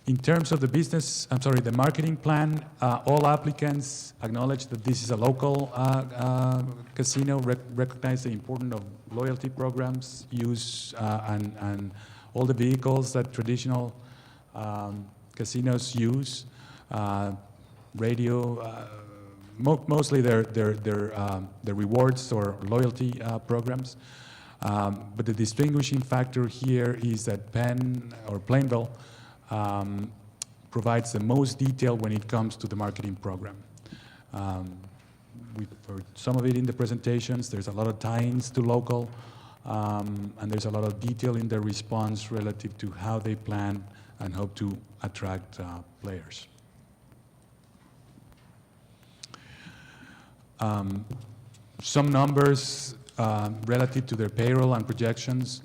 In terms of the marketing plan, all applicants acknowledge that this is a local casino, recognize the importance of loyalty programs, use and all the vehicles that traditional casinos use, radio, mostly their rewards or loyalty programs. But the distinguishing factor here is that Plainville provides the most detail when it comes to the marketing program. We've heard some of it in the presentations. There's a lot of tie-ins to local, and there's a lot of detail in their response relative to how they plan and hope to attract players. Some numbers relative to their payroll and projections.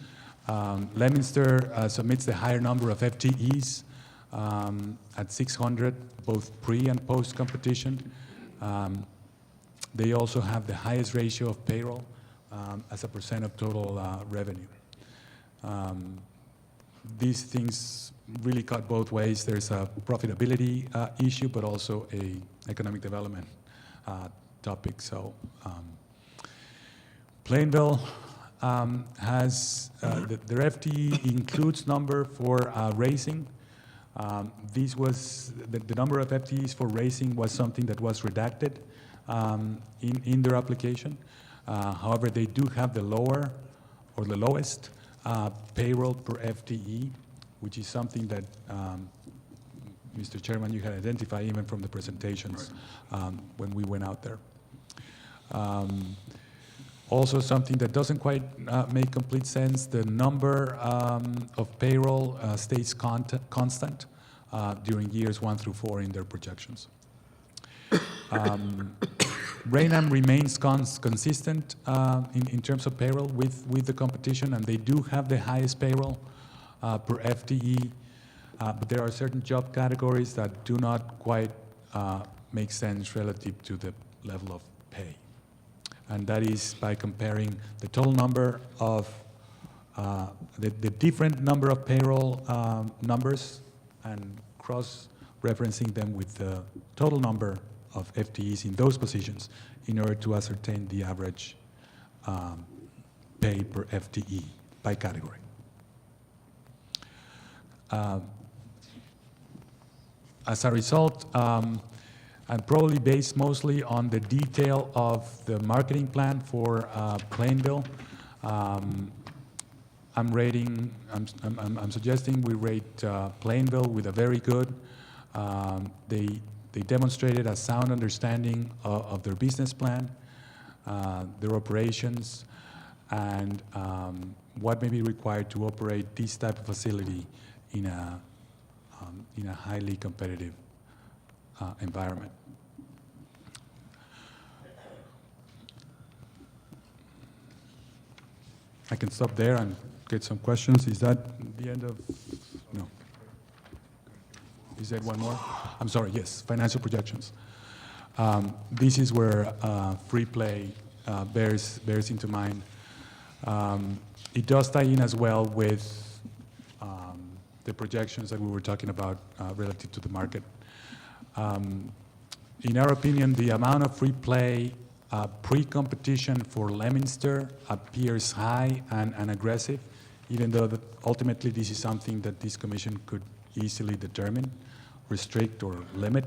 Leominster submits the higher number of FTEs at 600, both pre and post competition. They also have the highest ratio of payroll as a percent of total revenue. These things really cut both ways. There's a profitability issue, but also a economic development topic. So Plainville has their FTE includes number for racing. This was the number of FTEs for racing was something that was redacted in their application. However, they do have the lowest payroll per FTE, which is something that Mr. Chairman, you had identified even from the presentations when we went out there. Also something that doesn't quite make complete sense, the number of payroll stays constant during years 1 through 4 in their projections. Raynham remains consistent in terms of payroll with the competition, and they do have the highest payroll per FTE, but there are certain job categories that do not quite make sense relative to the level of pay. And that is by comparing the total number of, the different number of payroll numbers and cross-referencing them with the total number of FTEs in those positions in order to ascertain the average pay per FTE by category. As a result, and probably based mostly on the detail of the marketing plan for Plainville, I'm suggesting we rate Plainville with a very good. They demonstrated a sound understanding of their business plan, their operations, and what may be required to operate this type of facility in a highly competitive environment. I can stop there and get some questions. Is that the end of? No. Is there one more? I'm sorry, yes, financial projections. This is where free play bears into mind. It does tie in as well with the projections that we were talking about relative to the market. In our opinion, the amount of free play pre-competition for Leominster appears high and aggressive. even though that ultimately this is something that this commission could easily determine, restrict, or limit.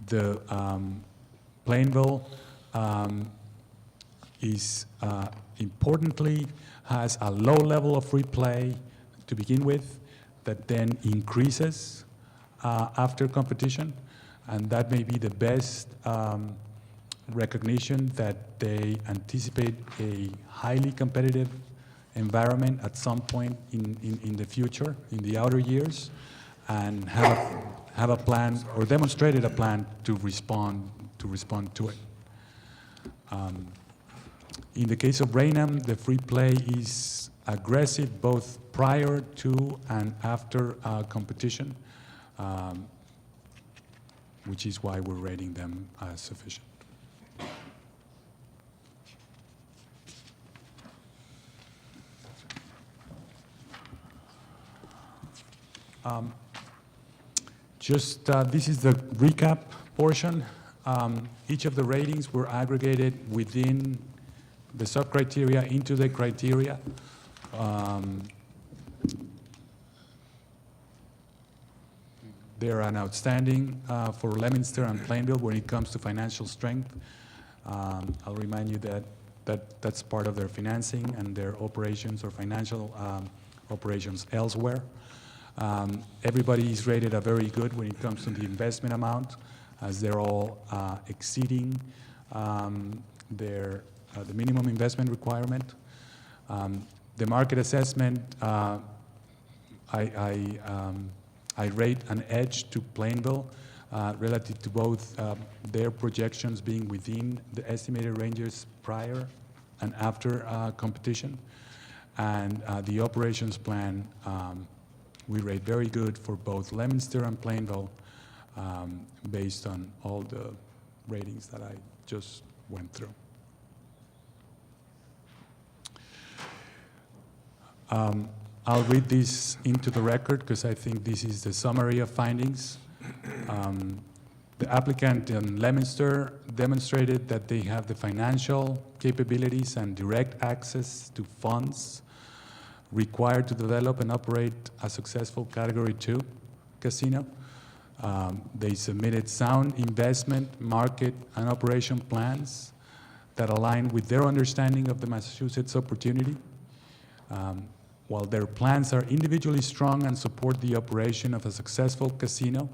The Plainville is importantly has a low level of free play to begin with that then increases after competition, and that may be the best recognition that they anticipate a highly competitive environment at some point in the future, in the outer years, and have a plan or demonstrated a plan to respond to it. In the case of Raynham, the free play is aggressive both prior to and after competition, which is why we're rating them as sufficient. This is the recap portion. Each of the ratings were aggregated within the sub-criteria into the criteria. They're an outstanding for Leominster and Plainville when it comes to financial strength. I'll remind you that that's part of their financing and their operations or financial operations elsewhere. Everybody is rated a very good when it comes to the investment amount, as they're all exceeding the minimum investment requirement. The market assessment, I rate an edge to Plainville relative to both their projections being within the estimated ranges prior and after competition, and the operations plan we rate very good for both Leominster and Plainville based on all the ratings that I just went through. I'll read this into the record because I think this is the summary of findings. The applicant in Leominster demonstrated that they have the financial capabilities and direct access to funds required to develop and operate a successful Category 2 casino. They submitted sound investment, market, and operation plans that align with their understanding of the Massachusetts opportunity. While their plans are individually strong and support the operation of a successful casino,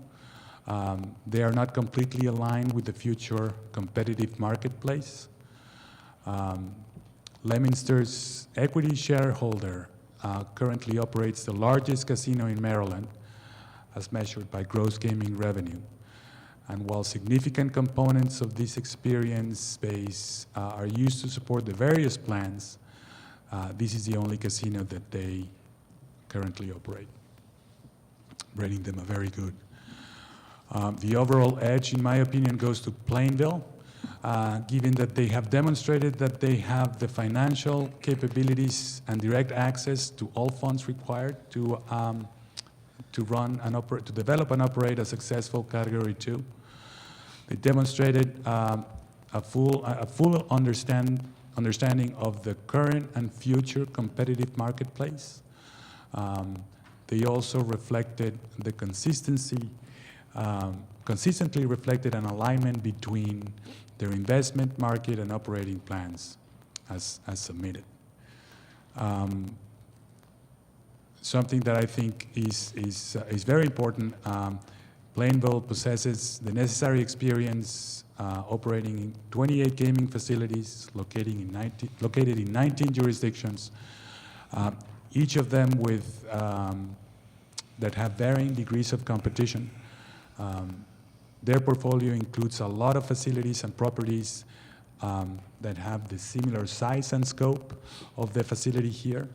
they are not completely aligned with the future competitive marketplace. Leominster's equity shareholder currently operates the largest casino in Maryland as measured by gross gaming revenue. And while significant components of this experience base are used to support the various plans, this is the only casino that they currently operate, rating them a very good. The overall edge, in my opinion, goes to Plainville, given that they have demonstrated that they have the financial capabilities and direct access to all funds required to run and operate, to develop and operate a successful Category 2. They demonstrated a full understanding of the current and future competitive marketplace. They also reflected the consistently reflected an alignment between their investment, market, and operating plans as submitted. Something that I think is very important, Plainville possesses the necessary experience operating in 28 gaming facilities located in 19 jurisdictions, each of them with that have varying degrees of competition. Their portfolio includes a lot of facilities and properties that have the similar size and scope of the facility here,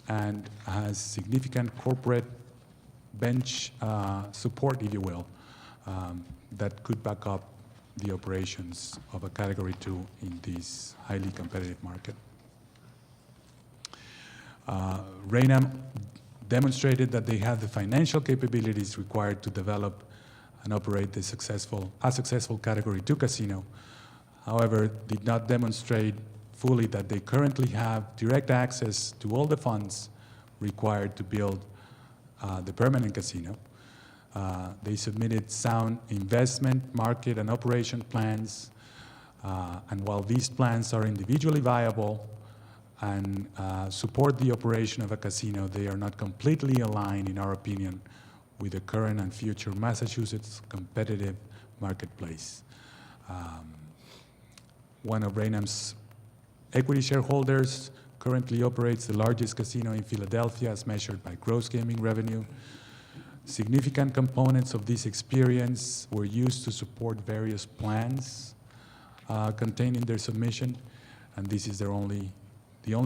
and has significant corporate bench support, if you will, that could back up the operations of a Category 2 in this highly competitive market. Raynham demonstrated that they have the financial capabilities required to develop and operate a successful Category 2 casino, however, did not demonstrate fully that they currently have direct access to all the funds required to build the permanent casino. They submitted sound investment, market, and operation plans. And while these plans are individually viable and support the operation of a casino, they are not completely aligned, in our opinion, with the current and future Massachusetts competitive marketplace. One of Raynham's equity shareholders currently operates the largest casino in Philadelphia as measured by gross gaming revenue. Significant components of this experience were used to support various plans contained in their submission, and this is the only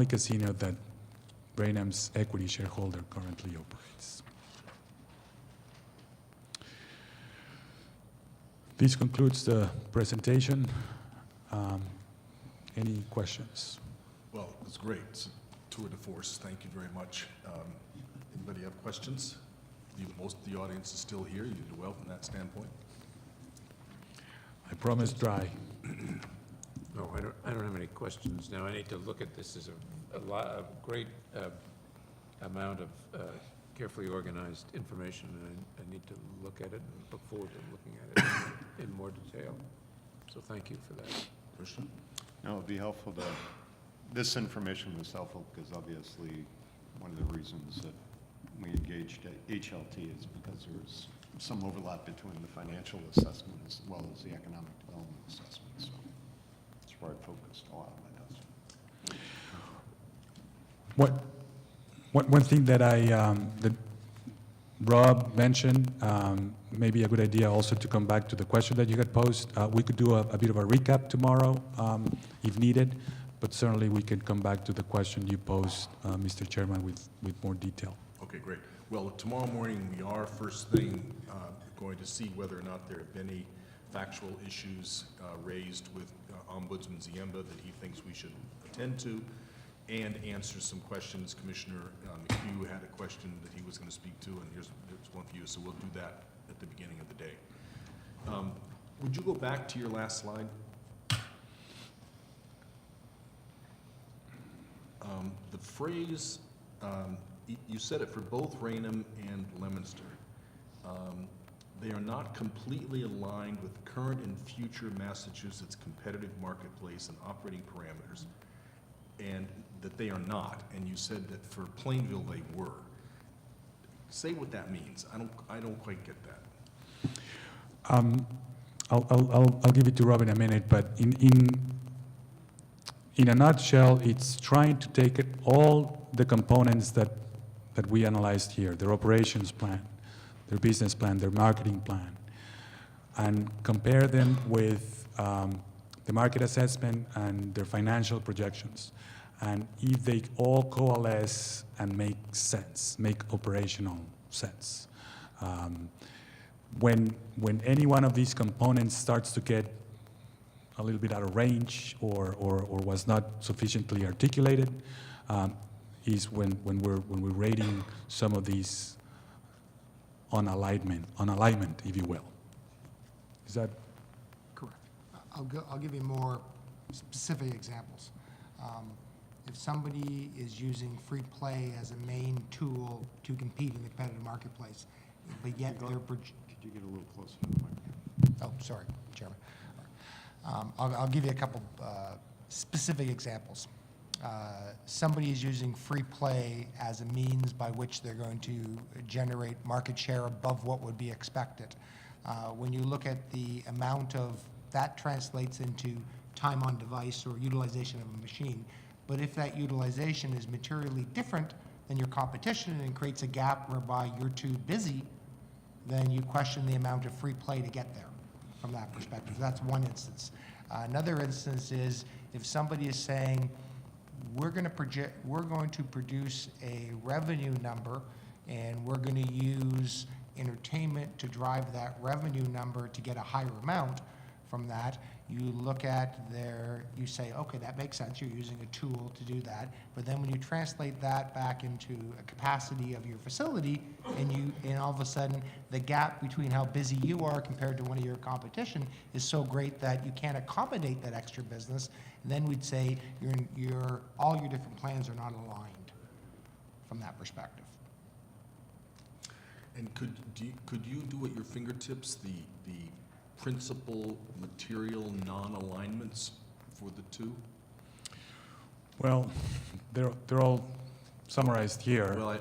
casino that Raynham's equity shareholder currently operates. This concludes the presentation. Any questions? Well, it's great. It's a tour de force. Thank you very much. Anybody have questions? Most of the audience is still here. You did well from that standpoint. I promise dry. No, I don't have any questions now. I need to look at this as a great amount of carefully organized information, and I need to look at it and look forward to looking at it in more detail. So thank you for that. Christian? No, it'd be helpful to, this information was helpful because obviously one of the reasons that we engaged HLT is because there's some overlap between the financial assessment as well as the economic development assessment. So that's where I focused a lot of my notes. One thing that that Rob mentioned, maybe a good idea also to come back to the question that you had posed. We could do a bit of a recap tomorrow if needed, but certainly we can come back to the question you posed, Mr. Chairman, with more detail. Okay, great. Well, tomorrow morning, we are first thing going to see whether or not there have been any factual issues raised with Ombudsman Ziemba that he thinks we should attend to, and answer some questions. Commissioner McHugh had a question that he was going to speak to, and here's one for you, so we'll do that at the beginning of the day. Would you go back to your last slide? The phrase, you said it for both Raynham and Leominster. They are not completely aligned with current and future Massachusetts competitive marketplace and operating parameters, and that they are not, and you said that for Plainville they were. Say what that means. I don't quite get that. I'll give it to Rob in a minute, but in a nutshell, it's trying to take all the components that we analyzed here, their operations plan, their business plan, their marketing plan, and compare them with the market assessment and their financial projections. And if they all coalesce and make sense, make operational sense. When any one of these components starts to get a little bit out of range or was not sufficiently articulated, is when we're rating some of these on alignment, if you will. Is that Correct. I'll give you more specific examples. If somebody is using free play as a main tool to compete in the competitive marketplace, but yet they're... Could you get a little closer to the microphone? Oh, sorry, Chairman. I'll give you a couple specific examples. Somebody is using free play as a means by which they're going to generate market share above what would be expected. When you look at the amount of that translates into time on device or utilization of a machine, but if that utilization is materially different than your competition and creates a gap whereby you're too busy, then you question the amount of free play to get there from that perspective. That's one instance. Another instance is if somebody is saying, we're going to produce a revenue number and we're going to use entertainment to drive that revenue number to get a higher amount, from that. You look at you say, okay, that makes sense, you're using a tool to do that, but then when you translate that back into a capacity of your facility, and all of a sudden, the gap between how busy you are compared to one of your competition is so great that you can't accommodate that extra business, then we'd say all your different plans are not aligned from that perspective. And could you do at your fingertips the principal material non-alignments for the two? Well, they're all summarized here. Well,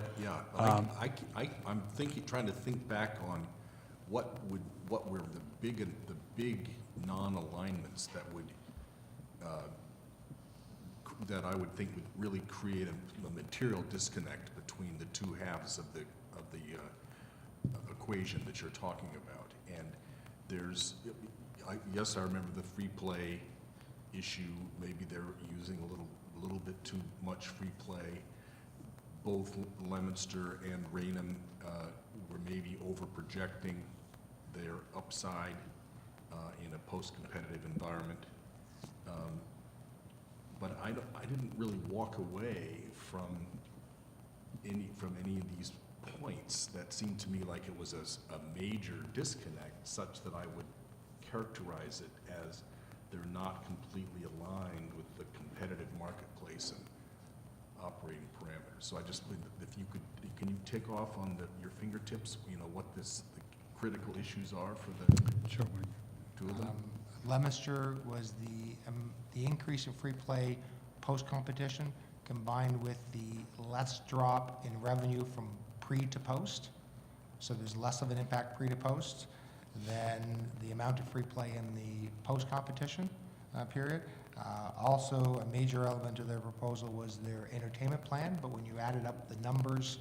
I'm trying to think back on what were the big non-alignments that I would think would really create a material disconnect between the two halves of the equation that you're talking about. And yes, I remember the free play issue. Maybe they're using a little bit too much free play. Both Leominster and Raynham were maybe over-projecting their upside in a post-competitive environment. But I didn't really walk away from any of these points that seemed to me like it was a major disconnect, such that I would characterize it as they're not completely aligned with the competitive marketplace and operating parameters. So I just, if you could, can you take off on your fingertips, what the critical issues are for the Sure. two of them? Leominster was the increase in free play post-competition combined with the less drop in revenue from pre to post. So there's less of an impact pre to post than the amount of free play in the post-competition period. Also, a major element of their proposal was their entertainment plan, but when you added up the numbers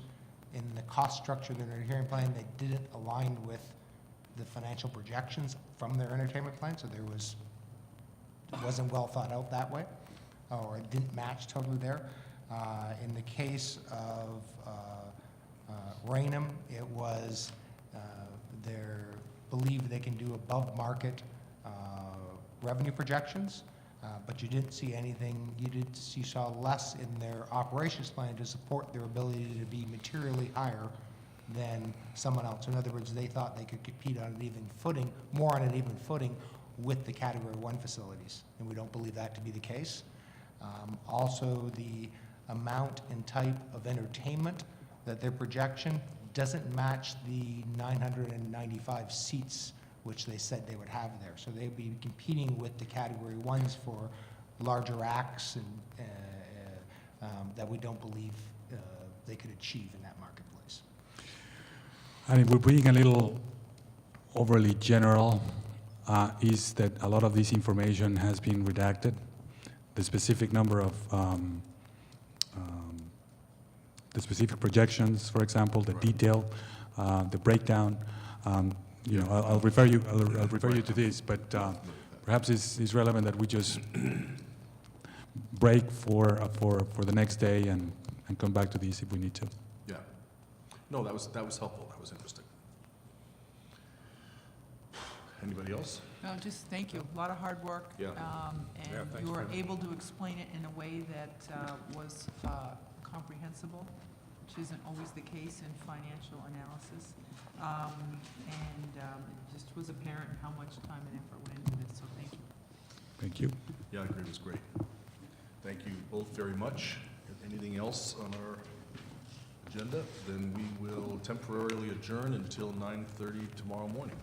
in the cost structure of their entertainment plan, they didn't align with the financial projections from their entertainment plan, so it wasn't well thought out that way, or it didn't match totally there. In the case of Raynham, it was they believe they can do above market revenue projections, but you didn't see anything, you saw less in their operations plan to support their ability to be materially higher than someone else. In other words, they thought they could compete on an even footing, more on an even footing with the Category 1 facilities, and we don't believe that to be the case. Also, the amount and type of entertainment that their projection doesn't match the 995 seats which they said they would have there. So they'd be competing with the Category 1s for larger acts and that we don't believe they could achieve in that marketplace. And if we're being a little overly general, is that a lot of this information has been redacted. The specific number of, the specific projections, for example, the detail, the breakdown. I'll refer you to this, but perhaps it's relevant that we just break for the next day and come back to these if we need to. Yeah. No, that was helpful. That was interesting. Anybody else? No, just thank you. A lot of hard work. Yeah. And thanks you were very much. able to explain it in a way that was comprehensible, which isn't always the case in financial analysis. It just was apparent how much time and effort went into this, so thank you. Thank you. Yeah, I agree, it was great. Thank you both very much. Anything else on our agenda? Then we will temporarily adjourn until 9:30 tomorrow morning.